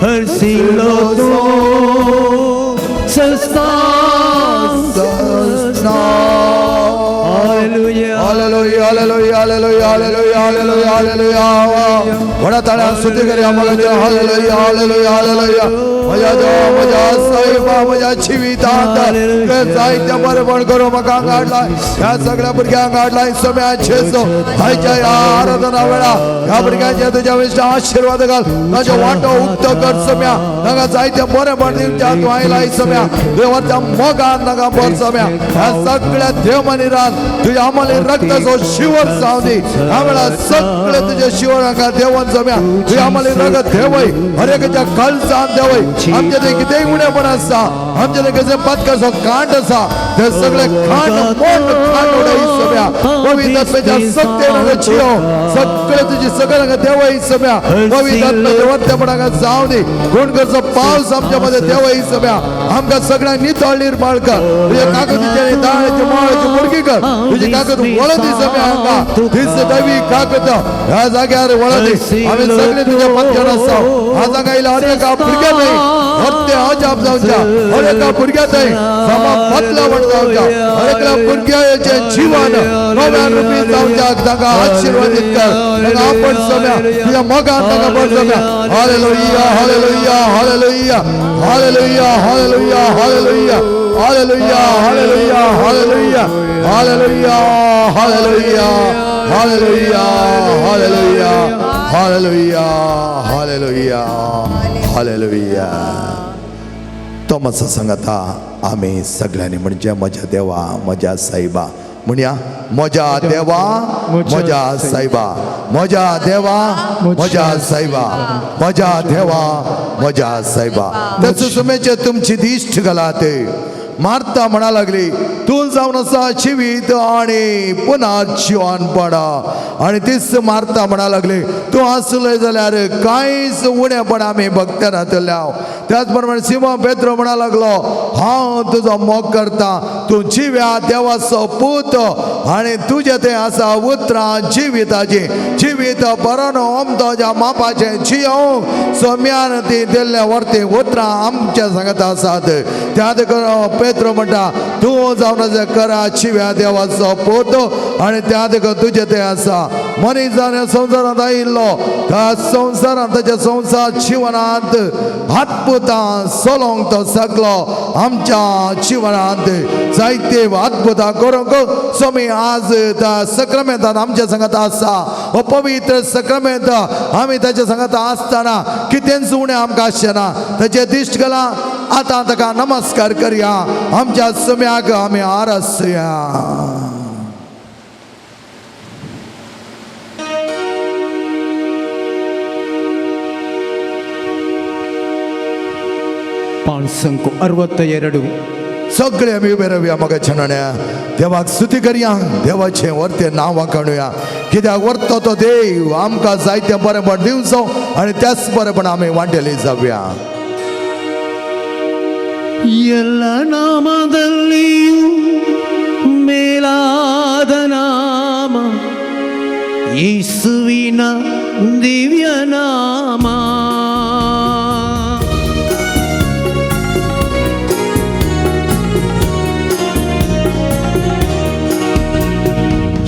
हरसिल्लो तूं सस्ना सस्ना hallelujah hallelujah hallelujah hallelujah hallelujah hallelujah hallelujah बड़ा ताळ्या स्तुती करूया मला हालेलुया हालेलुया हालेलुया मजा देवा मजा साईबा मजा जिवितांत जायत्या बरेपण करूं म्हाका हाडलाय ह्या सगळ्या भुरग्यांक हाडलाय सोम्या जेजू आयच्या ह्या आराधना वेळा ह्या भुरग्यांचे तुज्या विश्व आशीर्वाद घाल ताचो वांटो उक्त कर सोम्या ताका जायते बरेपण दिवच्या तूं आयलाय सोम्या देवाच्या मोगान ताका भर सोम्या ह्या सगळ्या देव मनिरान तुझ्या आम्हाला रक्ताचो शिवर जावं दी ह्या वेळा सगळे तुझे शिवरांका देवन सोम्या तुझ्या आम्हाला रगत देवय हर एकाच्या काळजान देवय आमचे ते कितेंय उणेपण आसा आमचे ते कशें पातकाचो कांट आसा ते सगळे कांट मोठ कांट उडय सोम्या पवित्र आत्म्याच्या सत्तेन जियो सगळे तुझी सगळ्यांक देवय सोम्या पवित्र आत्म्याच्या वर्तेपणाक जावं दी गुण करचो पावस आमच्या मध्ये देवय सोम्या आमकां सगळ्यांक नितळ निर्मळ कर तुझे काकतीचे दाळेचे माळेचे मुडकी कर तुझी काकत वळदी सोम्या हांगा दिस दैवी काकत ह्या जाग्यार वळदी आमी सगळे तुझ्या पत्यान आसा ह्या जागा आयला हर एका भुरग्याक हत्ते अजाप जावच्या हर एका भुरग्याक समा बदलावण जावच्या हर एका भुरग्याचे जीवन नव्या रुपी जावच्या ताका आशीर्वादित कर ताका आपण सोम्या तुझ्या मोगान ताका भर सोम्या hallelujah hallelujah hallelujah hallelujah hallelujah hallelujah hallelujah hallelujah hallelujah hallelujah hallelujah hallelujah hallelujah hallelujah hallelujah hallelujah तो मातसो सांगाता आमी सगळ्यांनी म्हणजे म्हज्या देवा म्हज्या साईबा म्हणया म्हज्या देवा म्हज्या साईबा म्हज्या देवा म्हज्या साईबा म्हज्या देवा म्हज्या साईबा त्याच सुमेचे तुमची दिश्ट घालात मार्ता म्हणा लागली तू जावन आसा जिवीत आणि पुनर्जीवनपणा आणि तीच मार्ता म्हणा लागली तू आसले जाल्यार कांयच उणेपण आमी भक्तांतल्या त्याच प्रमाणे सिमोन पेद्रो म्हणा लागलो हांव तुजो मोग करता तू जिव्या देवाचो पूत आणि तुजे ते आसा उतरां जिविताची जिवीत बरोन ओमतो ज्या मापाचे जियोंक सोम्यान ती दिल्ले वर्ती उतरां आमच्या सांगत आसात त्यात पेद्रो म्हणटा तू जावन करा जिव्या देवाचो पूत आणि त्यात तुजे ते आसा मनीस जावन संवसारांत आयिल्लो त्या संवसारांत ताच्या संवसार जिवनांत अद्भुतां चलोवंक तो शकलो आमच्या जिवनांत जायते अद्भुतां करूंक सोमी आज त्या सक्रामेंतान आमच्या सांगत आसा हो पवित्र सक्रामेंत आमी ताच्या सांगत आसतना कितेंच उणें आमकां आसचें ना ताचे दिश्ट घाला आता ताका नमस्कार करया आमच्या सम्याक आमी आरसया पाणसंको 62 सगळे आमी उबे रावया मग छनण्या देवाक स्तुती करया देवाचे वर्ते नांव काणुया कित्याक वर्तो तो देव आमकां जायते बरेपण दिवचो आनी त्याच बरेपण आमी वांटेली जावया ಎಲ್ಲ ನಾಮದಲ್ಲಿಯೂ ಮೇಲಾದ ನಾಮ ಯೇಸುವಿನ ದಿವ್ಯ ನಾಮ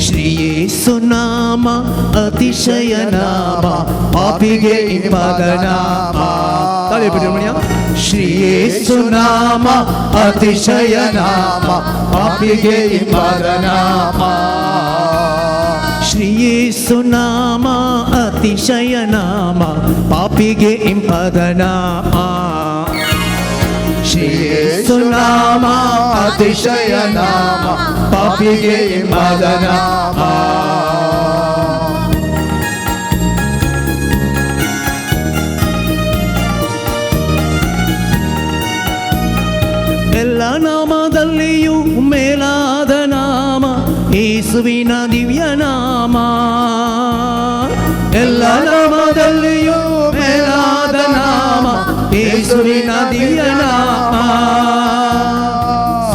ಶ್ರೀ ಯೇಸು ನಾಮ ಅತಿಶಯ ನಾಮ ಪಾಪಿಗೆ ಇಂಪಾದ ನಾಮ ಶ್ರೀ ಯೇಸು ನಾಮ ಅತಿಶಯ ನಾಮ ಪಾಪಿಗೆ ಇಂಪಾದ ನಾಮ ಶ್ರೀ ಯೇಸು ನಾಮ ಅತಿಶಯ ನಾಮ ಪಾಪಿಗೆ ಇಂಪಾದ ನಾಮ ಶ್ರೀ ಯೇಸು ನಾಮ ಅತಿಶಯ ನಾಮ ಪಾಪಿಗೆ ಇಂಪಾದ ನಾಮ ಎಲ್ಲ ನಾಮದಲ್ಲಿಯೂ ಮೇಲಾದ ನಾಮ ಯೇಸುವಿನ ದಿವ್ಯ ನಾಮ ಎಲ್ಲ ನಾಮದಲ್ಲಿಯೂ ಮೇಲಾದ ನಾಮ ಯೇಸುವಿನ ದಿವ್ಯ ನಾಮ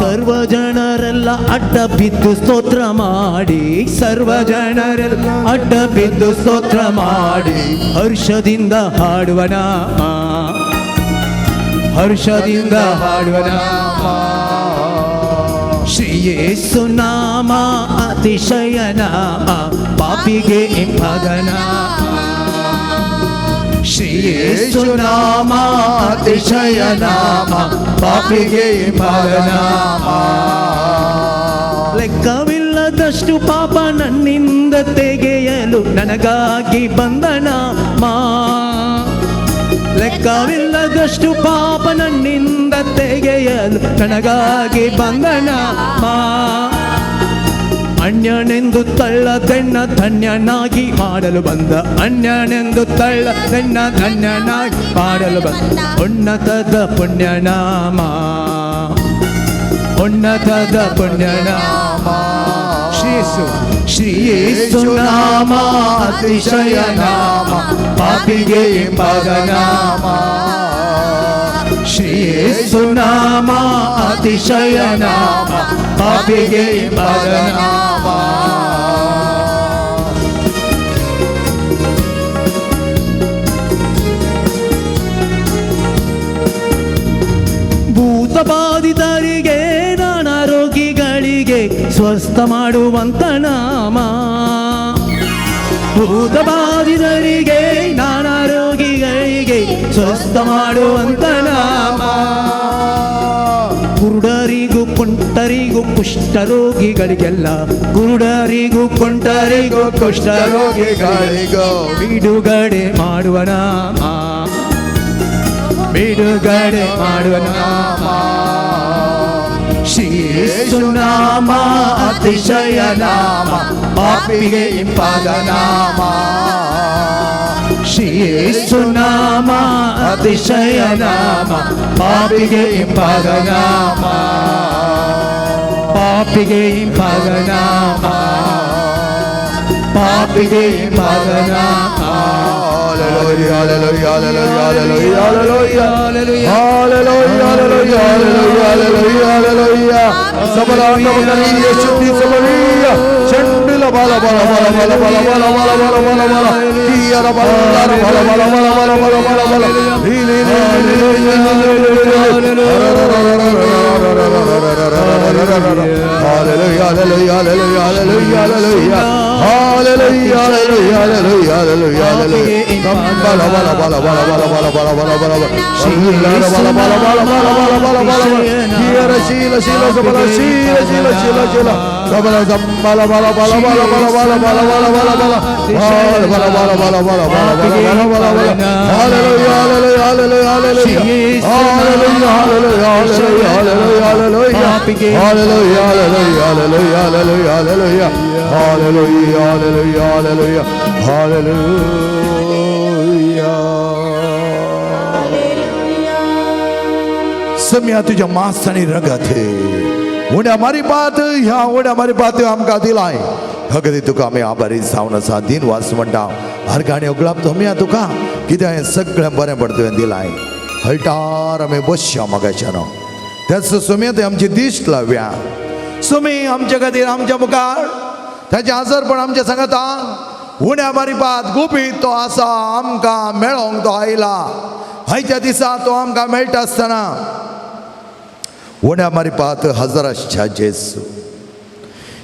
ಸರ್ವ ಜನರೆಲ್ಲ ಅಡ್ಡ ಬಿದ್ದು ಸ್ತೋತ್ರ ಮಾಡಿ ಸರ್ವ ಜನರೆಲ್ಲ ಅಡ್ಡ ಬಿದ್ದು ಸ್ತೋತ್ರ ಮಾಡಿ ಹರ್ಷದಿಂದ ಹಾಡುವ ನಾಮ ಹರ್ಷದಿಂದ ಹಾಡುವ ನಾಮ ಶ್ರೀ ಯೇಸು ನಾಮ ಅತಿಶಯ ನಾಮ ಪಾಪಿಗೆ ಇಂಪಾದ ನಾಮ ಶ್ರೀ ಯೇಸು ನಾಮ ಅತಿಶಯ ನಾಮ ಪಾಪಿಗೆ ಇಂಪಾದ ನಾಮ ಲೆಕ್ಕವಿಲ್ಲದಷ್ಟು ಪಾಪ ನನ್ನಿಂದ ತೆಗೆಯಲು ನನಗಾಗಿ ಬಂದ ನಾಮ ಲೆಕ್ಕವಿಲ್ಲದಷ್ಟು ಪಾಪ ನನ್ನಿಂದ ತೆಗೆಯಲು ನನಗಾಗಿ ಬಂದ ನಾಮ ಅನ್ಯನೆಂದು ತಳ್ಳದೆನ್ನ ಧನ್ಯನಾಗಿ ಮಾಡಲು ಬಂದ ಅನ್ಯನೆಂದು ತಳ್ಳದೆನ್ನ ಧನ್ಯನಾಗಿ ಮಾಡಲು ಬಂದ ಉನ್ನತದ ಪುಣ್ಯನಾಮ ಉನ್ನತದ ಪುಣ್ಯನಾಮ ಶ್ರೀ ಯೇಸು ನಾಮ ಅತಿಶಯ ನಾಮ ಪಾಪಿಗೆ ಇಂಪಾದ ನಾಮ ಶ್ರೀ ಯೇಸು ನಾಮ ಅತಿಶಯ ನಾಮ ಪಾಪಿಗೆ ಇಂಪಾದ ನಾಮ ಭೂತಬಾಧಿತರಿಗೆ ನಾನಾ ರೋಗಿಗಳಿಗೆ ಸ್ವಸ್ಥ ಮಾಡುವಂತ ನಾಮ ಭೂತಬಾಧಿತರಿಗೆ ನಾನಾ ರೋಗಿಗಳಿಗೆ ಸ್ವಸ್ಥ ಮಾಡುವಂತ ನಾಮ ಕುರುಡರಿಗೂ ಕುಂಟರಿಗೂ ಕುಷ್ಠರೋಗಿಗಳಿಗೆಲ್ಲ ಕುರುಡರಿಗೂ ಕುಂಟರಿಗೂ ಕುಷ್ಠರೋಗಿಗಳಿಗೂ ಬಿಡುಗಡೆ ಮಾಡುವ ನಾಮ ಬಿಡುಗಡೆ ಮಾಡುವ ನಾಮ ಶ್ರೀ ಯೇಸು ನಾಮ ಅತಿಶಯ ನಾಮ ಪಾಪಿಗೆ ಇಂಪಾದ ನಾಮ ಶ್ರೀ ಯೇಸು ನಾಮ ಅತಿಶಯ ನಾಮ ಪಾಪಿಗೆ ಇಂಪಾದ ನಾಮ ಪಾಪಿಗೆ ಇಂಪಾದ ನಾಮ ಪಾಪಿಗೆ ಇಂಪಾದ ನಾಮ Hallelujah, hallelujah, hallelujah, hallelujah, hallelujah, hallelujah, hallelujah, hallelujah, hallelujah. Sabalanda bani Yeshua Samaria, Chandila bala bala bala bala bala bala bala bala bala bala. Kiyara bala bala bala bala bala bala bala bala bala. Hallelujah, hallelujah, hallelujah, hallelujah, hallelujah. Hallelujah, hallelujah, hallelujah, hallelujah, hallelujah. Bala bala bala bala bala bala bala bala bala bala. Bala bala bala bala bala bala bala bala bala. Shila shila shila bala shila shila shila shila. Bala bala bala bala bala bala bala bala bala bala bala. Bala bala bala bala bala bala bala bala. Hallelujah, hallelujah, hallelujah, hallelujah. Hallelujah, hallelujah, hallelujah, hallelujah, hallelujah. Hallelujah, hallelujah, hallelujah, hallelujah, hallelujah. Hallelujah, hallelujah, hallelujah, hallelujah. सम्या तुझ्या मासाने रगत उड्या मारी बात ह्या उड्या मारी बात आमका दिलाय हगदी तुका आम्ही आभारी जावन आसा दिन वास म्हणटा हर गाणी ओगळाप तुम्ही तुका कित्याक हें सगळें बरें पडतुवें दिलाय हळटार आमी बसया मगाच्यान त्याच सुमी ते आमची दिश्ट लावया सुमी आमच्या खातीर आमच्या मुखार त्याचे आजरपण आमच्या सांगता उण्या मारी बात गुपीत तो आसा आमकां मेळोंक तो आयला आयच्या दिसा तो आमकां मेळटा आसतना उण्या मारी बात हजाराच्या जेसू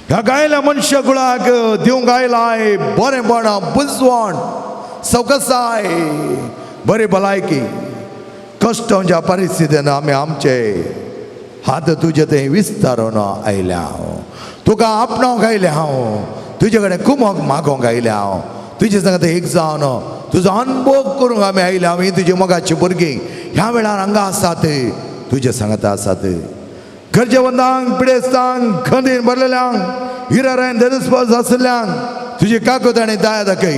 ह्या गायल्या मनशा कुळाक दिवंक आयलाय बरेंपण बुजवण सवकसाय बरी भलायकी कश्टांच्या परिस्थितीन आमी आमचे हात तुजे थंय विस्तारून आयल्या हांव तुका आपणावंक आयलें हांव तुजे कडेन कुमोक मागोवंक आयलें हांव तुजे सांगता एक जावन तुजो अनुभव करूंक आमी आयल्या हांव ही तुजी मोगाची भुरगीं ह्या वेळार हांगा आसात तुजे सांगता आसात गरजेवंतांक पिडेस्तांक खंदीन भरलेल्यांक हिरारायन धनुस्पज आसल्यांक तुजी काकूत आनी दया दाखय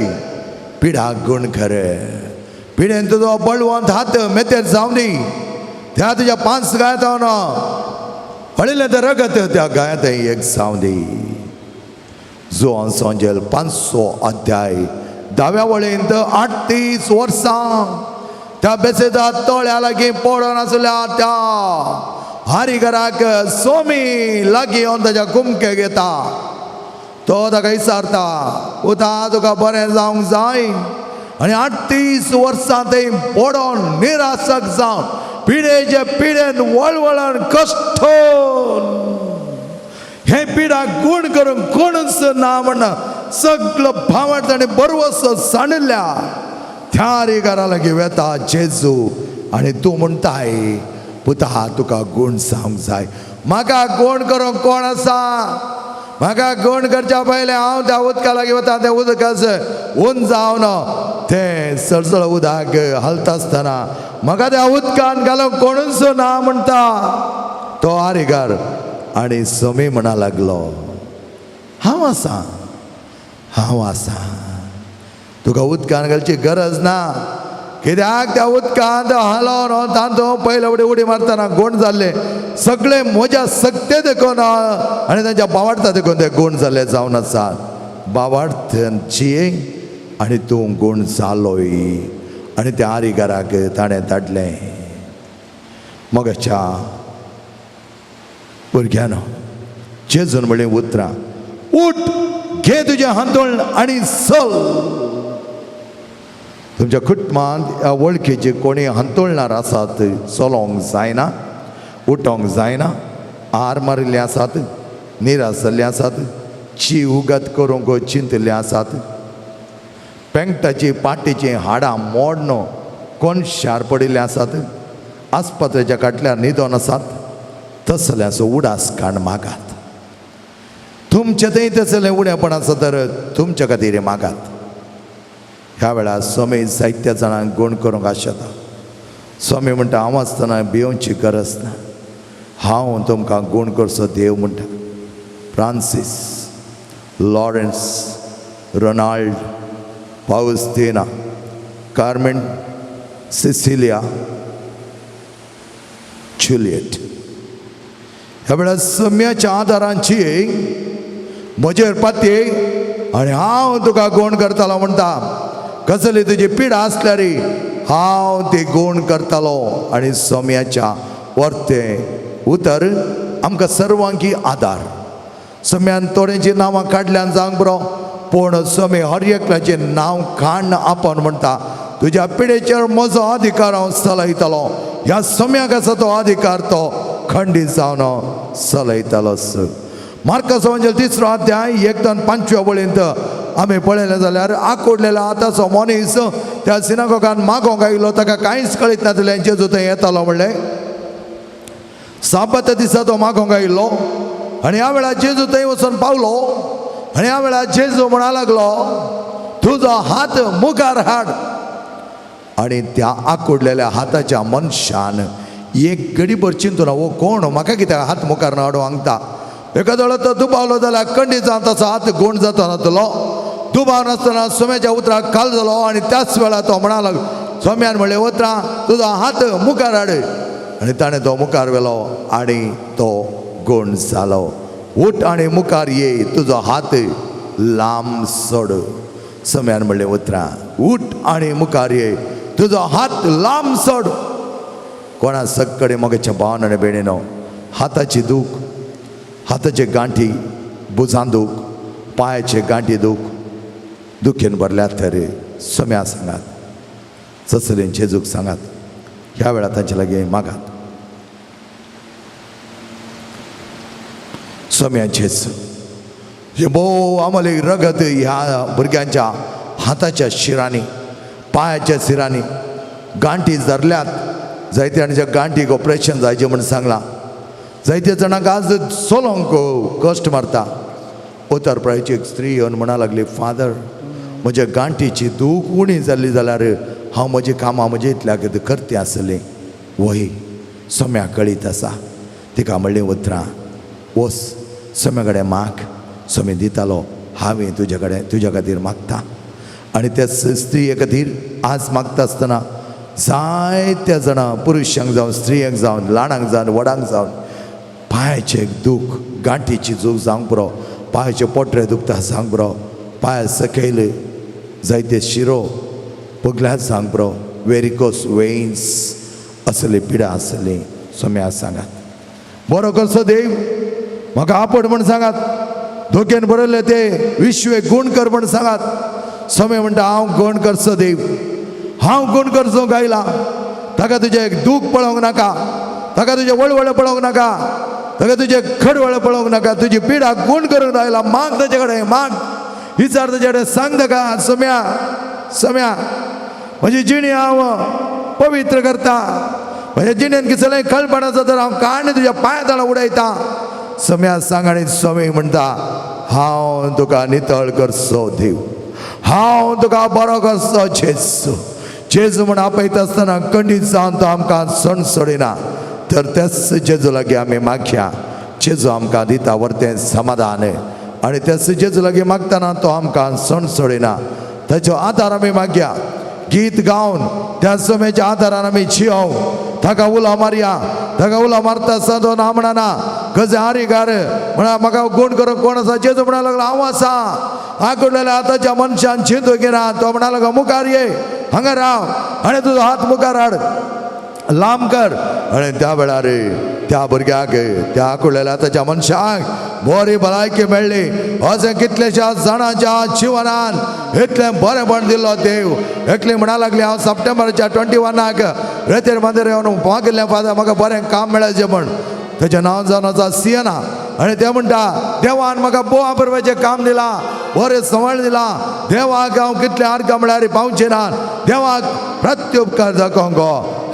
पिडाक गूण कर पिडेन तुजो बळवंत हात मेतेर जावं दी त्या तुज्या 5 गायतावन हळिल्लें तें रगत त्या गायत एक जावं दी जो सांजेल 500 अध्याय 10व्या वळेंत 38 वर्सां त्या बेसेदा तळ्या लागीं पडून आसल्या त्या हारीगराक सोमी लागीं येवन ताच्या कुमके घेता तो ताका विचारता उता तुका बरें जावंक जाय आनी 38 वर्सां थंय पडोन निराशक जावन पिडेचे पिडेन वळवळण कश्टोन हे पिडाक गूण करूंक कोणूच ना म्हणना सगळो भावार्थ आनी बरवस सांडिल्ल्या त्या हारीगरा लागीं वेता जेजू आनी तूं म्हणटाय पुता तुका गूण जावंक जाय म्हाका गूण करूंक कोण आसा म्हाका गूण करच्या पयलें हांव त्या उदका लागीं वता तें उदकाच ऊन जावन तें सळसळ उदक हलता आसतना म्हाका त्या उदकान घालूंक कोणूच ना म्हणटा तो हारीगार आनी समी म्हणा लागलो हांव आसा तुका उदकान घालची गरज ना कित्याक त्या उदकांत हालोवन तांतूं पयले उडी मारतना गूण जाल्ले सगळे म्हज्या सक्ते देखून आनी तांच्या भावार्था देखून ते गूण जाल्ले जावन आसात भावार्थांची आनी तूं गूण जालोय आनी त्या हारीगाराक ताणें धाडलें मोगाच्या भुरग्यानो जेजून म्हणलें उतरां उठ घे तुजें हांतोळ आनी चल तुमच्या कुटुंबांत ह्या वळखीचे कोणी हांतोळणार आसात चलोवंक जायना उठोवंक जायना आर मारिल्ले आसात निराश जाल्ले आसात ची उगत करूंक चिंतले आसात पेंगटाची पाटीची हाडां मोडनो कोण शार पडिल्ले आसात आस्पत्रेच्या काटल्यार न्हिदोन आसात तसल्यांचो उडास काण मागात तुमचे थंय तसलें उणेपण आसा तर तुमच्या खातीर मागात ह्या वेळार स्वामी जायत्या जाणांक गूण करूंक आशेता स्वामी म्हणटा हांव आसतना भिवची गरज ना हांव तुमकां गूण करचो देव म्हणटा Francis Lawrence Ronald Faustina Carmen Cecilia Juliet ह्या वेळार सम्याच्या आदारांची म्हजेर पातये आनी हांव तुका गूण करतलो म्हणटा कसली तुजी पिडा आसल्यार हांव ती गूण करतलो आनी सोम्याच्या वर्ते उतर आमकां सर्वांकी आदार सोम्यान थोड्यांची नांवां काडल्यान जावंक बरो पूण सोमी हर एकल्याचें नांव काण आपण म्हणटा तुज्या पिडेचेर म्हजो अधिकार हांव चलयतलो ह्या सोम्याक आसा तो अधिकार तो खंडीत जावन चलयतलोच मार्काचो एवंजेल 3रो अध्याय 1-5 वळेंत आमी पळयलें जाल्यार आकोडलेलो आतांचो मनीस त्या सिनागोगान मागोंक आयिल्लो, ताका कांयच कळीत नासलें जेजू थंय येतालो म्हणलें. साबत दिसा तो मागोंक आयिल्लो आनी ह्या वेळार जेजू थंय वचून पावलो आनी ह्या वेळार जेजू म्हणा लागलो, तुजो हात मुखार हाड. आनी त्या आकोडलेल्या हाताच्या मनशान एक घडीभर चिंतून वो कोण, म्हाका कित्याक हात मुखार हाडूं सांगता. एका वेळा तो दुबावलो जाल्यार खंडीत जावन ताचो हात गोंड जाता नासलो. दुबाव नासतना सोम्याच्या उतराक खाल जालो आनी त्याच वेळार तो म्हणा लागलो, सोम्यान म्हणलें, उतरा तुजो हात मुखार हाड. आनी ताणें तो मुखार व्हेलो आनी तो गोंड जालो. उठ आनी मुखार ये, तुजो हात लांब सोड. सोम्यान म्हणलें, उतरा उठ आनी मुखार ये, तुजो हात लांब सोड. कोणा सगळे मोगेच्या भावान आनी भयणीनो, हाताची दूख, हाताचे गांठी बुजां दूख, पांयाचे गांठी दूख, दुखेन भरल्यात तर सोम्या सांगात, ससलेन जेजूक सांगात, ह्या वेळार तांचे लागीं मागात. सोम्या जेजू हे भोव आमले रगत ह्या भुरग्यांच्या हाताच्या शिरांनी, पांयाच्या शिरांनी गांठी धरल्यात. जायत्यांच्या गांठीक ऑपरेशन जायचें म्हण सांगलां. जायत्या जाणांक आज चलोंक कश्ट मारता. उत्तर प्रदेशाची एक स्त्री येवन म्हणा लागली, फादर म्हज्या गांठीची दूख उणी जाल्ली जाल्यार हांव म्हजीं कामां म्हजे इतल्याक करतें आसलें. वही सोम्या कळीत आसा. तिका म्हणलें, उतरां वस सोम्या कडेन माग. सोमी दितालो, हांवें तुज्या खातीर मागता. आनी त्या स्त्रिये खातीर आज मागता आसतना जायत्या जाणां, पुरुशांक जावं स्त्रियांक जावं ल्हानांक जावं व्हडांक जावं पांयाचें दूख, गांठीची दूख जावंक पुरो, पांयाचे पोटरे दुखता सांग पुरो, पांय सकयल जायते शिरो पगल्यात सांग पुरो, वेरिकोस वेन्स असली पिडा आसली. सोम्या सांगात, बरो कसो देव म्हाका आपड म्हण सांगात, धोक्यान बरयले ते विश्वे गूण कर म्हण सांगात. सोम्या म्हणटा, हांव गूण करचो देव, हांव गूण करचो गायला. ताका तुजें दूख पळोवंक नाका, ताका तुजें वळवळ पळोवंक नाका, ताका तुजें खडवळ पळोवंक नाका, तुजी पिडा गूण करूंक लायला. माग ताचे कडेन माग, विचार ताचे कडेन सांग ताका, सोम्या सोम्या म्हजी जिणी हांव पवित्र करता. म्हज्या जिणेन कितलेंय खळपण आसा तर हांव काडून तुज्या पांया तळा उडयता. सोम्या सांग. आनी सोमी म्हणटा, हांव तुका नितळ करचो देव, हांव तुका बरो करचो जेजू. जेजू म्हण आपयता आसतना खंडीत जावन तो आमकां सण सोडिना. तर त्याच जेजू लागीं आमी मागया. जेजू आमकां दिता व्हरतें समाधान. आनी त्याच जेजू लागीं मागतना तो आमकां सण सोडिना. ताचो आदार आमी मागया. गीत गावन त्या सोम्याच्या आदारान आमी जियोव. ताका उलो मारया. ताका उलो मारता आसतना तो ना म्हणना, गजे हारी गार म्हणा म्हाका गूण करूंक कोण आसा. जेजू म्हणा लागलो, हांव आसा. आकडलेल्या हाताच्या मनशान चिंतू घेना. तो म्हणा लागलो, मुखार ये, हांगा राव आनी तुजो हात मुखार हाड, लांब कर. आनी त्या वेळार त्या भुरग्याक, त्या आकुळलेल्या हाताच्या मनशाक बरी भलायकी मेळ्ळी. अशें कितलेशा जाणांच्या जिवनान इतलें बरेंपण दिल्लो देव. एकली म्हणा लागली, हांव सप्टेंबरच्या 21 रेतेर मंदिर येवन मागिल्लें, फादर म्हाका बरें काम मेळचें म्हण. तेजें नांव जावन आसा सियना. आनी ते म्हणटा, देवान म्हाका बोवा बरोवपाचें काम दिलां, बरें संवळ दिलां. देवाक हांव कितले आर्गां म्हळ्यार पावचें ना. देवाक प्रत्युपकार दाखोवंक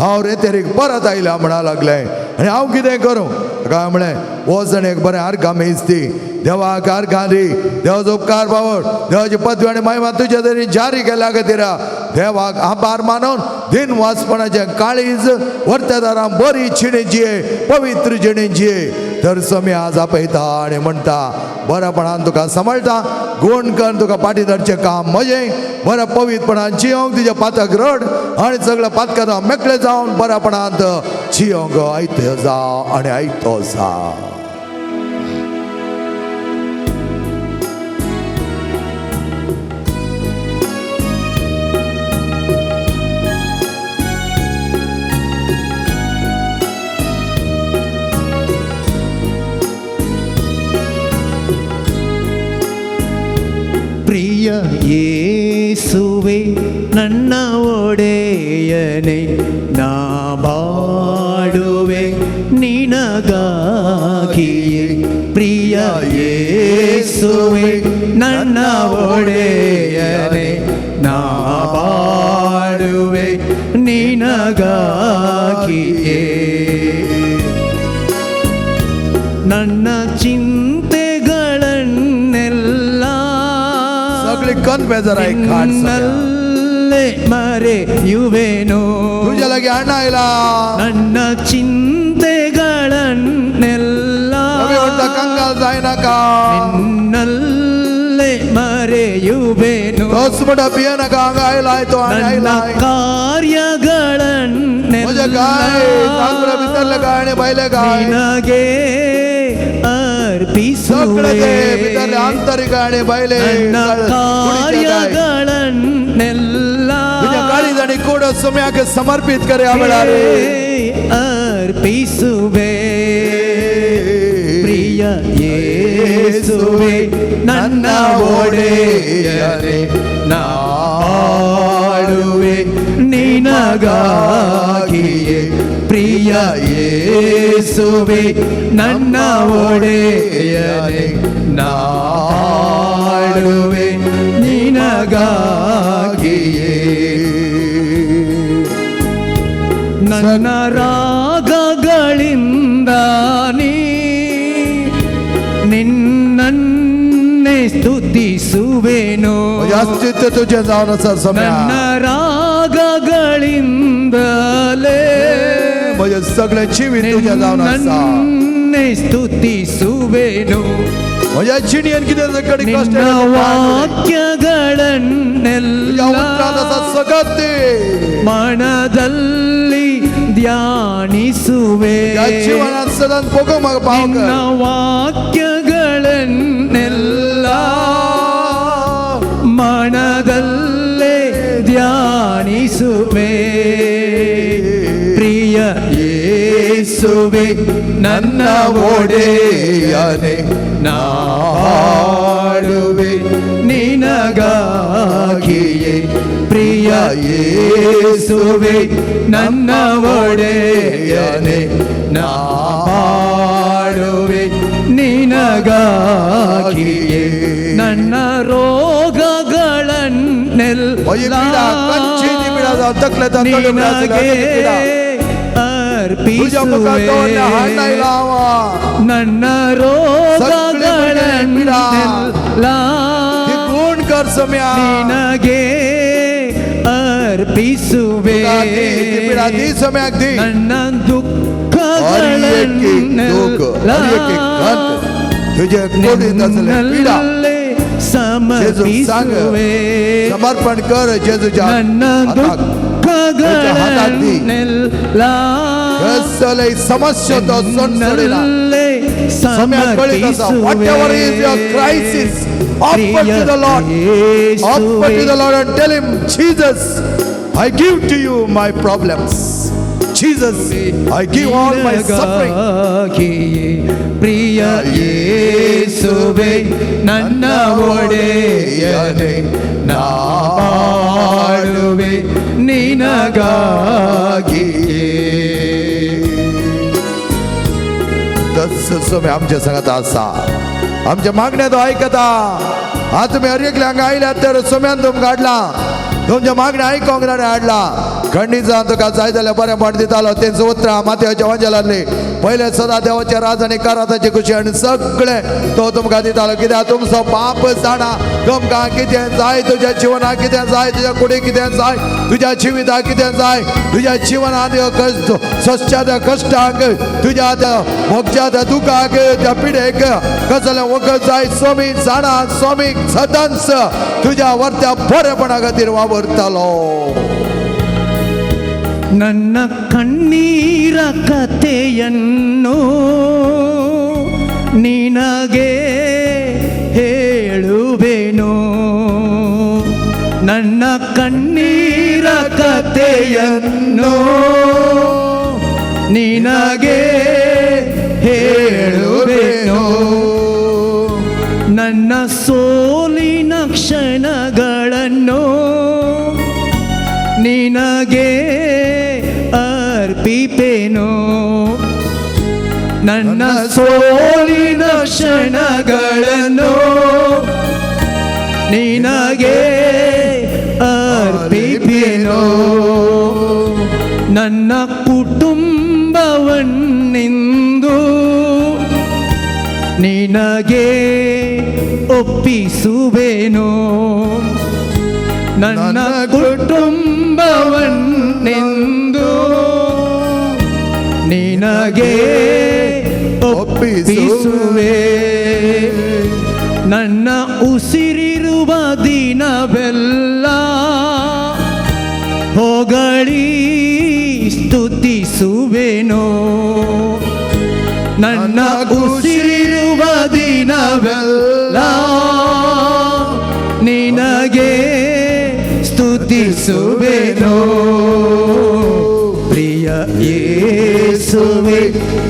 हांव रेतेरीक परत आयल्या म्हणा लागलें. आनी हांव कितें करूं? काय म्हणलें, हो जण एक बरें आर्गां मेजती. देवाक आर्गां दी. देवाचो उपकार पावड. देवाची पदवी आनी महिमा तुजे तरी जारी केल्या खातीर देवाक आभार मानून दिन वाचपणाचें काळीज वर्तेदारां बरी जिणी जिये, पवित्र जिणी जिये. तर सोमी आज आपयता आनी म्हणटा, बरेपणान तुका सांबाळटा. गूण कर, तुका फाटीं धरचें काम म्हजें. बऱ्या पवित्रपणान जियोंक तुजें पातक रड आनी सगळें पातकां मेकळे जावन बऱ्यापणांत जियोंक आयतो जा आनी आयतो जा. ಪ್ರಿಯ ಯೇಸುವೆ ನನ್ನ ಒಡೆಯನೆ, ನಾ ಬಾಡುವೆ ನಿನಗಾಗಿಯೇ. ಪ್ರಿಯ ಯೇಸುವೆ ನನ್ನ ಒಡೆಯನೇ ನಾ ಬಾಳುವೆ ನಿನಗಾಗಿಯೇ ನನ್ನ ಚಿಂತೆಗಳನ್ನೆಲ್ಲ सगळे कण बेजाराय खाट ನಿನ್ನಲ್ಲೇ ಮರೆಯುವೆನು तुझ्या लगे आणायला ನನ್ನ ಚಿಂತೆಗಳನ್ನೆಲ್ಲ नवी म्हणता कंगाल जाय नका ನಿನ್ನಲ್ಲೇ ಮರೆಯುವೆನು तोच मोठा बिया नका अंगायला तो ನನ್ನ आणायला माझ्या काय चांगलं बितरलं काय आणि बायले काय ನಿನಗೆ सगळे ते ಅರ್ಪಿಸುವೆ बितरले आंतरिक आणि बायले ನನ್ನ कुडीच्या काय ಕಾರ್ಯಗಳನ್ನೆಲ್ಲ तुझ्या काळी जणी कोड सम्याके समर्पित करे आवेळारे ಅರ್ಪಿಸುವೆ ಪ್ರಿಯ ಯೇಸುವೆ ನನ್ನ ಒಡೆಯನೇ ನಾ ಬಾಳುವೆ ನಿನಗಾಗಿಯೇ ಪ್ರಿಯ ಯೇಸುವೆ ನನ್ನ ಒಡೆಯನೇ ನಾ ಬಾಳುವೆ ನಿನಗಾಗಿಯೇ ನನ್ನ ರಾಗಗಳಿಂದ ನೀ ನಿನ್ನನ್ನೇ ಸ್ತುತಿಸುವೆನು अस्तित्व तुझे जाऊन असा सम्या ನನ್ನ ರಾಗಗಳಿಂದಲೇ म्हणजे सगळे जीवित तुझ्या जाऊन असा ನಿನ್ನನ್ನೇ ಸ್ತುತಿಸುವೆನು म्हणजे चिणीयन किती कडी कष्ट ನಿನ್ನ ವಾಕ್ಯಗಳನ್ನೆಲ್ಲ सगळे ಮನದಲ್ಲಿ ಧ್ಯಾನಿಸುವೆ या जीवनात सदन पोग मग पाव ನಿನ್ನ ವಾಕ್ಯಗಳನ್ನೆಲ್ಲ ಮನದಲ್ಲೇ ಧ್ಯಾನಿಸುವೆ ಪ್ರಿಯ ಯೇಸುವೆ ನನ್ನ ಒಡೆಯನೇ ನಾ ಹಾಡುವೆ ನಿನಗಾಗಿಯೇ ಪ್ರಿಯ ಯೇಸುವೆ ನನ್ನ ಒಡೆಯನೇ ನಾ ಹಾಡುವೆ ನಿನಗಾಗಿಯೇ ನನ್ನ ರೋಗಗಳನ್ನೆಲ್ಲ ನಿನಗೆ ಅರ್ಪಿಸುವೆ ನನ್ನ ರೋಗಗಳನ್ನೆಲ್ಲ ನಿನಗೆ ಅರ್ಪಿಸುವೆ ನನ್ನ ದುಃಖಗಳನ್ನೆಲ್ಲ ನಿನ್ನಲ್ಲೇ ಸಮರ್ಪಿಸುವೆ समर्पण कर जेजूच्या ನನ್ನ ದುಃಖಗಳನ್ನೆಲ್ಲ समस्या तो ನಿನ್ನಲ್ಲೇ whatever is your crisis, offer to the Lord, offer to the Lord and tell him, Jesus, I give to you my problems. Jesus, I give all my suffering. ಪ್ರಿಯ ಯೇಸುವೆ ನನ್ನ ಒಡೆಯನೇ ನಾ ಬಾಳುವೆ ನಿನಗಾಗಿಯೇ तसं तुम्ही आमच्या संगत असा आमच्या मागण्या तो ऐकता आज तुम्ही अरेकल्या आयल्या तर सोम्यान तुम काढला तुमच्या मागण्या ऐकूंक हाडला खंडीचा तुका जाय जाल्यार बरें म्हण दितालो तेंच उतरां मातयेच्या वंजलांतली पहिले सदां देवाचे राज आनी कराताची खुशी आनी सगळे तो तुमकां दितालो कित्याक तुमचो पाप जाणा तुमकां कितें जाय तुज्या जिवनाक कितें जाय तुज्या कुडीक कितें जाय तुज्या जिविताक कितें जाय तुज्या जिवनांत सश्च्या त्या कश्टाक तुज्या त्या मोगच्या त्या दुखाक त्या पिडेक कसलें वखद जाय स्वामी जाणा स्वामी सदांच तुज्या वर्त्या बरेपणा खातीर वावरतालो ನನ್ನ ಕಣ್ಣೀರ ಕಥೆಯನ್ನು ನಿನಗೆ ಹೇಳುವೆನು ನನ್ನ ಕಣ್ಣೀರ ಕಥೆಯನ್ನು ನಿನಗೆ ಹೇಳುವೆನು ನನ್ನ ಸೋಲಿನ ಕ್ಷಣಗಳನ್ನು ನಿನಗೆ ಅರ್ಪಿಪೆನು ನನ್ನ ಸೋಲಿನ ಕ್ಷಣಗಳನ್ನು ನಿನಗೆ ಅರ್ಪಿಪೆನು. ನನ್ನ ಕುಟುಂಬವನ್ನೆಂದು ನಿನಗೆ ಒಪ್ಪಿಸುವೆನು. ನನ್ನ ಕುಟುಂಬವನ್ನೆಂದು ನಿನಗೆ ಒಪ್ಪಿಸುವೆ. ನನ್ನ ಉಸಿರಿರುವ ದಿನವೆಲ್ಲ ಹೊಗಳಿ ಸ್ತುತಿಸುವೆನು. ನನ್ನ ಉಸಿರಿರುವ ದಿನವೆಲ್ಲ ನಿನಗೆ ಸ್ತುತಿಸುವೆನು. ಪ್ರಿಯ ಯೇಸುವೆ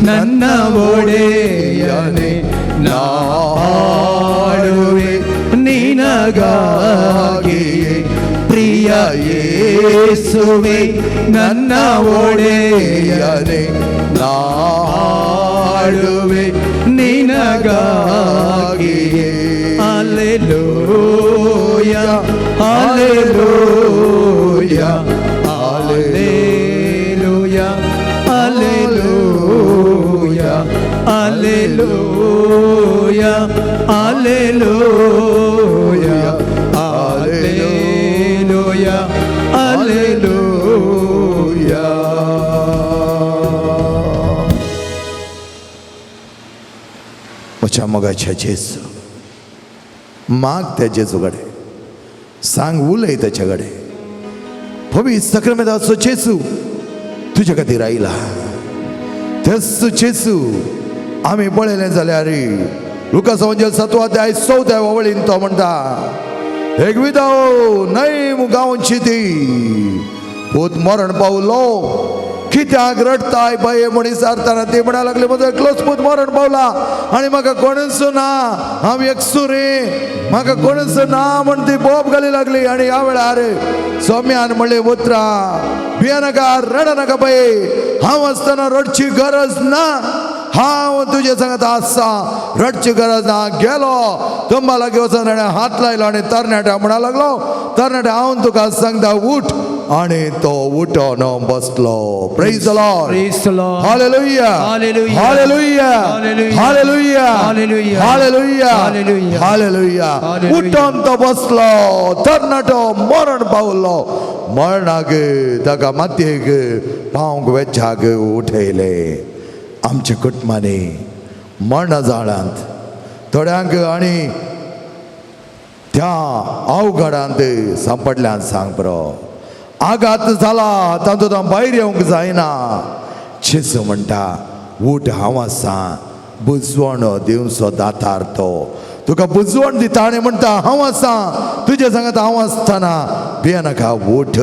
ನನ್ನ ಒಡೆಯನೇ, ನಾಡುವೆ ನಿನಗಾಗಿಯೇ. ಪ್ರಿಯ ಯೇಸುವೆ ನನ್ನ ಒಡೆಯನೇ, ನಾಡುವೆ ನಿನಗಾಗಿಯೇ. Hallelujah hallelujah hallelujah hallelujah hallelujah hallelujah hallelujah hallelujah. म्हज्या मोगाच्या जेजू, माग त्या जेजू कडेन, सांग उलय ताचे कडेन. पवित्र सक्रामेंताचो जेजू तुजे खातीर आयला. तेच जेजू आमी पळयलें जाल्यार लुकास एवंजेल 7 अध्याय 14 वळीन तो म्हणटा, एक विधव नैम गांवची ती पूत मरण पावलो, कित्याक रडताय बाये म्हणी सारताना ते म्हणा लागले, म्हजो एकलोच पूत मरण पावला आनी म्हाका कोणूच ना, हांव एकसो रे, म्हाका कोणूच ना म्हण ती बोब घाली लागली. आनी ह्या वेळार सौम्यान म्हणलें, उतरा, भियेनाका, रडनाका बाये, हांव आसतना रडची गरज ना, हांव तुजे सांगता आसा, रडची गरज ना. गेलो तुंबा लागीं वचून ताणें हात लायलो आनी तरणाट्या म्हणा लागलो, तरणाट्या हांव तुका सांगता उठ. आणि तो उठोन बसलो. Praise the Lord, Praise the Lord. Hallelujah Hallelujah. Hallelujah Hallelujah. Hallelujah Hallelujah. Hallelujah Hallelujah. Hallelujah. Hallelujah. उठोन तो बसलो, तरणाटो मरण पावलो, मरणाक ताका मातयेक पावंक वेचाक उठयले. आमच्या कुटुंबांनी मरणा जाळ्यांत थोड्यांक आनी त्या अवघडांत सांपडल्यान सांग बरो. आघात जाला तातूंत भायर येवंक जायना. जेजू म्हणटा, उठ, हांव आसा, बुजवण दिवचो दातार तो, तुका बुजवण दिता. आनी म्हणटा, हांव आसा, तुजे सांगत हांव आसतना भियेनाका, उठ.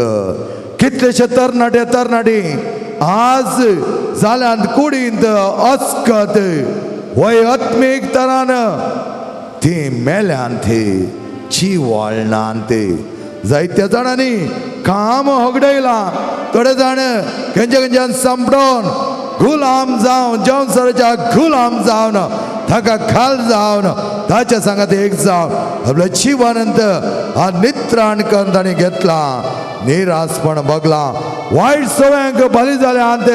कितलेशे तरणाटे तरणाटी आज जाल्यांत कुडींत अस्कत वय आत्मीक तरान ती मेल्यांत जीव वळनांत. जायत्या जाणांनी काम होगडयलां. थोडे जाण खंयच्या खंयच्यान सांपडोन गुलाम जावन जवसराच्या गुलाम जावन ताका खाल जावन ताच्या सांगात एक जावन आपल्या जिवानंत हा नित्राण करून ताणें घेतला. निरासपण भोगला, वायट सवयांक बली जाल्यांत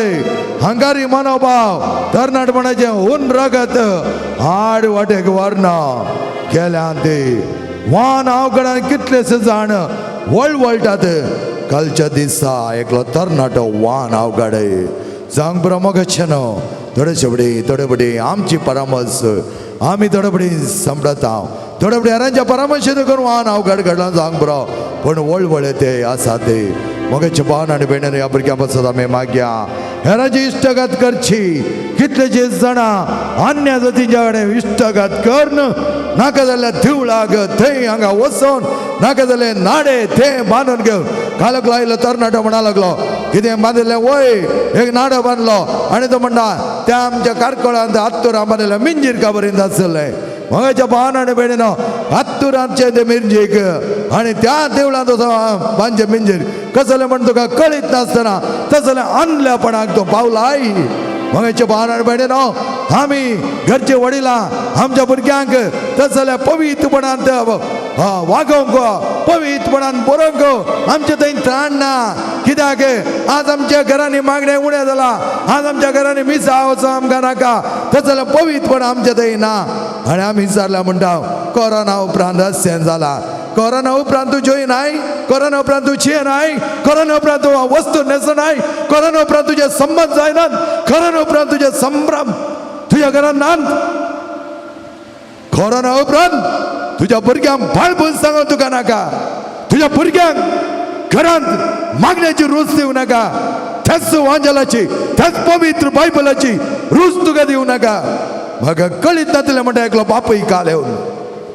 हंगारी मनोभाव, तरणाटपणाचें ऊन रगत हाड वाटेक व्हरना गेल्यांत वान अवघडान कितलेशे जाण वळवळटात. कालच्या दिसा एकलो तरणाटो वान अवघड जावंक बरो मोगाचें न्हू. थोडे बडी आमची परामर्श आमी थोडे बडी सांपडता, थोडे बडी हेरांच्या परामर्शेन करून वान अवघड घडला जावंक बरो. पूण वळवळे ते आसा ते मोगाचे भावन आनी भयणीन ह्या भुरग्यां पासत आमी मागया हेरांची इश्टगात करची. कितलेशे जाणां अन्य जातींच्या कडेन इश्टगात करन, नाका जाल्यार देवळाक थंय हांगा वचोन, नाका जाल्यार नाडे थंय बांदून घेवन कालक लायलो. तरणाटो म्हणा लागलो, कितें बांदिल्लें वय, एक नाडो बांदलो आनी तो म्हणटा त्या आमच्या कारकळांत हात्तुरां बांदिल्लें मिंजीर काबरींत आसलें. मोगाच्या भावन आनी भयणीनो, हात्तुरांचे ते मिरजेक आनी त्या देवळांत बांदचे मिंजीर कसलें म्हण तुका कळीत नासतना तसलें आणल्यापणाक तो पावलाय. मोगाच्या भावन आनी भयणीनो, आम्ही घरचे वडिलां आमच्या भुरग्यांक तसल्या पवित्रपणान वागोवंक पवित्रपणान बरोवंक आमचे थंय त्राण ना कित्याक आज आमच्या घरांनी मागणें उणें जाला आज आमच्या घरांनी मिसां वचो आमकां नाका तसल्या पवित्रपण आमचे थंय ना आनी आमी विचारल्या म्हणटा कोरोना उपरांत अशें जाला कोरोना उपरांत तूं जोई नाय कोरोना उपरांत तूं चे नाय कोरोना उपरांत तूं वस्तू नेसो नाय कोरोना उपरांत तुजे संबंध जायनात कोरोना उपरांत तुजे संभ्रम तुज्या घरांत नात कोरोना उपरांत तुज्या भुरग्यांक बाळपून सांगूंक तुका नाका तुज्या भुरग्यांक घरांत मागण्याची रूच दिवं नाका त्याच वांजलाची त्याच पवित्र बायबलाची रूच तुका दिवं नाका म्हाका कळीत नातलें म्हणटा एकलो बापूय काल येवन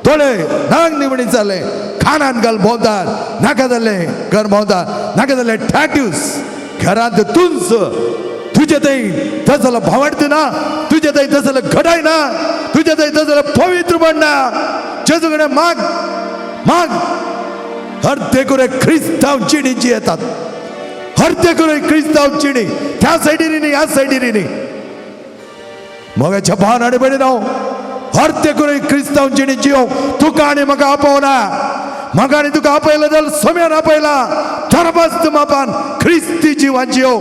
थोडे नांग निवडी जाले खानान घाल भोंवतात नाका जाल्ले घर भोंवतात नाका जाल्ले टॅटूस घरांत तुंच तुजे थंय तसलो भावार्थ ना तुजे थंय तसलो घडाय ना तुजे थंय तसलो पवित्रपण ना जेजू कडेन माग माग हर देखुरे क्रिस्तांव चिडीची येतात हर देखुरे क्रिस्तांव चिडी त्या सायडीनी न्ही ह्या सायडीनी न्ही मोगाच्या भान आनी बडी न्हू हर देखुरे क्रिस्तांव चिडी जियो तुका आनी म्हाका आपोवना म्हाका आनी तुका आपयला जाल्यार सोम्यान आपयला धर्मस्थ मापान ख्रिस्ती जिवान जियो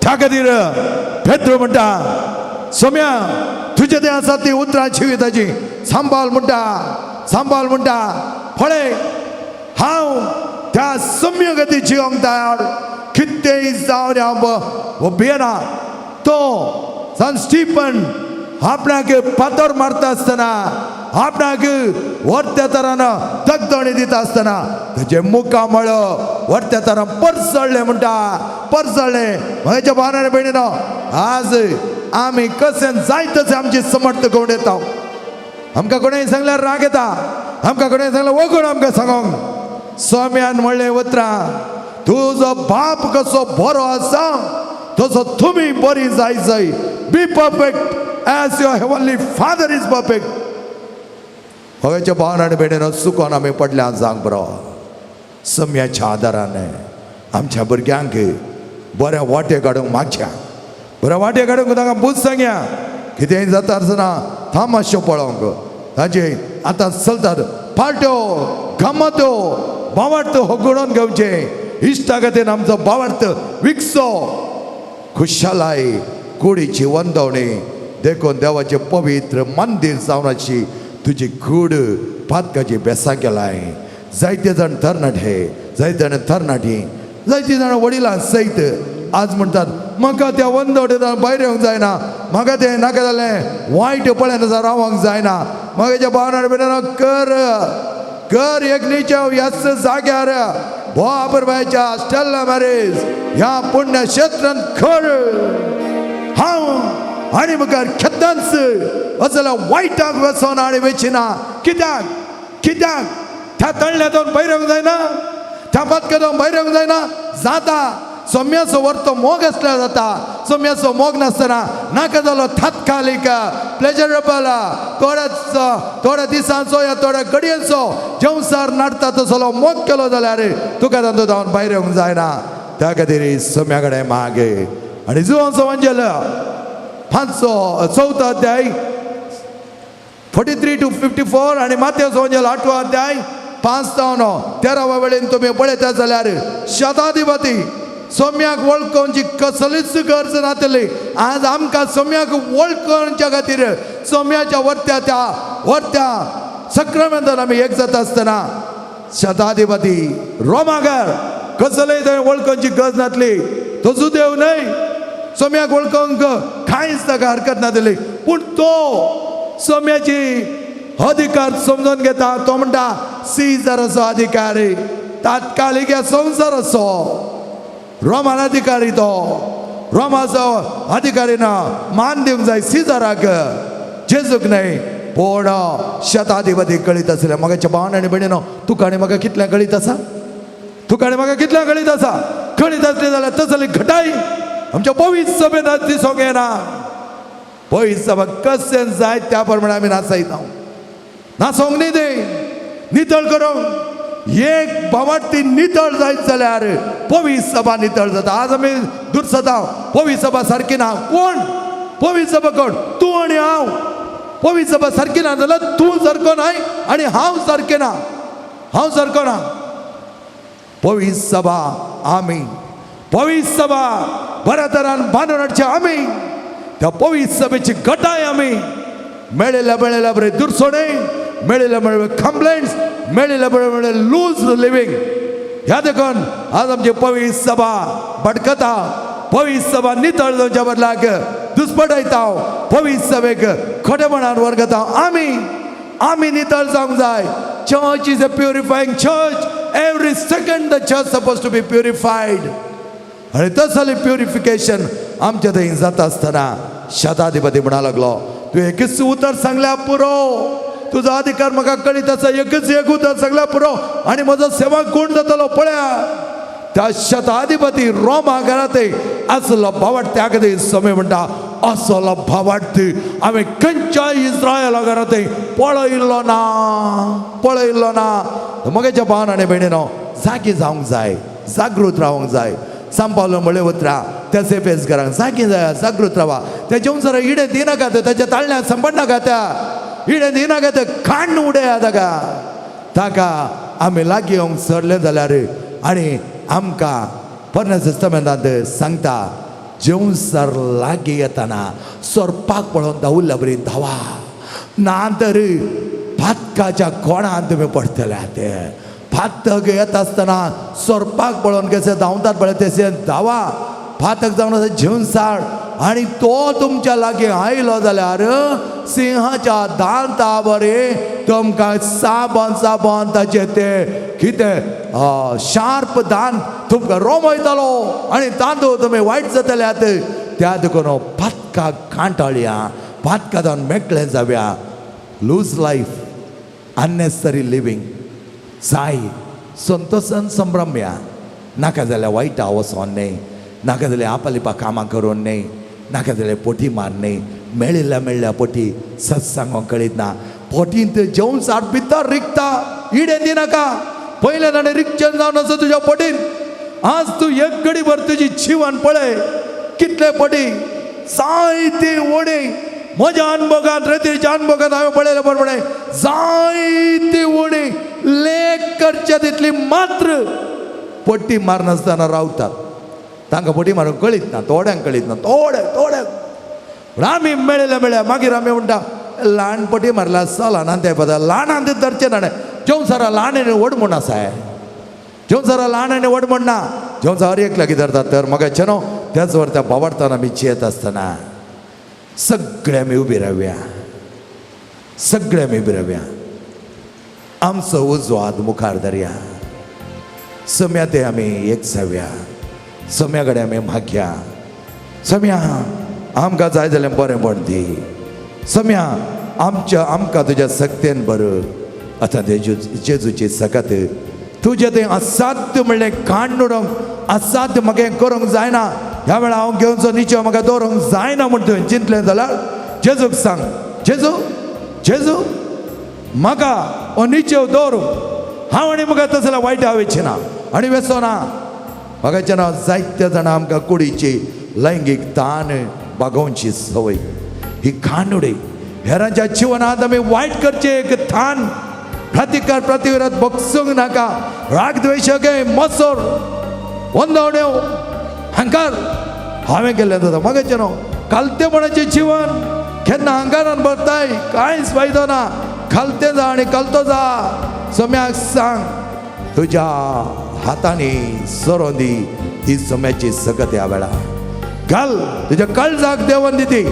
त्या खातीर पेद्रो म्हणटा सोम्या तुजे थंय आसा ती उतरां जिविताची सांबाळ म्हणटा फळे हांव त्या सम्य गती जियोंक तयार कितेंय जावन हांव भियेना तो सान स्टीफन आपणाक पातोर मारता आसतना आपणाक वर्त्या तरान तगदोणी दिता आसतना ताचे मुखां मळ्ळो वर्त्या तरान परसळ्ळें म्हणटा परसळ्ळें म्हज्या भावांनी भयणीनो आज आमी कशें जाय तशें आमची समर्थ करून येता आमकां कोणेंय सांगल्यार राग येता आमकां कोणेंय सांगल्यार वगून आमकां सांगोंक सोम्यान म्हणलें उतरां तुजो बाप कसो बरो आसा तसो तुमी बरी जाय be perfect as your heavenly father is perfect होगाच्या भावनाने भेटेन चुकोन आमी पडल्या सांग बरो सम्याच्या आदाराने आमच्या भुरग्यांक बऱ्या वाटे काडूंक मागच्या बऱ्या वाटे काडूंक तांकां बूज सांगया कितेंय जाता आसतना थामाशो पळोवंक ताजे आतां चलतात पार्ट्यो गमत्यो बावार्थ होगडोन घेवचे इश्टा खातीर आमचो बावार्थ विकसो खुशालाय कुडीची वंदवणी देखून देवाचे पवित्र मंदिर जावन अशी तुजी कूड पातकाची बेसां केलाय जायते जाण तरणाटे जायते जाण तरणाटी जायती जाण वडिलां सयत आज म्हणटात म्हाका त्या वंदवडेन भायर येवंक जायना म्हाका तें नाका जालें वायट पळयन रावंक जायना म्हाका भावना भितर कर एक न्हीच्या ह्याच जाग्यार भोवा परबायच्या स्टेला मॅरेज ह्या पुण्य क्षेत्रांत खर हांव आनी मुखार केदांच जाल्यार वायटाक वचोन आनी वेचिना कित्याक त्या तळण्यांतून भायर येवंक जायना त्या पातकेतून भायर येवंक जायना जाता सोम्याचो वर्तो मोग आसल्यार जाता सोम्याचो मोग नासतना नाका जालो तात्कालीक प्लेजरेबल थोड्या दिसांचो या थोड्या घडयेचो जेवसार नाडटा तसलो मोग केलो जाल्यार तुका तातूंत जावन भायर येवंक जायना त्या खातीर सोम्या कडेन माग आनी जुवांचो वंजल 4 अध्याय 43 to 54 आणि माथेवचो वंजल 8 अध्याय 5 ते 13 वेळेन तुम्ही पळयता जाल्यार शताधिपती सोम्याक वळखोवची कसलीच गरज नातली आज आमकां सोम्याक वळखोवच्या खातीर सोम्याच्या वर्त्या सक्रामेंतान आमी एक जाता आसतना शताधिपती रोमाकार कसलेय थंय वळखोवची गरज नातली तो जुदेव न्हय सोम्याक वळखोवंक कांयच ताका हरकत नातली पूण तो सोम्याची अधिकार समजून घेता तो म्हणटा सीझराचो अधिकारी तात्कालीक संवसार असो रोमान अधिकारी तो रोमाचो अधिकारी ना मान दिवंक जाय सीझराक जेजूक न्हय पूण शताधिपती कळीत आसले म्हाका भावान आनी भयणीनो तुका आनी म्हाका कितल्या कळीत आसा तुका आनी म्हाका कितल्या कळीत आसा कळीत आसली जाल्यार तसली घटाय आमच्या पवित्र सभेन दिसूंक येना पवित्र सभा कशें जाय त्या प्रमाणे आमी नाचयता नाचोंक न्ही ते नितळ करूंक एक भावार्थी नितळ जायत जाल्यार पवित्र सभा नितळ जाता आज आमी दुर्सता पवित्र सभा सारकी ना कोण पवित्र सभा कोण आणि हांव पवित्र सभा सारकी ना जाल्यार तूं सारको नाय आनी हांव सारकें ना, हांव सारको ना. पवित्र सभा आमी, पवित्र सभा बऱ्या तरान बांदून हाडचे आमी, त्या पवित्र सभेची गटाय आमी. मेळिल्ल्या बरे दुरसोडे, मेळिल्ल्या कंप्लेंट्स, मेळिल्ल्या लूज लिव्हिंग, ह्या देखून आज आमची पवित्र सभा भडकता, पवित्र सभा नितळ जावच्या बदलाक दुस्पटायता, पवित्र सभेक खोटेपणान वरगता. आमी नितळ जावंक जाय. Church is a purifying church. Every second the church supposed to be purified. आणि तसले प्युरिफिकेशन आमच्या थंय जाता आसतना शताधिपती म्हणा लागलो, तू एकच उतर सांगल्या पुरो, तुजो अधिकार म्हाका कळीत आसा, एकच एक उतर सांगल्या पुरो आनी म्हजो सेवक कोण जातलो पळया. त्या शताधिपती रोमा घरात असलो भावाट त्या कधी समय म्हणटा असलो भावाट आम्ही खंयच्या इस्रायला घरात पळयल्लो ना. मगेच्या भावान आनी भयणीनो जागी जावंक जाय, जागृत रावंक जाय. सांपावलो म्हळे उतरा त्या सेफेस घरांक जागी जागृत रावा. त्या जेवण जरा इडे दिनाका त्याच्या ताळण्या संपन्नाका त्या इडे दिनाका ते खाण उडया ताका आमी लागीं येवंक सरले जाल्यार आनी आमकां परनेस तस्तामेंतांत सांगता जेवसर लागीं येताना सोरपाक पळोवन धांवल्या बरी धांवा, ना तर फातकाच्या कोणान तुमी पडटले. ते फातक येता आसतना सोरपाक पळोवन कशें धांवतात पळय तशें धांवा. फातक जावन जेवसार आनी तो तुमच्या लागीं आयलो जाल्यार सिंहाच्या दांता बरे तुमकां साबन ताचे ते कितें शार्प दांत तुमकां रोमयतलो आनी तांदूळ तुमी वायट जातल्यात. त्या देखून फातकाक कांटाळया, फातका जावन मेकळे जावया. लूज लायफ, अननेसेसरी लिव्हिंग जाय. संतोषान संभ्रम्या, नाका जाल्यार वायटा वचोन न्ही, नाका जाल्यार आपलिपा कामां करून न्ही, नाका जाल्यार पोटी मारनी. मेळिल्ल्या पोटी सत्संग कळीत ना. पोटींत जेवण साठ भितर रिकता इडे दिनाका. पयले ताणें रिक्चन जावन आसा तुज्या पोटीन. आज तूं एक घडी भर तुजी जिवन पळय कितले पोटी जायती ओडी. म्हज्या अनुभवांत रेतीच्या अनुभवांत हांवें पळयलें बरोबर जायती ओडी लेख करचे तितली मात्र पोटी मारनासतना रावतात. तांकां पोटी मारूंक कळीत ना, थोड्यांक कळीत ना, थोड्यांक. आमी मेळिल्ल्या मागीर आमी म्हणटा ल्हान पोटी मारला चला ते पदा ल्हानांत धरचे ना. जेवण सारा ल्हान वड म्हूण आसा, जेवण सारा ल्हान वड म्हण ना. जेवण सार एक लागीं धरतात तर मगाचे न्हू त्याच वर त्या भावार्थान आमी चेत आसतना सगळे आमी उबी रावया, सगळे आमी उबी रावया. आमचो उजो हात मुखार धरया. सम्या ते आमी एक जावया. सम्या कडेन आमी मागया, सम्या आमकां जाय जाल्यार बरें म्हण दी. सम्या आमकां तुज्या सक्तेन बर. आतां जेजूची सकत तुजें तें असाध्य म्हणलें काण उडोवंक असाध्य म्हाका करूंक जायना. ह्या वेळा हांव घेवनचो निचो म्हाका दवरूंक जायना म्हण तुवें चिंतलें जाल्यार जेजूक सांग, जेजू म्हाका हो निचेव दवरूंक हांव आनी म्हाका तसल्या वायट हांवेची ना आनी वेसो ना. म्हाकाचें नांव जायत्या जाणां आमकां कुडीची लैंगीक ताण बागोवची संवय ही खांडोडी. हेरांच्या जिवनांत आमी वायट करचे एक थान प्रतिकार प्रतिविरोध बगसूंक नाका. राग द्वेशक मसोर वंदवण्यो हंकार हांवें केल्लें जाता. म्हाकाचें न्हू कालतेपणाचें जिवन केन्ना हंकारान भरताय कांयच फायदो ना. खालतें जा आनी कलतो जा. सम्याक सांग तुज्या हातांनी सरोन दी ही सम्याची सकत ह्या वेळा घाल. तुज्या काळजाक देंवन दी ती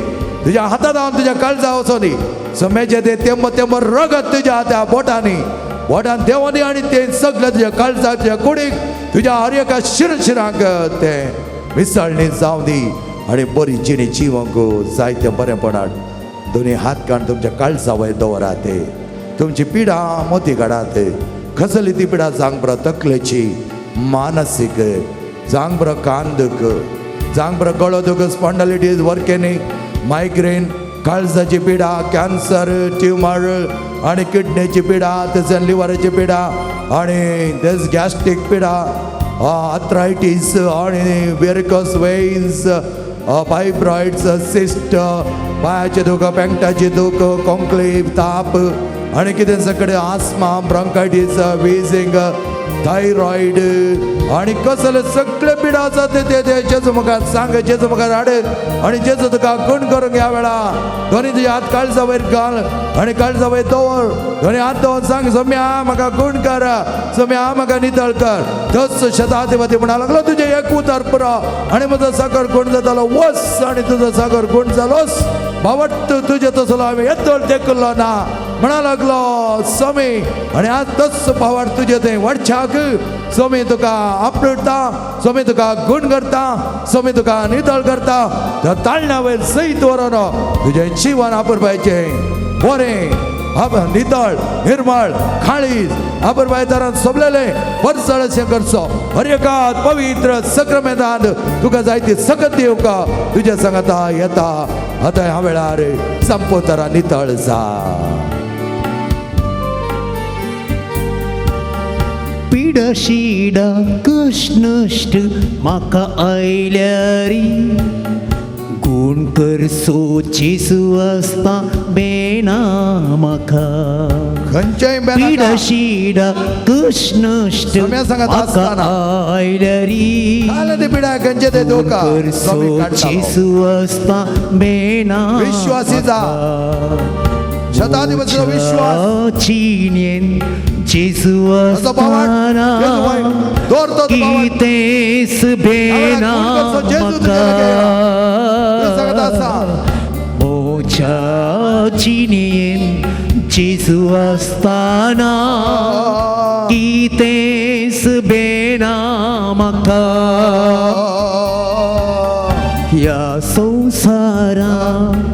तुज्या हातांत हांव तुज्या काळजा वचोन दी. सम्याचे ते तेंब रगत तुज्या त्या बोटान देंवन दी आनी ते सगळें तुज्या काळजाक तुज्या कुडीक तुज्या हर एका शिरशिराक ते मिसळणी जावं दी आनी बरी जिणी जिवंक जायते बरेपणान दोनी हात काडून तुमच्या काळजा वयर दवरात. तुमची पिडा मोती काडात. कसली ती पिडा जांग बरो तकलेची, मानसीक, जांग बरो कांदक, जांग बरो गळो दुख, स्पॉन्डलायटीस, वर्केनी, मायग्रेन, काळजाची पिडा, कॅन्सर, ट्युमर आनी किडनीची पिडा, तशें लिव्हराची पिडा आनी तेच गॅस्ट्रीक पिडा, आर्थरायटीस आनी वेरिकोस वेन्स, फायब्रॉइड्स, सिस्ट पायाचे दुख पेंगटाचे दुख कॉन्क्लेव ताप आणि कितें सगळे आस्मा ब्रोंकायटीस वेजिंग थायरॉइड आणि कसले सगळे पिडा आसा ते जेजू मुखार सांग जेजू मुखार हाड आणि जेजू तुका गुण करूंक ह्या वेळा दोन्ही तुझे हात काळजा वयर घाल आणि काळजा वयर दवर दोन्ही हात दवर सांग सोम्या म्हाका गुण कर सोम्या म्हाका नितळ कर तस शताधिपती म्हणा लागलो तुझे एक उतार पुरो आणि म्हजो साकर गुण जातालो वस आणि तुजो साकर गुण जालोस भावट तुझे तसलो हांवें येतोळ देखलो ना म्हणा लागलो सोमी आणि आज तस भावाट तुझे ते वडछाक सोमी तुका आपणटा सोमी तुका गुण करता सोमी तुका नितळ करता त्या ताळण्या वयर सईत वरोनो तुझे जीवन आपुरबायचे बरें नितळ निर्मळ खाळीज आपुरबाय दारांत सोबलेले वर्सळ अशें करचो हर एकात पवित्र सक्रामेंतांत तुका जायती सकत दिवका तुझ्या सांगाता येता आतां ह्या वेळार संपोतरा नितळ जा पिडशिडा कश्नश्ट म्हाका आयल्यारी गुण कर सोचीसू आसता बेना म्हाका खंयच्याय बेनाका पिडशिडा कश्नश्ट सम्या सांगात म्हाका आसताना आयल्यारी काल ते पिडा खंयचे ते दोका कर स्वामी काडटालो सोचीसू आसता बेना विश्वासी जा शताधिपतीचो विश्वास चिन्येन जेजू असो भावाट जेजू बाय दोरतो भावाट कितेंस बेना म्हाका सांगता आसा मोच्या चिन्येन जेजू आसताना कितेंस बेना म्हाका ह्या संवसारांत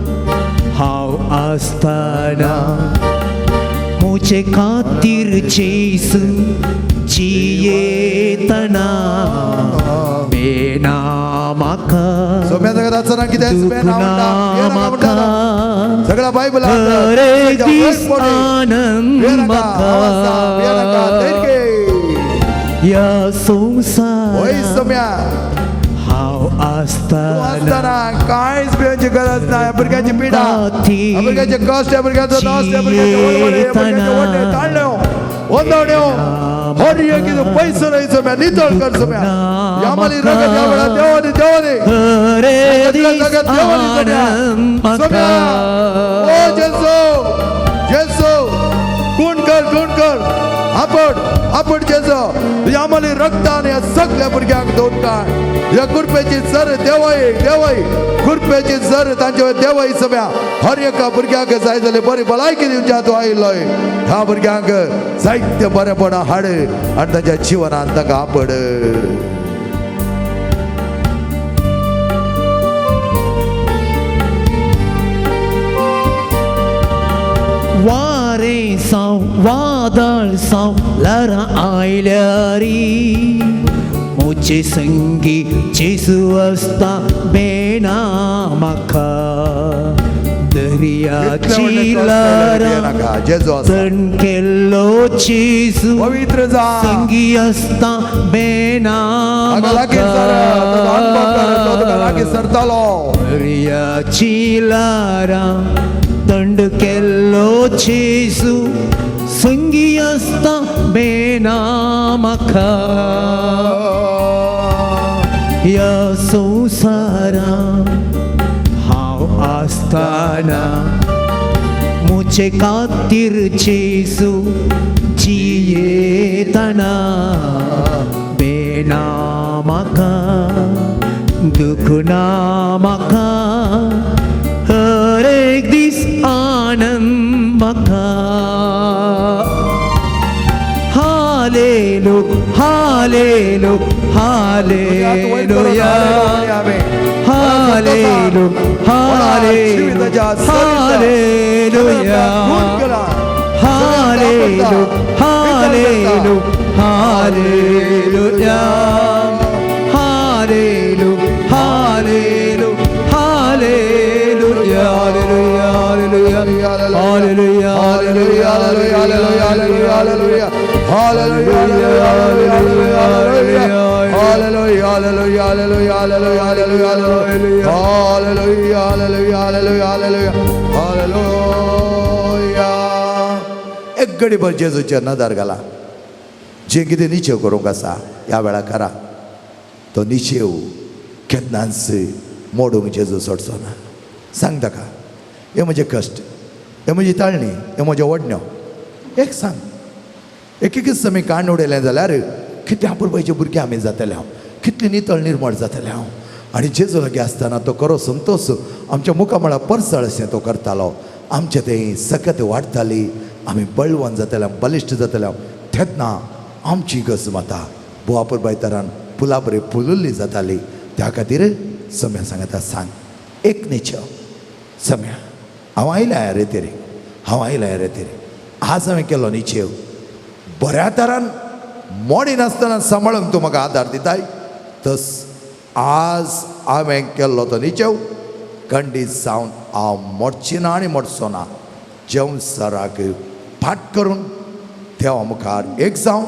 हांव आसताना मुझे खातीर जेसू जियेतना बेना म्हाका सोम्या सांगता आसतना कितेंच बेना म्हणटा सगळा बायबल हरे दीस आनंद म्हाका ह्या ओय संवसारांत सोम्या हांव आसताना कांयच भिवची गरज ना भुरग्याची पिडा भुरग्याचे कश्ट भुरग्याचो नाश भुरग्याचे ताळण्यो ओंदवण्यो हर एक पैसो नाही सोम्या नितळ कर सोम्या यामाली रगत ह्या वेळा देवानी देवानी जगत देवानी सोम्या ओ जेसू गुण कर आपण जेजो यामाली रक्तान या सगळ्या भुरग्यांक दोन काळ या कुरपेची सर देवय कुरपेची सर तांचे देवय सगळ्या हर एका भुरग्याक जाय जाल्यार बरी भलायकी दिवच्या तूं आयिल्लोय ह्या भुरग्यांक जायते बरेपण हाड आनी तांच्या जिवनांत ताका आपड वारे साव वादळ साव लहरां आयल्यारी मुझे संगी जेसू आसता बेना म्हाका दर्याची लहरां तण केल्लो जेसू पवित्र जा संगी आसता बेना सरतालो दर्याची लहरां तंड केल्लो जेसू संगी आसता बेना म्हाका ह्या संवसारांत हांव आसताना मुझे खातीर जेसू जियेतना बेना म्हाका दुख ना म्हाका हर एक दीस आनंद म्हाका hallelu hallelu hallelujah hallelu hallelu hallelujah hallelu hallelu hallelujah hallelu hallelu hallelujah hallelujah hallelujah hallelujah hallelujah hallelujah hallelujah, hallelujah, hallelujah, hallelujah, hallelujah, hallelujah, hallelujah. एक घडीभर जेजूच्या नदर घाला. जे कितें निशेव करूंक आसा ह्या वेळा करा. तो निशेव केन्नाच मोडूंक जेजू सोडचो ना. सांग ताका, हे म्हजे कश्ट, हे म्हजी ताळणी, हे म्हज्यो वडण्यो. एक सांग, एक समय काण उडयलें जाल्यार कितल्या पुरबायचे भुरगे आमी जातले हांव, कितली नितळ निर्मळ जातलें हांव. आनी जेजू लागीं आसतना तो खरो संतोश आमच्या मुखामळा परसळ अशें तो करतालो. आमचें तें सकत वाडटाली, आमी बळवंत जातले, बलिश्ट जातले. तेन्ना आमची गजमता बुवा पुरबाय तरान फुलां बरी फुलुल्ली जाताली. त्या खातीर सम्या सांगता, सांग एक निशेव. सम्या, हांव आयल्या ह्या रेतेरी, हांव आयल्या ह्या रेतेरी. आज हांवें केलो निशेव बऱ्या तरान मोडी नासतना सांबाळूंक तूं म्हाका आदार दिताय. तस आज हांवें केल्लो तो निशेव खंडीत जावन हांव मोडची ना आनी मोडचो ना. जेवण सराक फाट करून देवा मुखार एक जावन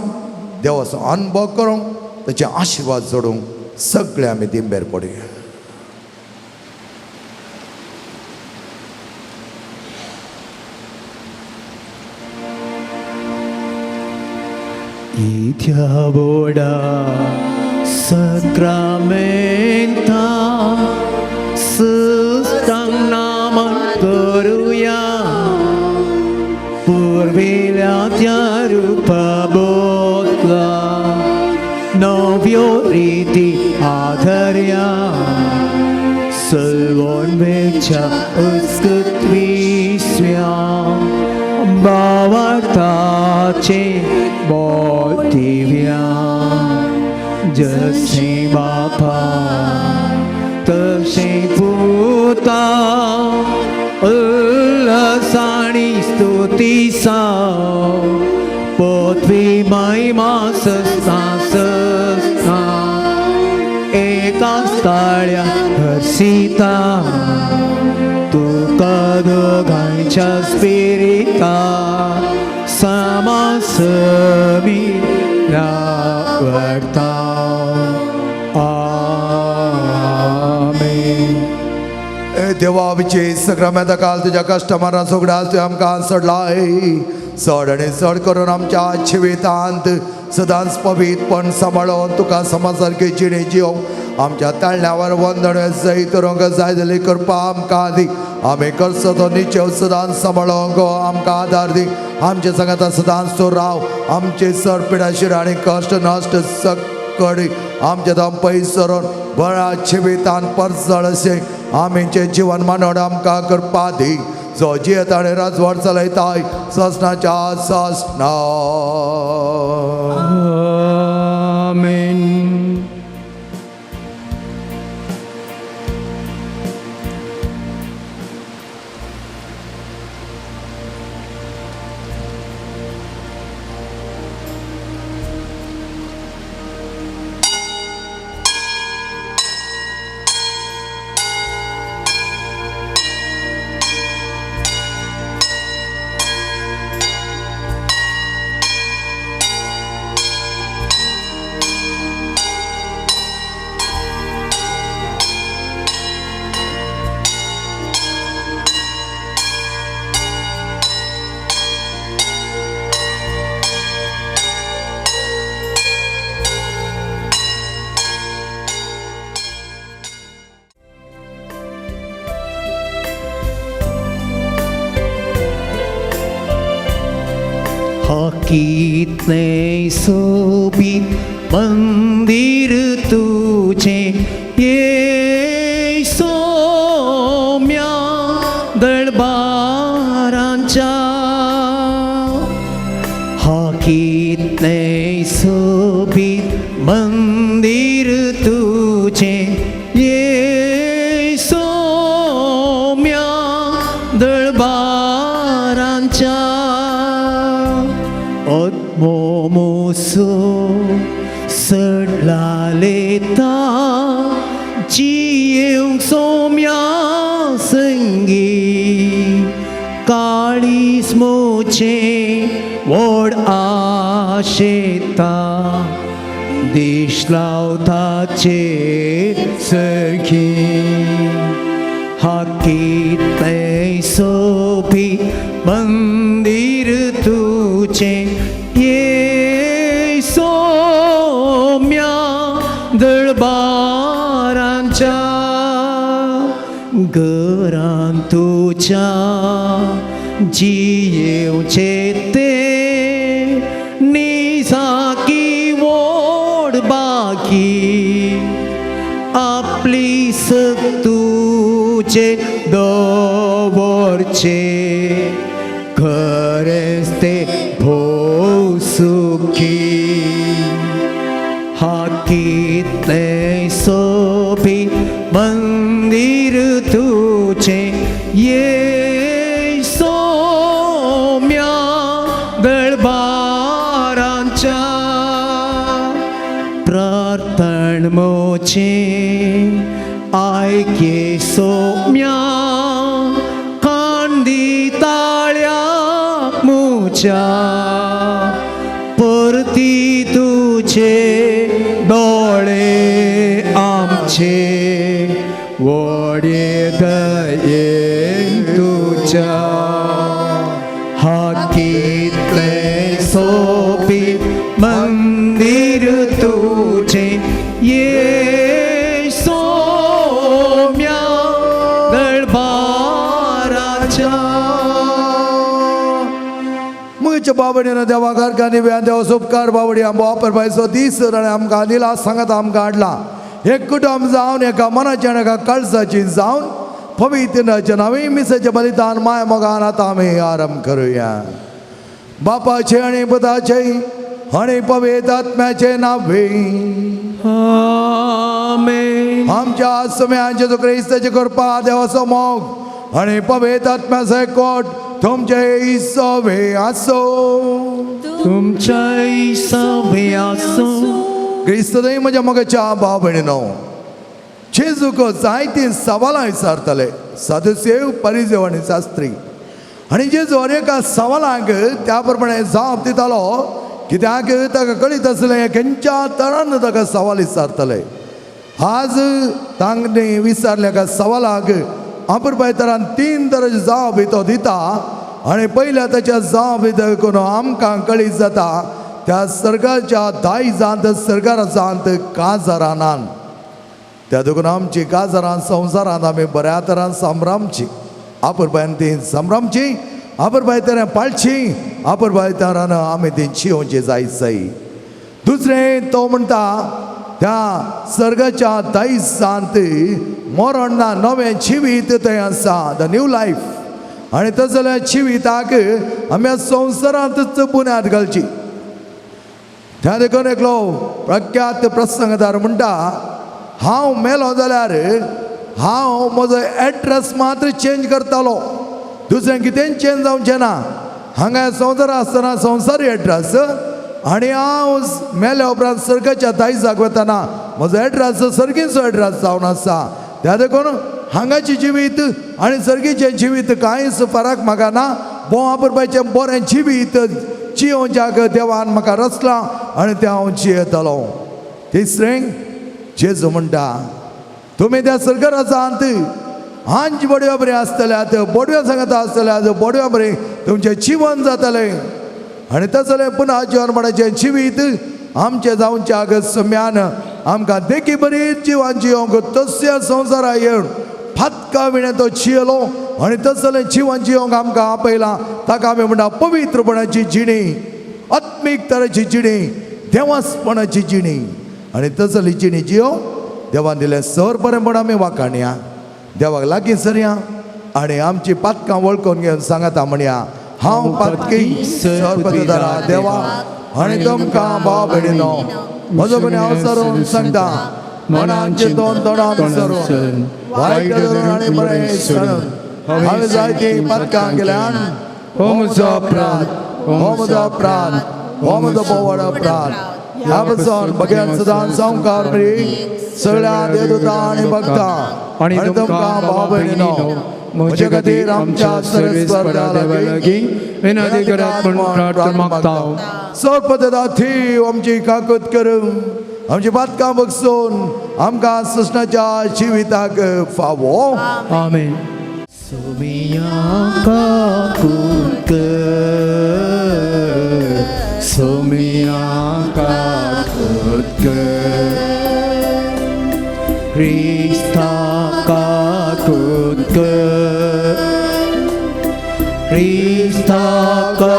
देवाचो अनुभव करूंक, ताचे आशिर्वाद जोडूंक सगळे आमी दिंबेर पडुया. Itiaboda Sacramenta Sustang naman koruya Purvila rupa botla Novio riti adharya Salvon vecha uskutvisvya Bhavartache Botivya Jase Bapa Tase Puta Ullasani Stuti Sao Potvi Maima Sasta Sasta Ekastalya Harsita Tu kadogancha spirita Samasami Navarta. Amen. देवा विचे सग्राम्याचा काल तुझ्या कस्टमरां सोगडास तुवें आमकां सोडलाय. चड आनी चड करून आमच्या जिवितांत सदांच पवित्रपण सांबाळून तुका समा सारके जिणे जिवंक आमच्या ताळण्यावर वंदन जाय करूंक जाय जाली करपा आमकां दी. आमी करचो तो निशेव सदांच सांबाळूंक आमकां आदार दी. आमचे सांगाता सदांच तूं राव. आमचे सर पिडा शिर आनी कश्ट नश्ट सकडी आमचे दम पयस सरून बऱ्या जिवितांत परसळ अशें आमीचे जीवन मानोड आमकां करपा दी. जो जियेत आनी राजवट चलयताय ससनाच्या ससना. Amen. कितने शोभित मंदिर तुझे ये सौम्या दरबारांचा. हा कितने शोभित मंदिर तुझे ये सौम्या दरबारांचा. मोमोसो सडला लेता जियेव सोम्या संगी काळीस मोचे वड आशेता दिश लावताचे सरखी हाकीतले सोपी मंदिर तुझे ये सोम्या दरबारांच्या घरांत तुझ्या जियेवचे ते निसाकी वोड बाकी आपली सक तुझे दवरचे खरेंच ते भोव सुखी हाकीतले सोबी मंदिर तुझे ये सोम्या दरबारांच्या प्रार्थन मोचे आयके सोम्या कांदी ताळ्या मुच्या परती तुझे डोळे आमचे वडे दयेन तुझ्या हाकीतले सोबी मंदिर तुझे ये सोम्या दरबाराच्या मुगेच्या बाबडीनं देवा कारखाने बियान देवा सोपकार बाबडी आमकां वापर पायचो दीस आनी आमकां दिला सांगात आमकां हाडला एक कुटुंब जावन एका मनाच्या एका कळसाची जावन पवित्र नावे मिसाचें बलिदान माय मोगान आतां आमी आरंभ करुया बापाचे आनी पुताचे आनी पवित्र आत्म्याचे नावे आमेन आमच्या समेळांचे जो क्रिस्ताची कृपा देवाचो मोग आनी पवित्र आत्म्याचो एकवट तुमचे सवे आसो तुमच्या सवे आसो क्रिस्त देव म्हज्या मोगाच्या भाव भयणीनो जेजूक जायतीं सवालां विचारतले सदस्येव परिसेव आनी शास्त्री आनी जेजू हर एका सवालांक त्या प्रमाणे जाप दितालो कित्याक ताका कळीत आसलें खंयच्या तरान ताका सवाल विचारतले आज तांणी विचारल्या एका सवालाक अपुरबाय तरान 3 तरांचे जाप तो दिता आनी पयल्या ताच्या जाप देखून आमकां कळीत जाता त्या सर्गाच्या दायजांत सर्गारांत काजारानान त्या देखून आमची काजारां संवसारांत आमी बऱ्या तरान संभ्रामची अपुरबायन ती संभ्रामची अपुरबाय तरेन पाळची अपुरबाय तरान आमी ती जिवोवची जायत दुसरें तो म्हणटा त्या सर्गाच्या दायजांत मरण ना नवें जिवीत थंय आसा द न्यू लायफ आनी तशें जाल्यार जिविताक आमी संवसारांतच बुन्याद घालची त्या देखून एकलो प्रख्यात प्रसंगदार म्हणटा हांव मेलो जाल्यार हांव म्हजो एड्रेस मात्र चेंज करतालो दुसरें कितें चेंज जावचें ना हांगा संवसार आसतना संवसारी एड्रेस आनी हांव मेल्या उपरांत सर्गाच्या दायजाक वतना म्हजो एड्रेस सर्गीचो एड्रेस जावन आसा त्या देखून हांगाचें जिवीत आनी सर्गीचें जिवीत कांयच फरक म्हाका ना बोवापुरबाचें बरें जिवीत जियोवच्याक देवान म्हाका रचलां आनी तें हांव जियेतलो तिसरें जेजू म्हणटा तुमी त्या सर्गराजांत हांच बड्यो बरें आसतल्यात बडव्यो सांगता आसतल्यात बडव्यो बरें तुमचें जिवन जातलें आनी तशें जाल्यार पुना जन्मडाचें जिवीत आमचें जावच्याक सम्यान आमकां देखी बरी जिवन जियोंक तशा संवसारा येवन फातका विणें तो जियेलो आनी तशें जाल्यार जिवन जियोंक आमकां आपयलां ताका आमी म्हणटा पवित्रपणाची जिणी आत्मीक तरेची जिणी देवासपणाची जिणी आनी तसली जिणी जियो देवान दिलें सर बरेंपण आमी वाखाणया देवाक लागीं सरया आनी आमची पातकां वळखून घेवन सांगाता म्हणया हांव पातकी सरपतदारा देवा आनी तुमकां भाव भयणीनो म्हजो कोणी हांव सरून सांगता मनांचे 2 तोंडां सरून वायट धरून आनी बरें सरून हांवें जायतीं पातकां केल्यान हो म्हजो अपराध हो म्हजो अपराध हो म्हजो बोवाड अपराध ह्या पासून भगवान सदांच संवकार मेळी सगळ्या देवदूतां आनी भक्तां आनी तुमकां भाव भयणीनो म्हजे खातीर आमच्या सर्वेस्परा लागीं विनंती करात म्हूण प्रार्थना मागता सर्पदादा थी आमची काकूत कर आमची बातकां बगसून आमकां ससनाच्या जिविताक फावो आमेन. सोमिया का कुक सोमिया का कुक Krista का कुक Krista का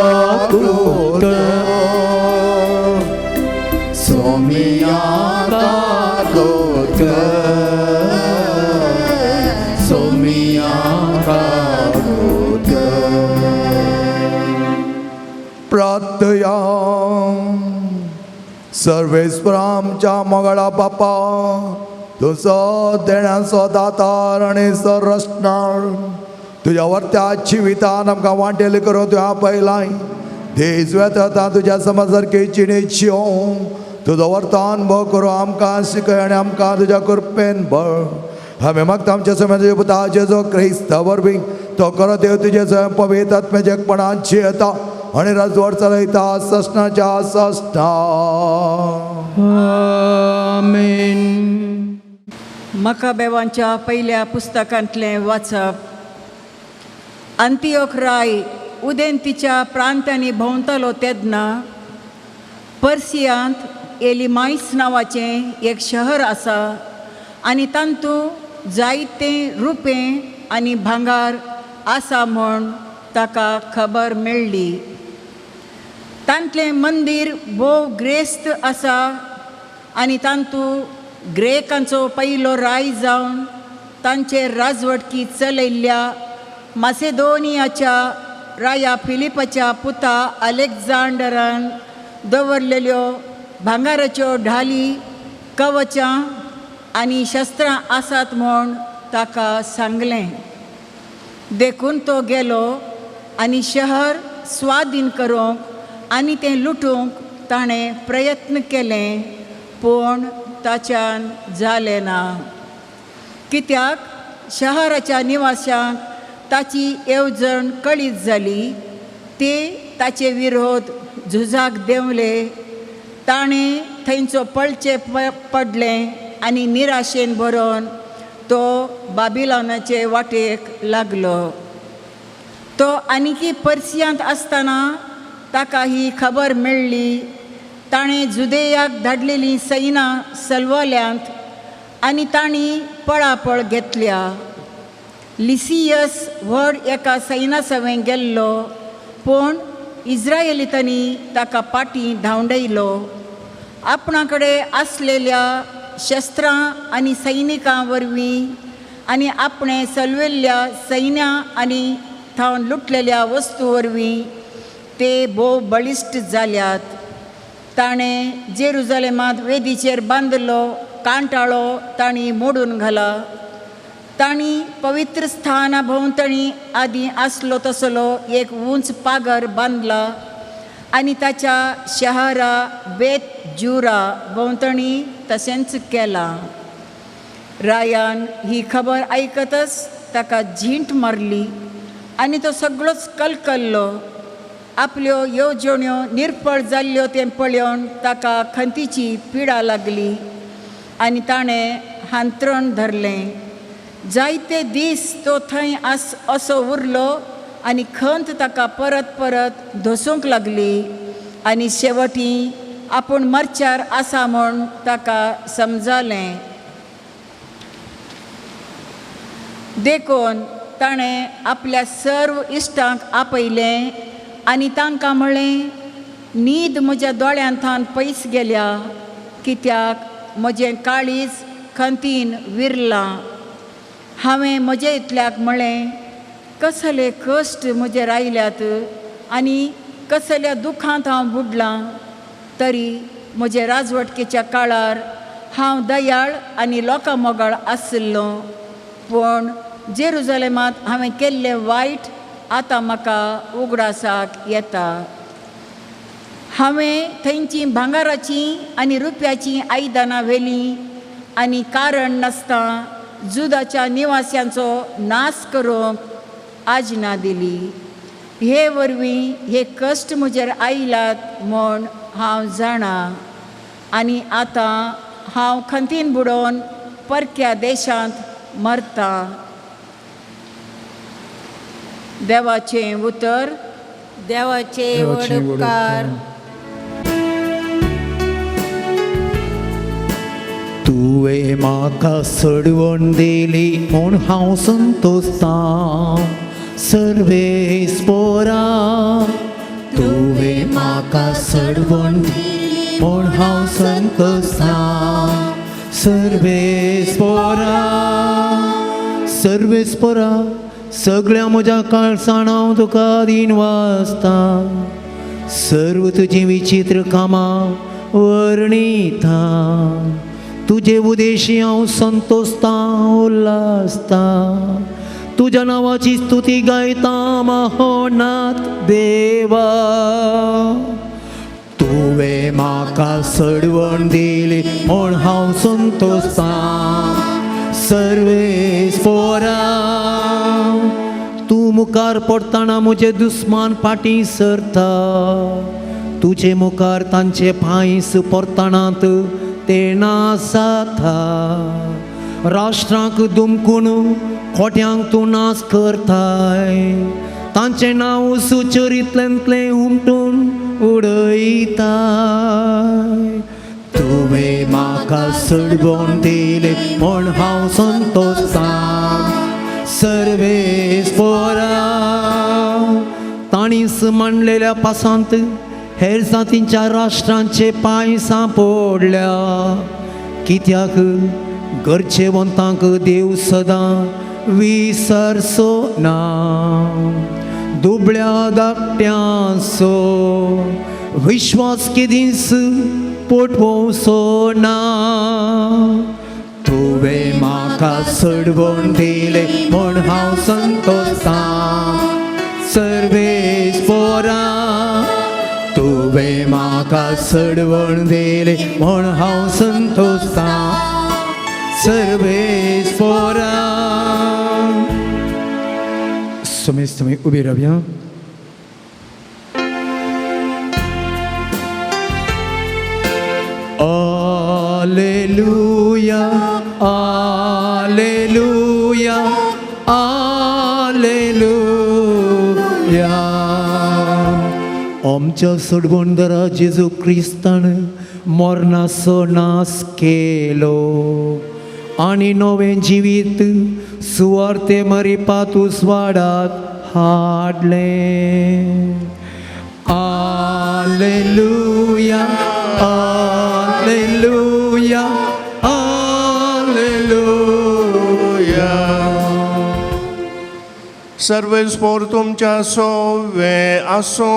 कुक सोमिया का कुक सोमिया का कुक प्रार्थया सर्वेस्परा आमच्या मोगळा बापा तुजो देण्याचो दातार आनी सरस्नार तुज्या वर्त्या जिवितान आमकां वांटेल करून तुवें आपयलाय देज वेता तुज्या समाजारके जिणेच्यो तुजो वर्तान भोव करून आमकां शिकय आनी आमकां तुज्या कृपेन बळ आमी मागता आमच्या समाजाचे पुता जेजो क्रिस्त वरवीं तो करो देव तुजे स्वयं पवित्र आत्म्याचेपणान जियेता आनी राजवट चलयता ससनाच्या ससना आमेन. मकाबेवांच्या पहिल्या पुस्तकांतले वाचप. अंतियोख राय उदेंतीच्या प्रांतांनी भोंवतालो तेदना पर्सियांत एलिमाईस नांवाचें एक शहर आसा आनी तांतूं जायते रुपें आनी भांगार आसा म्हूण ताका खबर मेळ्ळी. तांतलें मंदीर भोव ग्रेस्त आसा आनी तांतूं ग्रेकांचो पयलो राय जावन तांचे राजवटकी चलयल्ल्या मासेदोनियाच्या राया फिलिपाच्या पुता अलेक्झांडरान दवरलेल्यो भांगाराच्यो ढाली कवचां आनी शस्त्रां आसात म्हूण ताका सांगलें. देखून तो गेलो आनी शहर स्वाधीन करूंक आनी तें लुटूंक ताणें प्रयत्न केले पूण ताच्यान जालें ना. कित्याक शहराच्या निवाशांक ताची येवजण कळीत जाली. ते ताचे विरोध झुजाक देंवले. ताणें थंयचो पळचें पडलें आनी निराशेन भरोन तो बाबिलोनाचे वाटेक लागलो. तो आनिकी पर्सियांत आसतना ताका ही खबर मेळ्ळी. ताणें जुदेयाक धाडलेलीं सैनां सलवल्यांत आनी तांणी पळापळ घेतल्या. लिसियस व्हड एका सैना सवें गेल्लो पूण इस्रायेलितांनी ताका फाटीं धांवडयलो. आपणा कडेन आसलेल्या शस्त्रां आनी सैनिकां वरवीं आनी आपणे सलविल्ल्या सैन्यां आनी थावन लुटलेल्या वस्तू वरवीं ते भोव बळिश्ट जाल्यात. ताणें जेरुजलेमांत वेदीचेर बांदलो कांटाळो तांणी मोडून घाला. तांणी पवित्र स्थाना भोंवतणी आदीं आसलो तसलो एक उंच पागर बांदला आनी ताच्या शहरा बेत जुरा भोंवतणी तशेंच केलां. रायान ही खबर आयकतच ताका झींट मारली आनी तो सगळोच कलकल्लो. आपल्यो येवजण्यो निर्फळ जाल्ल्यो तें पळोवन ताका खंतीची पिडा लागली आनी ताणें हांतरण धरलें. जायते दीस तो थंय असो उरलो आनी खंत ताका परत परत धोसूंक लागली आनी शेवटी आपूण मरच्यार आसा म्हूण ताका समजालें. देखून ताणें आपल्या सर्व इश्टांक आपयलें आनी तांकां म्हणलें, न्हीद म्हज्या दोळ्यांतल्यान पयस गेल्या, कित्याक म्हजें काळीज खंतीन विरलां. हांवें म्हजे इतल्याक म्हणलें, कसले कश्ट म्हजेर आयल्यात आनी कसल्या दुखांत हांव बुडलां. तरी म्हजे राजवटकेच्या काळार हांव दयाळ आनी लोकां मोगाळ आसलो, पूण जेरुजलेमांत हांवें केल्लें वायट आतां म्हाका उगडासाक येता. हांवें थंयचीं भांगाराचीं आनी रुप्याचीं आयदनां व्हेलीं आनी कारण नासता जुदाच्या निवास्यांचो नाश करूंक आज्ञा दिली. हे वरवीं हे कश्ट म्हजेर आयल्यात म्हूण हांव जाणां. आनी आतां हांव खंतीन बुडोवन परक्या देशांत मरता. देवाचें उतर. देवाचे देवाचे वडुपकार. तुवें म्हाका सोडवण दिली म्हूण हांव संतोश्ता. सर्वेस्परा तुवें म्हाका सोडवण दिली म्हूण हांव संतोश्ता. सर्वेस्परा सगळ्या म्हज्या काळसाण हांव तुका दिन वाचता. सर्व तुजी विचित्र कामां वर्णिता. तुजे उदेशी हांव संतोश्ता उल्हासता. तुज्या नांवाची स्तुती गायता महोनाथ देवा. तुवें म्हाका सोडवण दिली म्हूण हांव संतोश्ता. सर्वेस्परा तूं मुखार पडटना म्हजे दुस्मान फाटीं सरता. तुजे मुखार तांचे पांयस परतनात ते नास जाता. राष्ट्रांक दुमकून खोट्यांक तूं नास करताय. तांचें नांव सुचरितल्यांतलें उमटून उडयताय. तुवें म्हाका सोडवण दिली म्हूण हांव संतोश्ता. सर्वेस्परा ताणींच मांडलेल्या पासांत हेर जातींच्या राष्ट्रांचे पांयसां पडल्या. कित्याक गरजेवंतांक देव सदां विसरचो ना. दुबळ्या धाकट्यांचो विश्वास केदींच पोटवचो ना. तुवें म्हाका सोडवण दिली म्हूण हांव संतोश्ता. सर्वेस्परा तुवें म्हाका सोडवण दिली म्हूण हांव संतोश्ता. सर्वेस्परा. समेस्त तुम्ही उभी राहूया. Alleluia, Alleluia, Alleluia. आमच्या सोडवणदारा जेजू क्रिस्तान मरणाचो नाश केलो आनी नवें जिवीत सुवार्ते मरिपात उसवाडाक हाडलें. Alleluia, Alleluia, Alleluia. सर्वेस्पोर तुमच्या सोवे आसो.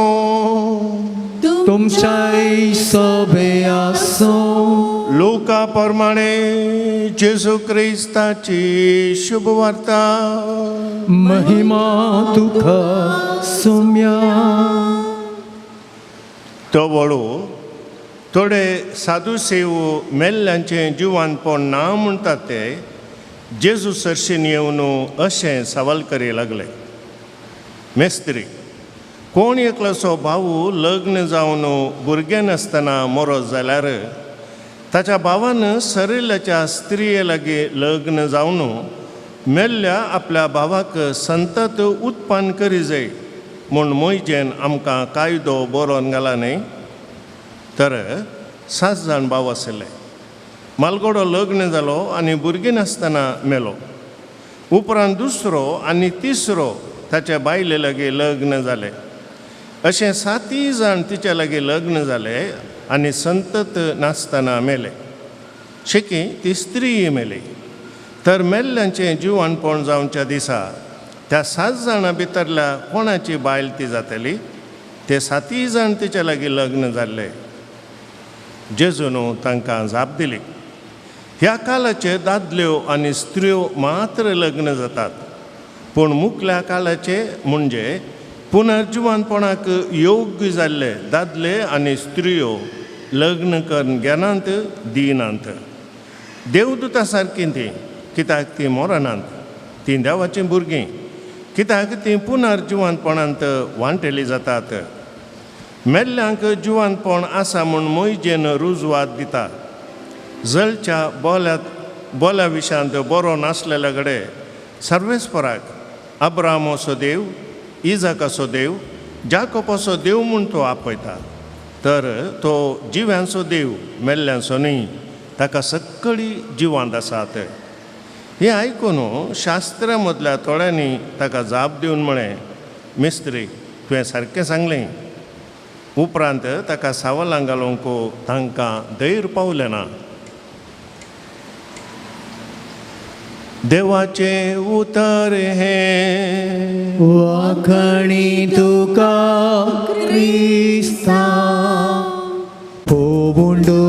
तुमच्याय सोबे आसो. लोका प्रमाणे जेजू क्रिस्ताची शुभ वार्ता. महिमा तुका सुम्या. तो वळू थोडे साधू सेवू मेल्ल्यांचे जिवानपण ना म्हणटात ते जेजू सरशीन येवन अशें सवाल करी लागले. मेस्त्री, कोण एकलोसो भाऊ लग्न जावन भुरगें नासतना मरो जाल्यार ताच्या भावान सरिल्ल्याच्या स्त्रिये लागीं लग्न जावन मेल्ल्या आपल्या भावाक संतत उत्पन्न करी जाय म्हूण मोयजेन आमकां कायदो बरोवन घाला न्ही. तर 7 जाण भाव आशिल्ले. मालगडो लग्न जालो आनी भुरगीं नासतना मेलो. उपरांत दुसरो आनी तिसरो ताच्या बायले लागीं लग्न जालें. अशें 7 जाण तिच्या लागीं लग्न जाले आनी संतत नासतना मेले. शिकी ती स्त्रीय मेली. तर मेल्ल्यांचें जिवानपण जावच्या दिसा त्या 7 जाणां भितरल्या कोणाची बायल ती जातली? ते 7 जाण तिच्या लागीं लग्न जाल्ले. जेजून तांकां जाप दिली. ह्या काळाचे दादल्यो आनी स्त्रियो मात्र लग्न जातात. पूण मुखल्या काळाचे म्हणजे पुनर्जिवानपणाक योग्य जाल्ले दादले आनी स्त्रियो लग्न करून घेनात दिनात. देवदूतां सारकीं ती, कित्याक ती मरनात. ती देवाचीं भुरगीं, कित्याक ती पुनर्जिवानपणांत वांटेली जातात. मेल्ल्यांक जिवंतपण आसा म्हूण मोइजेन रुजवात दिता. जळच्या बोल्या विशांत बरो नासलेल्या कडेन सर्वेस्पराक अब्रामोचो देव, इजाकाचो देव, जाकोबाचो देव म्हूण तो आपयता. तर तो जिव्यांचो देव मेल्ल्यांचो न्ही, ताका सक्कळी जिवांत आसात. हें आयकून शास्त्रा मदल्या थोड्यांनी ताका जाप दिवन म्हळें, मिस्त्री तुवें सारकें सांगलें. उपरांत ताका सावलां घालूंक तांकां धैर्य पावलें ना. देवाचे उतर हे वाखणी तुका क्रिस्ता पोबुंडो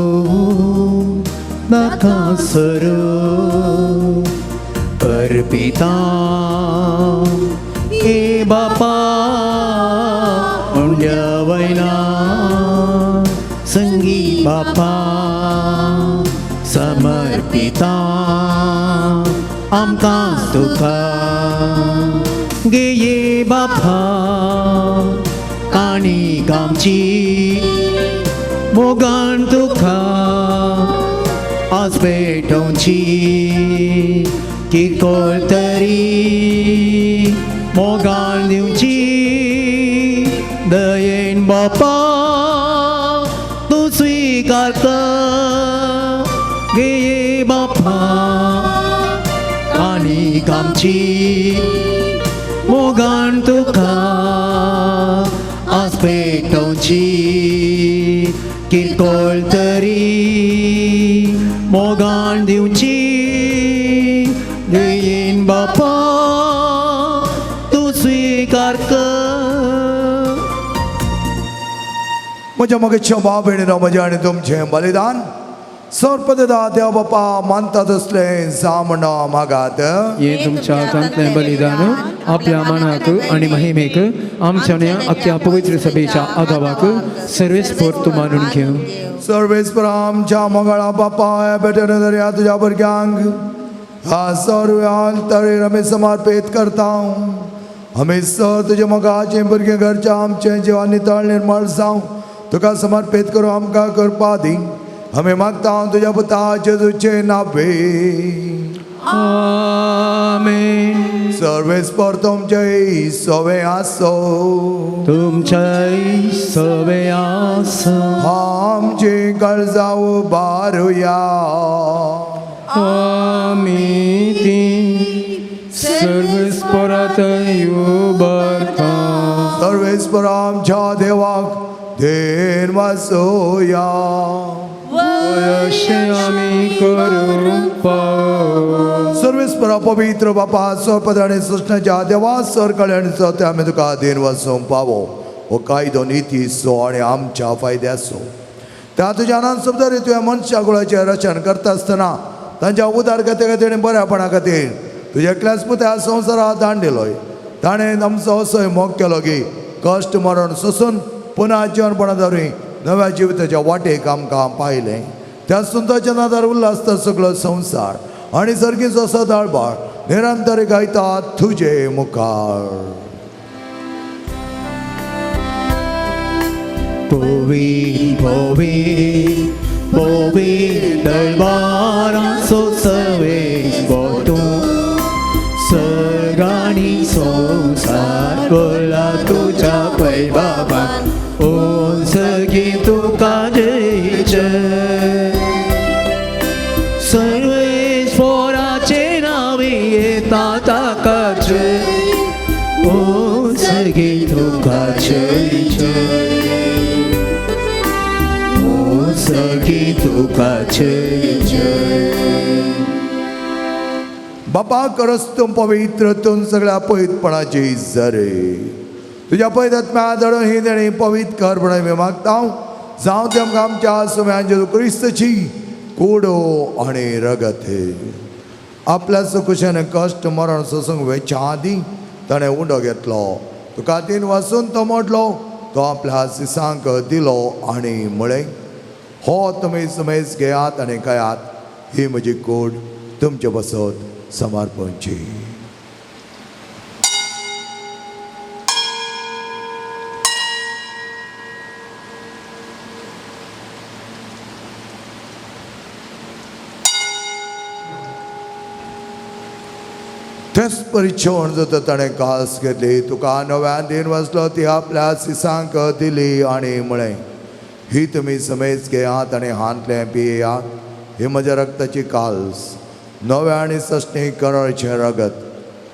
नाका सरो अर्पिता ए बापा उंड्यावयना संगी बापा समर्पिता आमकां तुका गे बापा काणीक आमची मोगान तुका आज पेटोवची किरकोळ तरी मोगान दिवची दयेन बापा तूं स्वीकार कर गे बापा काणीक आमची मोगान तुका आज पेटोवची किरकोळ तरी मोगान दिवची दयेन बापा तूं स्वीकार कर. म्हज्या मोगेच्या भाव भयणीनो, म्हजें आनी तुमचें बलिदान सर्पदा देव बापा मानता तसलें जामणो मागात. हे तुमच्या हातांतलें बलिदान आपल्या मनाक आनी महिमेक आमच्या अख्ख्या पवित्र सभेच्या आगावाक सर्वेस्फोर्त मानून घेऊ. सर्वेस्पर आमच्या मंगळा बापा ह्या बेटेन दर्या तुझ्या भुरग्यांक ह्या सर्व तरेन आमी समर्पीत करता. आमी सर तुजे मोगाचे भुरगे घरच्या आमचे जिवान नितळ निर्मळ जावं तुका समर्पीत करूं आमकां करपा दी. आमी मागता तुज्या पुता जेजूचे नावे. आमेन. सर्वेस्पर तुमचे सवे आसो. तुमच्या सवे आसो. आमची काळजां बारुया. आमी ती सर्वेस्परात उबारता. सर्वेस्पर आमच्या देवाक देन वासोया. अशें आमी करूंक पाव. सर्वेस्परा पवित्र बापा सर्पद आनी सृष्टीच्या देवा सर कल्याणीचो ते आमी तुका देन वाचोवंक पावो. हो कायदो निती सो आनी आमच्या फायद्याचो. त्या तुज्या अनंत सुंदर तुवें मनशा कुळाचें रचण करता आसतना तांच्या उदारगते खातीर आनी बऱ्यापणा खातीर तुज्या एकल्याच पुत्या संवसारांत धाडलेलोय. ताणें आमचो असोय मोग केलो की कश्ट मरण सोसून पुन्हा जीवनपणा धरून नव्या जिविताच्या वाटेक आमकां पायलें. त्या सुंदरच्या नादार उल्हास तो सगळो संवसार आनी सर्गीचो सदाळबाळ निरंतर गायता तुजे मुखार. Povin, povin, povin दरबाराचो सर्वेस बोटो सर्गानी संसार कोला तुझ्या पैबाबान ओन सगी तुका जय जय. सर्वेश्वराचे नावे येता ताका जय ओन सगी तुका जय जय. सगी तुका जय जय. बापा करस तूं पवित्र तूं सगळ्या पवित्रपणाची झरे. तुज्या पवित्रात्म्या धडून ही देणी पवित्र कर म्हणून मी मागता. जावं ते आमकां आमच्या सुम्या जेजू क्रिस्तची कुडो आनी रगत. आपल्या सुकुशेन कश्ट मरण सोसूंक वेच्या आदीं ताणें उंडो घेतलो. तुका तीन वाचून तो मोडलो. तो आपल्या सिसांक दिलो आनी म्हळें, हो तुमी सुमेज घेयात आनी खायात. ही म्हजी कूड तुमचे बसत समर्पणची. तेच परिचय जाता ताणें कास घेतली तुका नव्यान दिन वाचलो ती आपल्या सिसांक दिली आनी म्हळें ही तुमी समेज घेयात आनी हांतलें पियेयात ही म्हज्या रक्ताची काल्स नव्या आनी सश्णी करोळचें रगत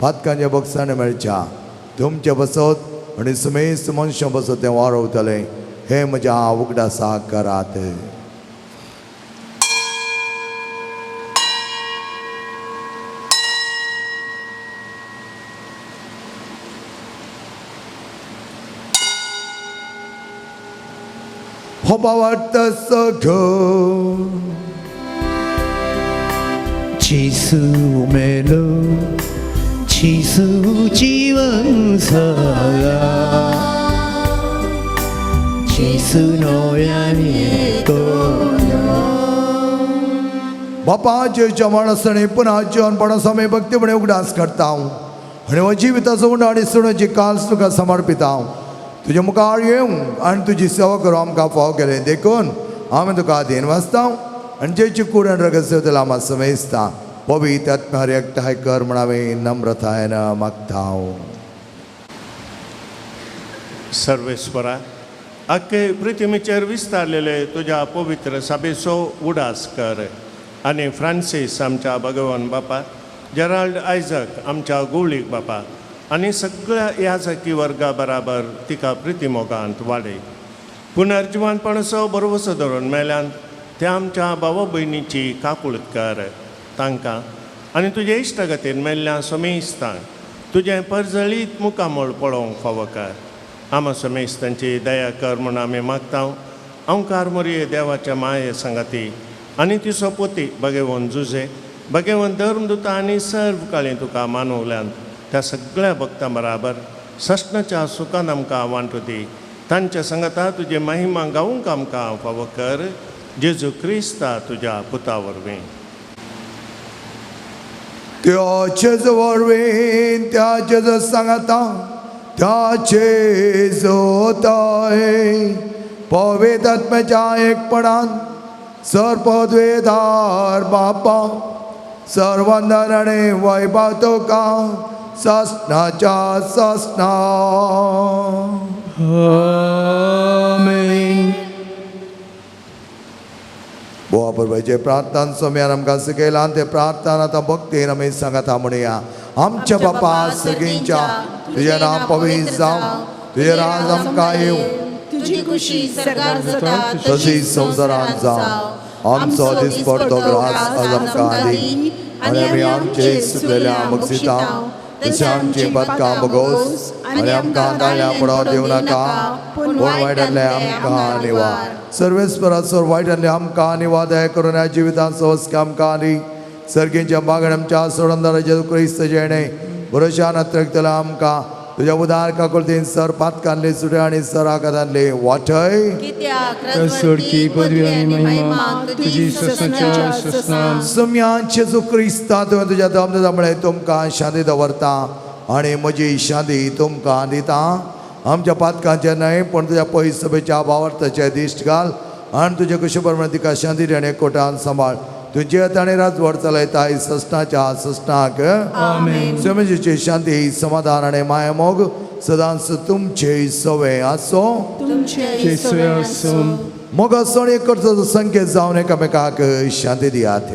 फातकांच्या बक्षांनी मेळच्या तुमचे बसत आनी समेज मनशां बसत तें वारवतलें हे म्हज्या उगडासाक करात हो भावार्थ सगळं 지수 멜로 지수 지원사야 지수 노야니 बापा जेच्या माणसाने पुन्हा जीवनपणा समय भक्तीपणे उगडास करता आणि हो जिविताचो उंड आणि सुणाची काल्स तुका समर्पिता तुझ्या मुखार येवं आणि तुझी सेवा करूं आमकां फाव केलें देखून आमी तुका अधीन वाचता आणि जेची कूड आनी रगत सेवतला आम्हा समेजता पवित्र आत्म्यार एकठांय कर म्हणावें नम्रतायेन मागता सर्वेश्वरा अख्खे पृथ्वीचेर विस्तारलेले तुझ्या पवित्र सभेचो उडास कर आनी फ्रांसीस आमच्या भगवान बापा जेराल्ड आयझक आमच्या गोवळीक बापा आनी सगळ्या याजकी वर्गा बराबर तिका प्रितीमोगांत वाडय पुनर्जिवानपणाचो भरवसो धरून मेल्यान त्या आमच्या भावा भयणीची काकुळट कर तांकां आनी तुजे इश्टगतीन मेल्ल्या समेस्तांक तुजें परजळीत मुखामोळ पळोवंक फावो कर आमा समेस्तांची दया कर म्हूण आमी मागता अवकार मोरये देवाच्या माये संगाती आनी तिचो पोती भगेवन जुजे भगेवन धर्मदुता आनी सर्व काळी तुका मानवल्यान त्या सगळ्या भक्तां बराबर सष्णाच्या सुखान आमकां वांटू दी तांच्या संगता तुजे महिमा गावूंक आमकां फावो कर जेजू क्रिस्ता तुज्या पुता वरवीं त्याचेच वरवीं त्याचेच सांगता त्याचे जोताय पवित्र आत्म्याच्या एकपणान सर्पद्वेधार बापा सर्वंदन आनी वैभव तुका सस्नाच्या सस्ना आमेन बोवा परबाचे प्रार्थना सोम्यान आमकां शिकयलां ते प्रार्थना आतां भक्तीन आमी सांगता म्हणया आमच्या बापा सगळींच्या तुजें नांव पवित्र जावं तुजें राज आमकां येवं तुझी खुशी सरकार जाता तशी संवसारांत जावं आमचो दिसपडटो ग्रास आज आमकां दी आनी आमी आमचे सुकलेल्या मगसिता तशें आमची बदकां बगोस आनी आमकां गाळ्या पडो दिवं नाका पूण वायटांतले आमकां निवार सर्वेस्पराचो वायटांतले आमकां निवार दया करून ह्या जिवितांचो वस्के आमकां दी सर्गेच्या बागण आमच्या सोडंदार जेजू क्रिस्त जेणे भरोशान अत्रक्तला आमकां तुझ्या उदार काकुळतीन सर पातकांतले सुटे आनी सराकांतले वाटय सोडकी पदवी आनी महिमा तुजी ससनाच्या ससना सम्याचे जो क्रिस्ता तुवें तुज्या दमदमुळे तुमकां शांती दवरता आनी म्हजी शांती तुमकां दिता आमच्या पातकांचे न्हय पूण तुज्या पयस सभेच्या भावार्थाचे दिश्ट घाल आनी तुजे कशे प्रमाणे तिका शांती आनी कोटान सांबाळ तुझे ताणें राजवट चलयताय सस्नाच्या सस्नाक समेजीची शांती समाधान आनी माया मोग सदांच तुमचे सवे आसो मोग आसो आनी करचो संकेत जावन एकामेकाक शांती दियात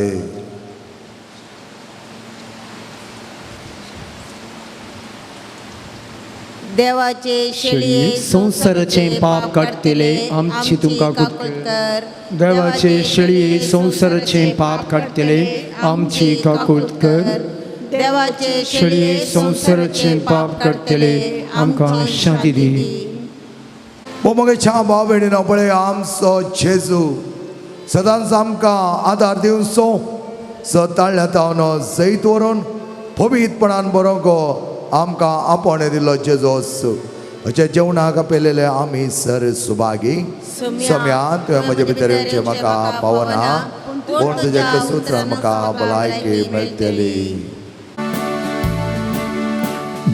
देवाचे शेळये संसाराचे पाप काडटले आमची तुमकां कर देवाचे शेळये संसाराचे पाप काडटले आमची काकूट कर देवाचे शेळये संसाराचे पाप काडटले आमकां शांती दी मोगेच्या भाव भयणीनो पळय आमचो जेजू सदांच आमकां आदार दिवचो सताळ्या तावनो जैत व्हरून पवित्रपणान बरो गो आमकां आपण दिलो जेजू अशें जेवणाक पेलेले आमी सर सुभागी सम्या तुवें म्हजे भितर येवचें म्हाका पावना पूण तुजे कसुत्रान म्हाका भलायकी मेळटली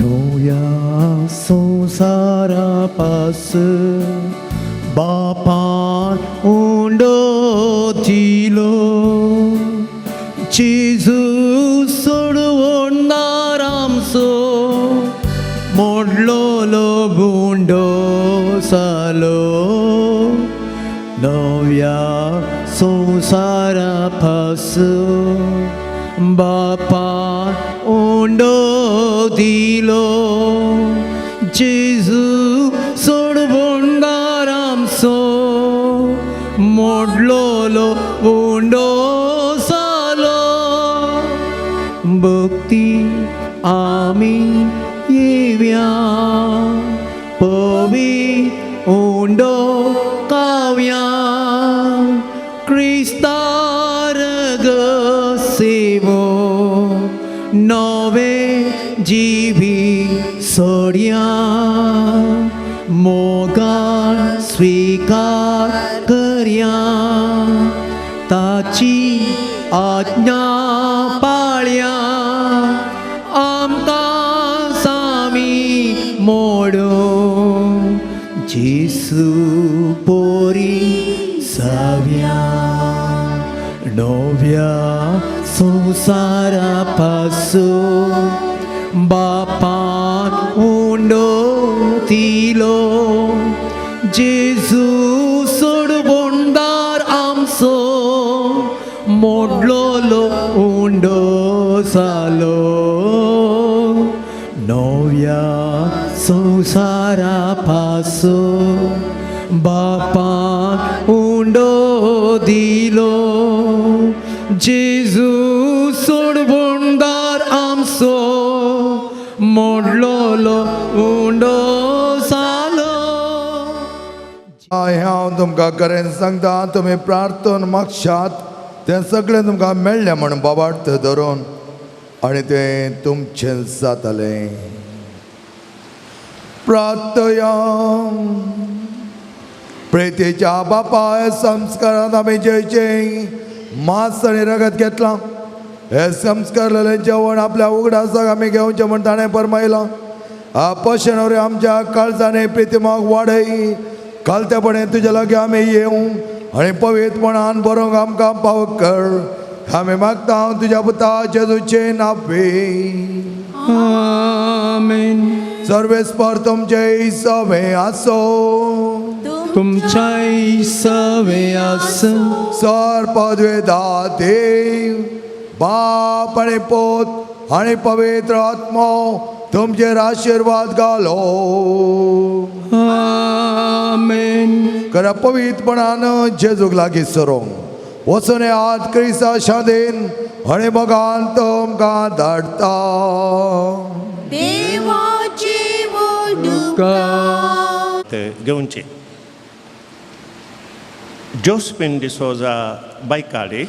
नोया संसारा पास बापान उंडो दिलो जेजू सोडवणार सालो नव्या संसारापासून बापा ओंडो दिलो जेजू सोडवोंडार आमचो मोडलोलो ओंडो सालो भक्ती आमी येव्या पवी ओंडो काव्या क्रिस्तार सेवो नवे जीवी सोड्या मोगान स्वीकार कर्या ताची आज्ञा पाळ्या आमकां सामी मोडो जेसू पोरी साव्या नव्या संसारापासून बापान ओंडो दिलो जेजू सोडवोंडार आमचो मोडलोलो ओंडो जालो नव्या संसारापासून बापान ओंडो दिलो जेजू सोडवोंडार आमचो मोडलोलो ओंडो जालो हांव तुमकां खरें सांगता तुमी प्रार्थन मागशात तें सगळें तुमकां मेळ्ळें म्हणून बाबार्थ धरून आनी तें तुमचें जातलें प्रार्थया प्रेतेच्या बापा हे संस्कारांत आमी जेचे मांस आनी रगत घेतलां हे संस्कारलेलें जेवण आपल्या उगडासाक आमी घेवचें म्हण ताणें फरमायलां पशेनवरे आमच्या काळजांनी प्रितीमाक वाडय कालतेपणे तुजे लागीं आमी येवं आनी पवित्रपणान बरोवंक आमकां पाव कर आमी मागता तुज्या पुता जेजूचे नांवे आमेन सर्वेस्पर तुमचे सवे आसो तुमच्या सवे आसूं सर पदवे देव बाप आनी पोत आनी पवित्र आत्मा तुमचेर आशिर्वाद घालो आमेन करा पवित्रपणान जेजूक लागीं सरोंक वचून आज क्रिस्ता शादेन आनी मगान तुमकां धाडटा देवाची घेवचे Josephine D'Souza Baikady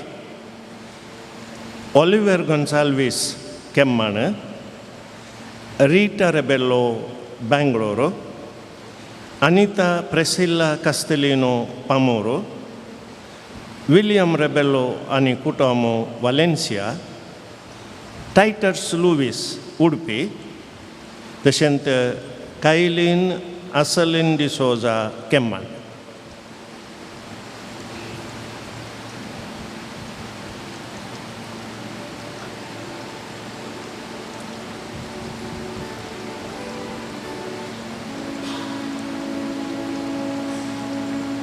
Oliver Gonsalves Kemmannu Rita Rebello Bengaluru Anita Priscilla Castelino पामोरो विलियम रेबेल्लो आनी कुटुंबो वालेन्सिया टायटस लुवीस उडपी तशेंच कायलीन आसलिन डिसोजा केम्माण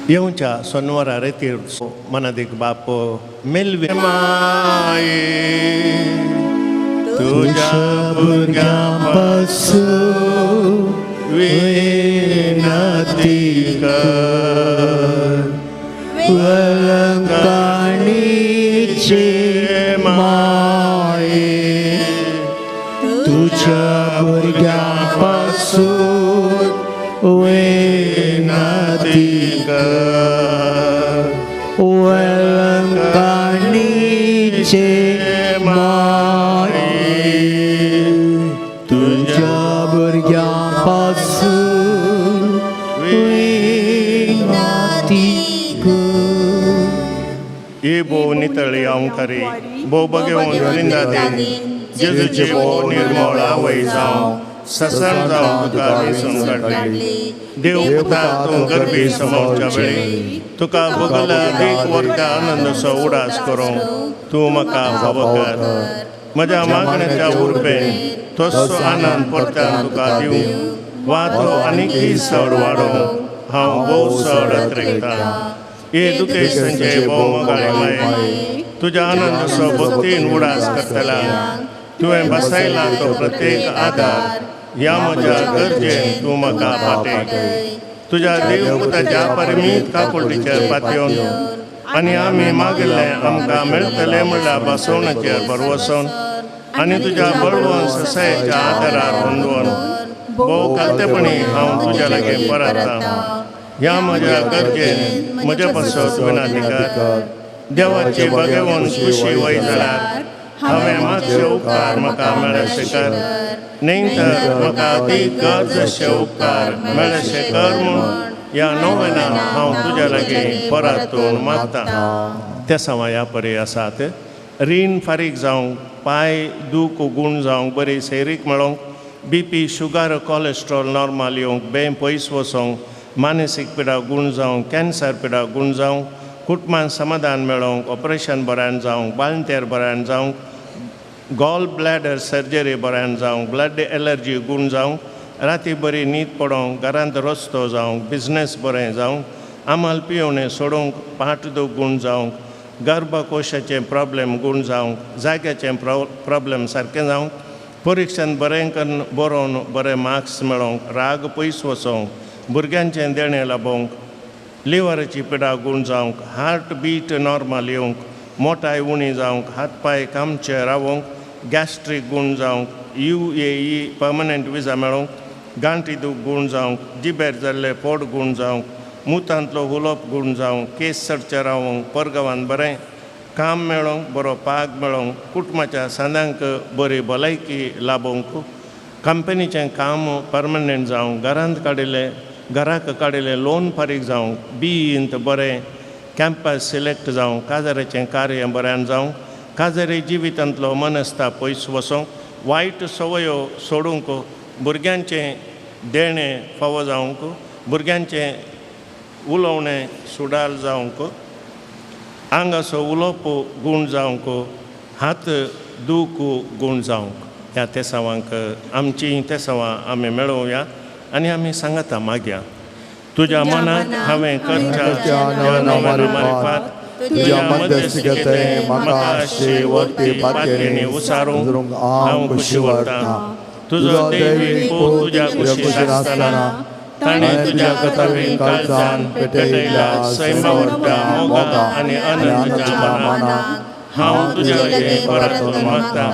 येवच्या सोनवारा रेतीर मनादिक बाप मेलवी माये तुझ्या भुरग्यांपासून विनंती कर वळंकाणीचे माये तुझ्या भुरग्यांपासून विनंती कर वळंकाणीचे माये तुझ्या भुरग्यांपासून विनंती कर ये बो नितळी अंकारी बो बगेवून वृंदा देन जेजूचे बो निर्मळा वय जावं ससन जावं तुका वेसून काडली देव पुता तूं गर्भी समोरच्या वेळी तुका भोगला दीक वर्गा आनंदसो उडास करूं तूं म्हाका फाव कर म्हज्या मागणेच्या उर्बेन तसो आनंद परत्यान तुका दिवं वा तो आनीकय चड वाडोवं हांव भोव चड अत्रेकता हे दुखे संजय भोव मोगाळे माये तुज्या आनंदसो भक्तीन उडास करतला तुवें बसयला तो प्रत्येक आदार ह्या म्हज्या गरजेन तूं म्हाका पाटय तुज्या देवपुताच्या परमीत काकुळटीचेर पातयेवन आनी आमी मागिल्लें आमकां मेळटलें म्हणल्यार बसवणेचेर बरवसून आनी तुज्या बळवून ससायेच्या आदारार हुंदोवन भोव कालतेपणी हांव तुज्या लागीं परततां ह्या म्हज्या गरजेन म्हजे पासत विनाती कर देवाची बगेवून खुशी वय जाल्यार हांवें मातशे उपकार म्हाका मेळशे कर न्ही तर म्हाका ती गरजशे उपकार मेळशे कर म्हूण ह्या नोवेनां हांव तुज्या लागीं परतून मागतां त्या सवाया परी आसात रीण फारीक जावंक पांय दूख गूण जावंक बरी सैरीक मेळोवंक BP शुगर कोलेस्ट्रॉल नॉर्मल येवंक बे पयस वचोंक मानसीक पिडा गूण जावंक कॅन्सर पिडा गूण जावंक कुटुंबान समाधान मेळोवंक ऑपरेशन बऱ्यान जावंक बाळंतेर बऱ्यान जावंक गॉल ब्लॅडर सर्जरी बऱ्यान जावंक ब्लड एलर्जी गूण जावंक राती बरी न्हीद पडोवंक घरांत रस्तो जावंक बिझनेस बरें जावंक आमाल पियोवणें सोडूंक पाट दूख गूण जावंक गर्भकोशाचे प्रॉब्लेम गूण जावंक जाग्याचे प्रॉब्लेम सारकें जावंक परिक्षान बरें करून बरोवन बरे मार्क्स मेळोवंक राग पयस वचोवंक भुरग्यांचें देणें लाबोवंक लिव्हराची पिडा गूण जावंक हार्ट बीट नॉर्मल येवंक मोटाय उणी जावंक हात पांय कामचे रावंक गॅस्ट्रीक गूण जावंक UAE पर्मनंट विजा मेळोवंक गांठी दूख गूण जावंक जिबेर जाल्ले पोट गूण जावंक मुतांतलो उलोप गूण जावंक केस चडचे रावंक परगांवान बरें काम मेळोवंक बरो पाग मेळोवंक कुटुंबाच्या सांदांक बरी भलायकी लाबोवंक कंपनीचें काम पर्मनंट जावंक घराक काडिल्लें लोन फारीक जावंक बींत बरें कॅम्पस सिलेक्ट जावंक काजाराचें कार्य बऱ्यान जावंक काजारी जिवितांतलो मनस्ताप पयस वचोंक वायट सवयो सोडूंक भुरग्यांचें देणें फावो जावंक भुरग्यांचें उलोवणें सुडाल जावंक आंगाचो उलोवप गूण जावंक हात दूख गूण जावंक ह्या तेसावांक आमची तेसावां आमी मेळोवया आनी आमी सांगाता मागया तुज्या मनांत हांवें करच्या मारिफात तुज्या मध्यस्थीकेंत म्हाका आशी वर्ती पातयेनी उसारूंक हांव खुशी व्हरतां तुजो दैवीक पूत तुज्या कुशीन आसतना ताणें तुज्या कथावीन काळजान पेटयल्या सैमावरच्या मोगा आनी आनंदाच्या मनाक हांव तुज्या लागीं परतून मागतां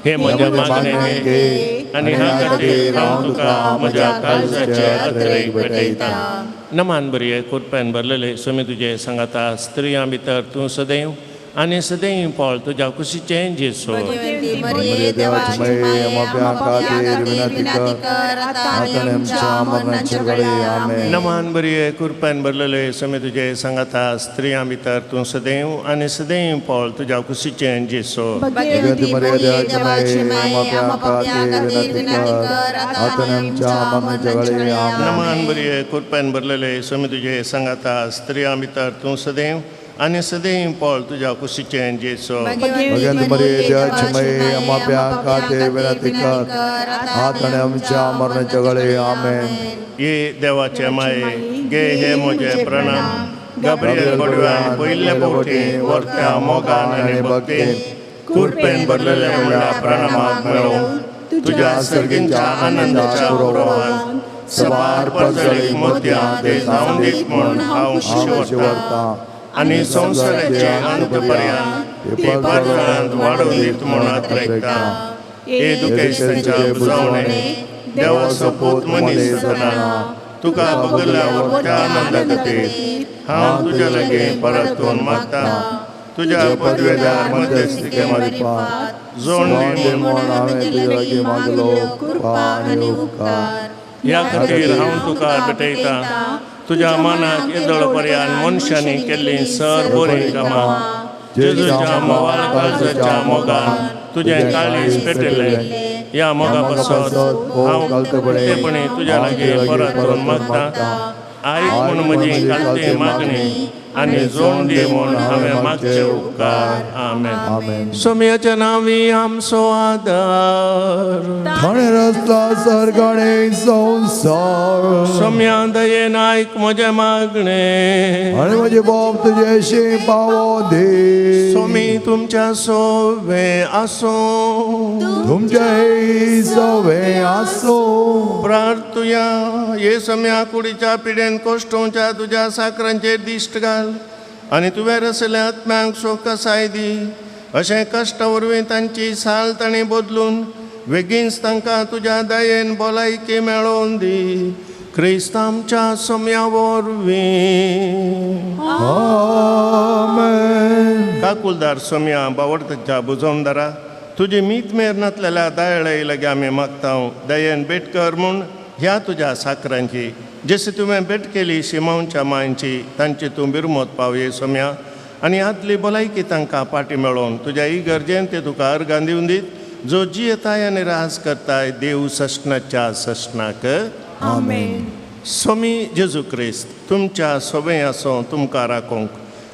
हे म्हज्या मागणें घे आनी ह्या खातीर हांव तुका म्हज्या काळजाचे अत्रेक भेटयतां नमान बरी कृपेन भरलेले सुमी तुजे सांगाता स्त्रियां भितर तूं सदैव आनी सदैव पोळ तुज्या कुशीचें जेसू देवाची माये आमच्या खातीर विनंती कर आतां आमच्या मरणाच्या वेळी आमेन नमान बरी कृपेन भरलेले सुमी तुजे सांगाता स्त्रियां भितर तूं सदैव आनी सदैव पोळ तुज्या कुशीचें जेसू देवाची माये आमच्या खातीर विनंती कर आतां आमच्या मरणाच्या वेळी आमेन नमान बरी कृपेन भरलेले सुमी तुजे सांगाता स्त्रियां भितर तूं सदैव आनी सदैव पोळ तुज्या कुशीचें जेसू भगवंत मरिये देवाची माये आमच्या खातीर विनंती कर आतां आमच्या मरणाच्या वेळी आमेन ये देवाचे माये गे हे म्हजे प्रणाम गब्रियल पडव्यान पयले पोवटी वर्त्या मोगान आनी भक्तीन कृपेन भरलेले म्हणल्या प्रणामाक मेळोवन तुज्या सर्गींच्या आनंदाच्या गौरवान सवार परजळीक मोतयां ते जावन दीत म्हूण हांव खुशी व्हरतां आनी संवसाराचे अंत पर्यंत हे परजळांत वाडोवन दीत म्हूण अत्रेकतां हे दुखेस्तांच्या बुजवणे देवाचो पूत मनीस जातना तुका बगल्या वर्त्या आनंदा खातीर हांव तुज्या लागीं परतून मागतां तुज्या पदवेदार मध्यस्थीके मारिफात जोड दी म्हूण हांवें तुजे लागीं मागलो कृपा आनी उपकार ह्या खातीर हांव तुका भेटयतां तुज्या मनाक येदोळ पर्यान मनशांनी केल्लीं सर बरीं कामां जेजूच्या मोवाळ काळजाच्या मोगान तुजें काळीज पेटयलें ह्या मोगा पासत हांव कालतेपणी तुज्या लागीं परतून मागतां आयक म्हूण म्हजी कालती मागणी आणि जोंडी म्हूण हांवें मागचे उपकार आमेन आमेन. सोम्याच्या नांवी आमचो आदार ताणे रचला सर्ग आणि संसार सोम्या दयेन आयक म्हजें मागणें आणि म्हजे बाप तुजेशी पावो दे सोमी तुमच्या सोवे आसो तुमचे सवे आसो प्रार्थुया ये सम्या कुडीच्या पिडेन कोश्टोवच्या तुज्या साकरांचेर दिश्ट घाल आनी तुवें रचल्या आत्म्यांक सोकसाय दी अशें कश्टा वरवीं तांची साल ताणें बदलून बेगीनच तांकां तुज्या दयेन भलायकी मेळोवन दी क्रिस्त आमच्या सम्या वरवीं आमेन. काकुलदार सोम्या बावडताच्या बुजोवनदारा तुजी मीत मेर नातलेल्या दयाळई लागी आमी मागतां दयेन भेट कर म्हूण ह्या तुज्या साकरांची जशी तुवें भेट केली शिमांच्या मांयची तांची तूं बिरमोत पावये सोम्या आनी आदली भलायकी तांकां पाटी मेळोवन तुज्या इगर्जेन ते तुका अर्गां दिवन दीत जो जियेताय आनी राज करताय देव सशनाच्या सशनाक आमेन. सोमी जेजू क्रिस्त तुमच्या सोबे आसो तुमकां राखोंक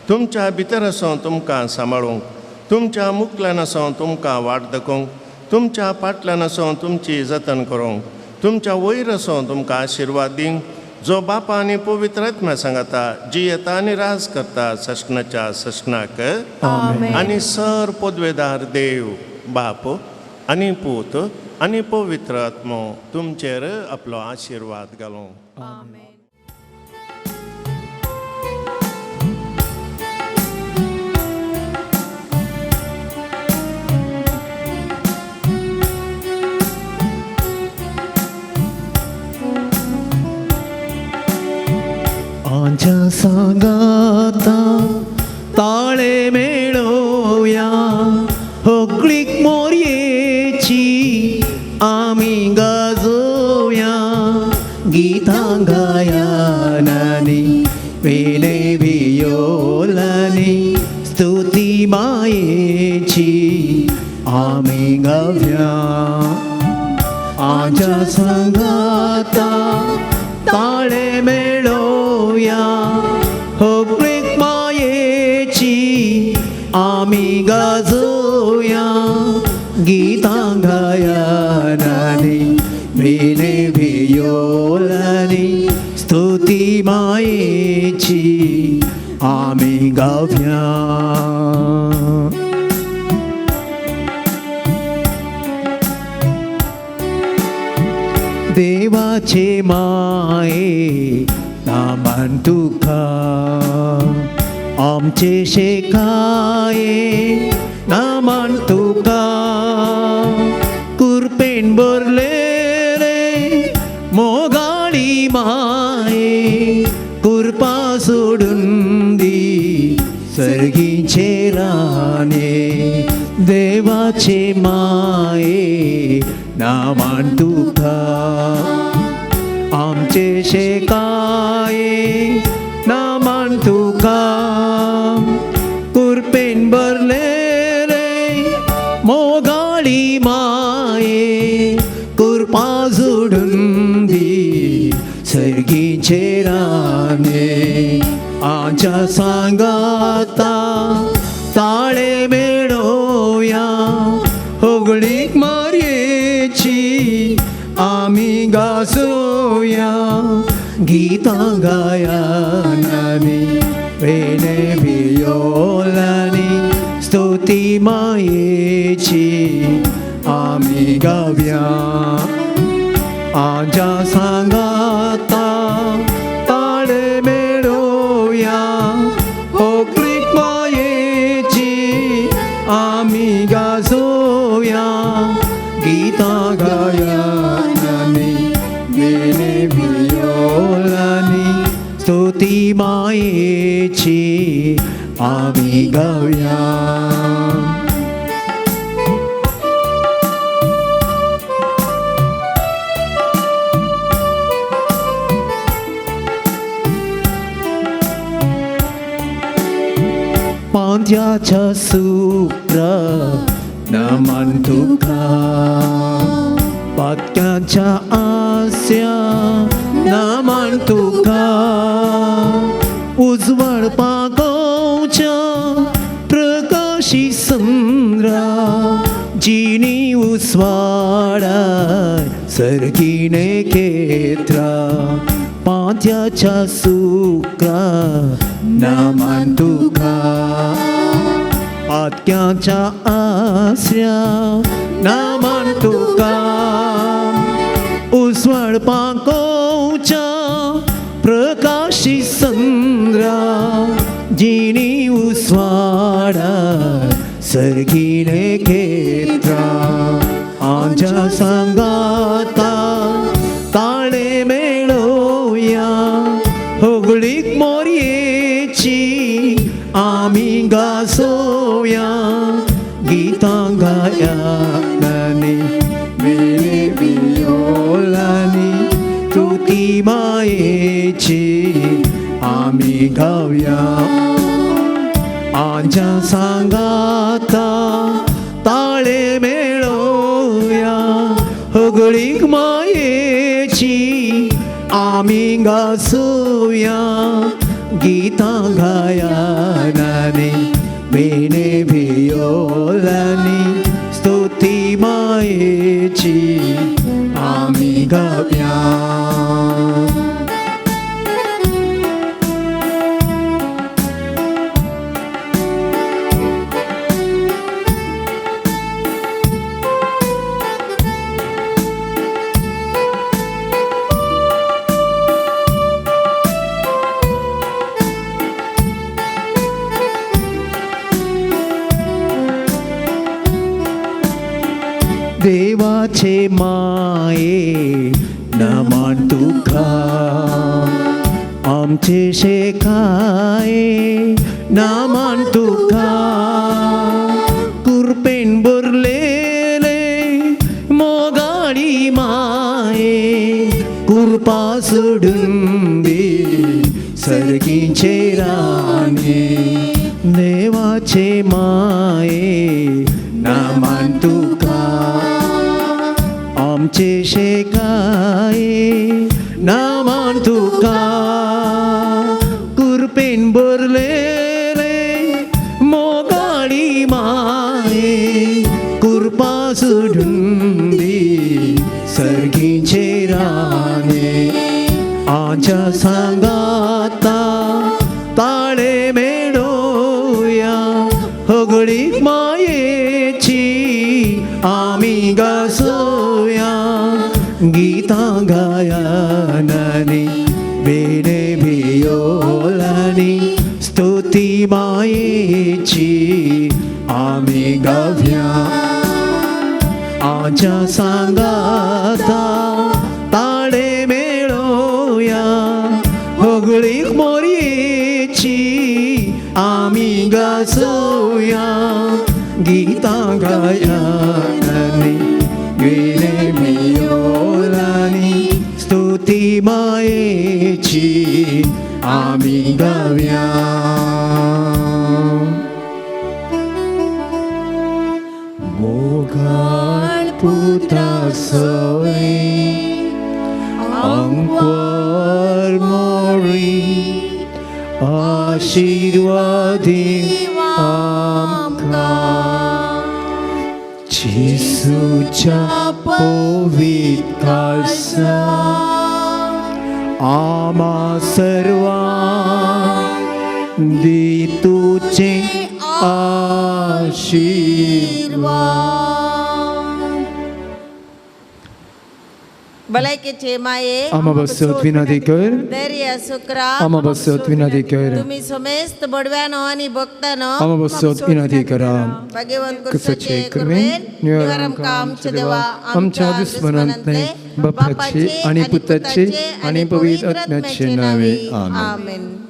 तुमच्या भितर आसो तुमकां सांबाळूंक तुमच्या मुखल्यान आसो तुमकां वाट दाखोवंक तुमच्या फाटल्यान आसो तुमची जतन करूंक तुमच्या वयर आसो तुमकां आशिर्वाद दिवंक जो बापा आनी पवित्र आत्म्या सांगता जी येता आनी राज करता सशनाच्या सशनाक आनी सर पदवेदार देव बाप आनी पूत आनी पवित्र आत्मो तुमचेर आपलो आशिर्वाद घालूं आमच्या सांगाता ताळे मेळोया होकळीक मोरयेची आमी गाजोया गीतां गायनानी वेले भियोलानी स्तुती मायेची आमी गावया आमच्या सांगाता ताळे मेळोया होकळीक मायेची आमी गाजोया गीतां गायनानी वेले भियोलानी स्तुती मायेची आमी गावया देवाचे माये नामान तुका आमचे शेकाये नामान तुका कुरपेन भरले रे मोगाळी माये कुरपा सोडून दी सर्गीचे राने देवाचे माये नामान तुका आमचे शेकाये नामान तुका कुरपेन भरले रे मोगाळी माये कुरपा जोडून दी सर्गीचे राने आमच्या सांगाता ताळे मेळोया होगळीक मारयेची आमी गाजोया गीतां गायनानी वेले भियोलानी स्तुती मायेची आमी गावया आमच्या सांगाता ताळे मेळोया होकळीक मायेची आमी गाजोया गीतां गायनानी वेले भियोलानी स्तुती मायेची आमी गावया पांत्याच्या सूप्र नमन तुका पात्याच्या आस्या नमन तुका उजवाड पागोच्या प्रकाशी संद्रा जिनी उस्वाडा सर्गीने केत्रा पात्याच्या सुका नामान तुका पात्याच्या आसऱ्या नामान तुका उस्वाड पागोच्या प्रकाशी संद्रा जिनी उस्वाडा सर्गीने केत्रा आमच्या सांगाता ताळे मेळोया होगळीक मोरयेची आमी गासोया गीतां गायानी मेळे बियोलानी तुती मायेची आमी गावया आमच्या सांगाता ताळे मेळोया होगळीक मायेची आमी गासोया गीतां गायानी वेणे भियोलानी स्तुती मायेची आमी गावया देवाचे माये नमान तुका आमचे शेकाये नमान तुका कुरपेन बुरलेले मोगाडी माये कुरपा सोडून दे सर्गीचे राणे देवाचे माये नमान तुका आमचे शेकाये नामान तुका कुरपेन बोरलेले मोगाडी माये कुरपा सोडून दे सर्गीचे राणे आमच्या सांगाता ताळे मेळोया होगळीक मायेची आमी गासोया गीतां गायानी वेणे भियोलानी स्तुती मायेची आमी गावया आमच्या सांगाता ताळे मेळोया होगळीक मोरयेची आमी गासोया गीतां गायानी वेणे भियोलानी स्तुती मायेची आमी गावया मोगाळ पुता सवय अंकुर मोरी आशीर्वादी आमकां जेसूच्या पवित्र काळसा आमा सर्वांक दी तुझे आशीर्वाद भलायकेचे माये आमा बसत विनंती कर धैर्य सुकरा आमा बसत विनंती कर तुम्ही समेस्त बडव्यानो आणि भक्तानो आमा बसत विनंती करा भगवान कुसचे कुसचे करवेन करवेन निवारण आमचे देवा आमच्या दुश्मनांतले बापाचे आणि पुत्राचे आणि पवित्र आत्म्याचे नावे आमेन. आमेन.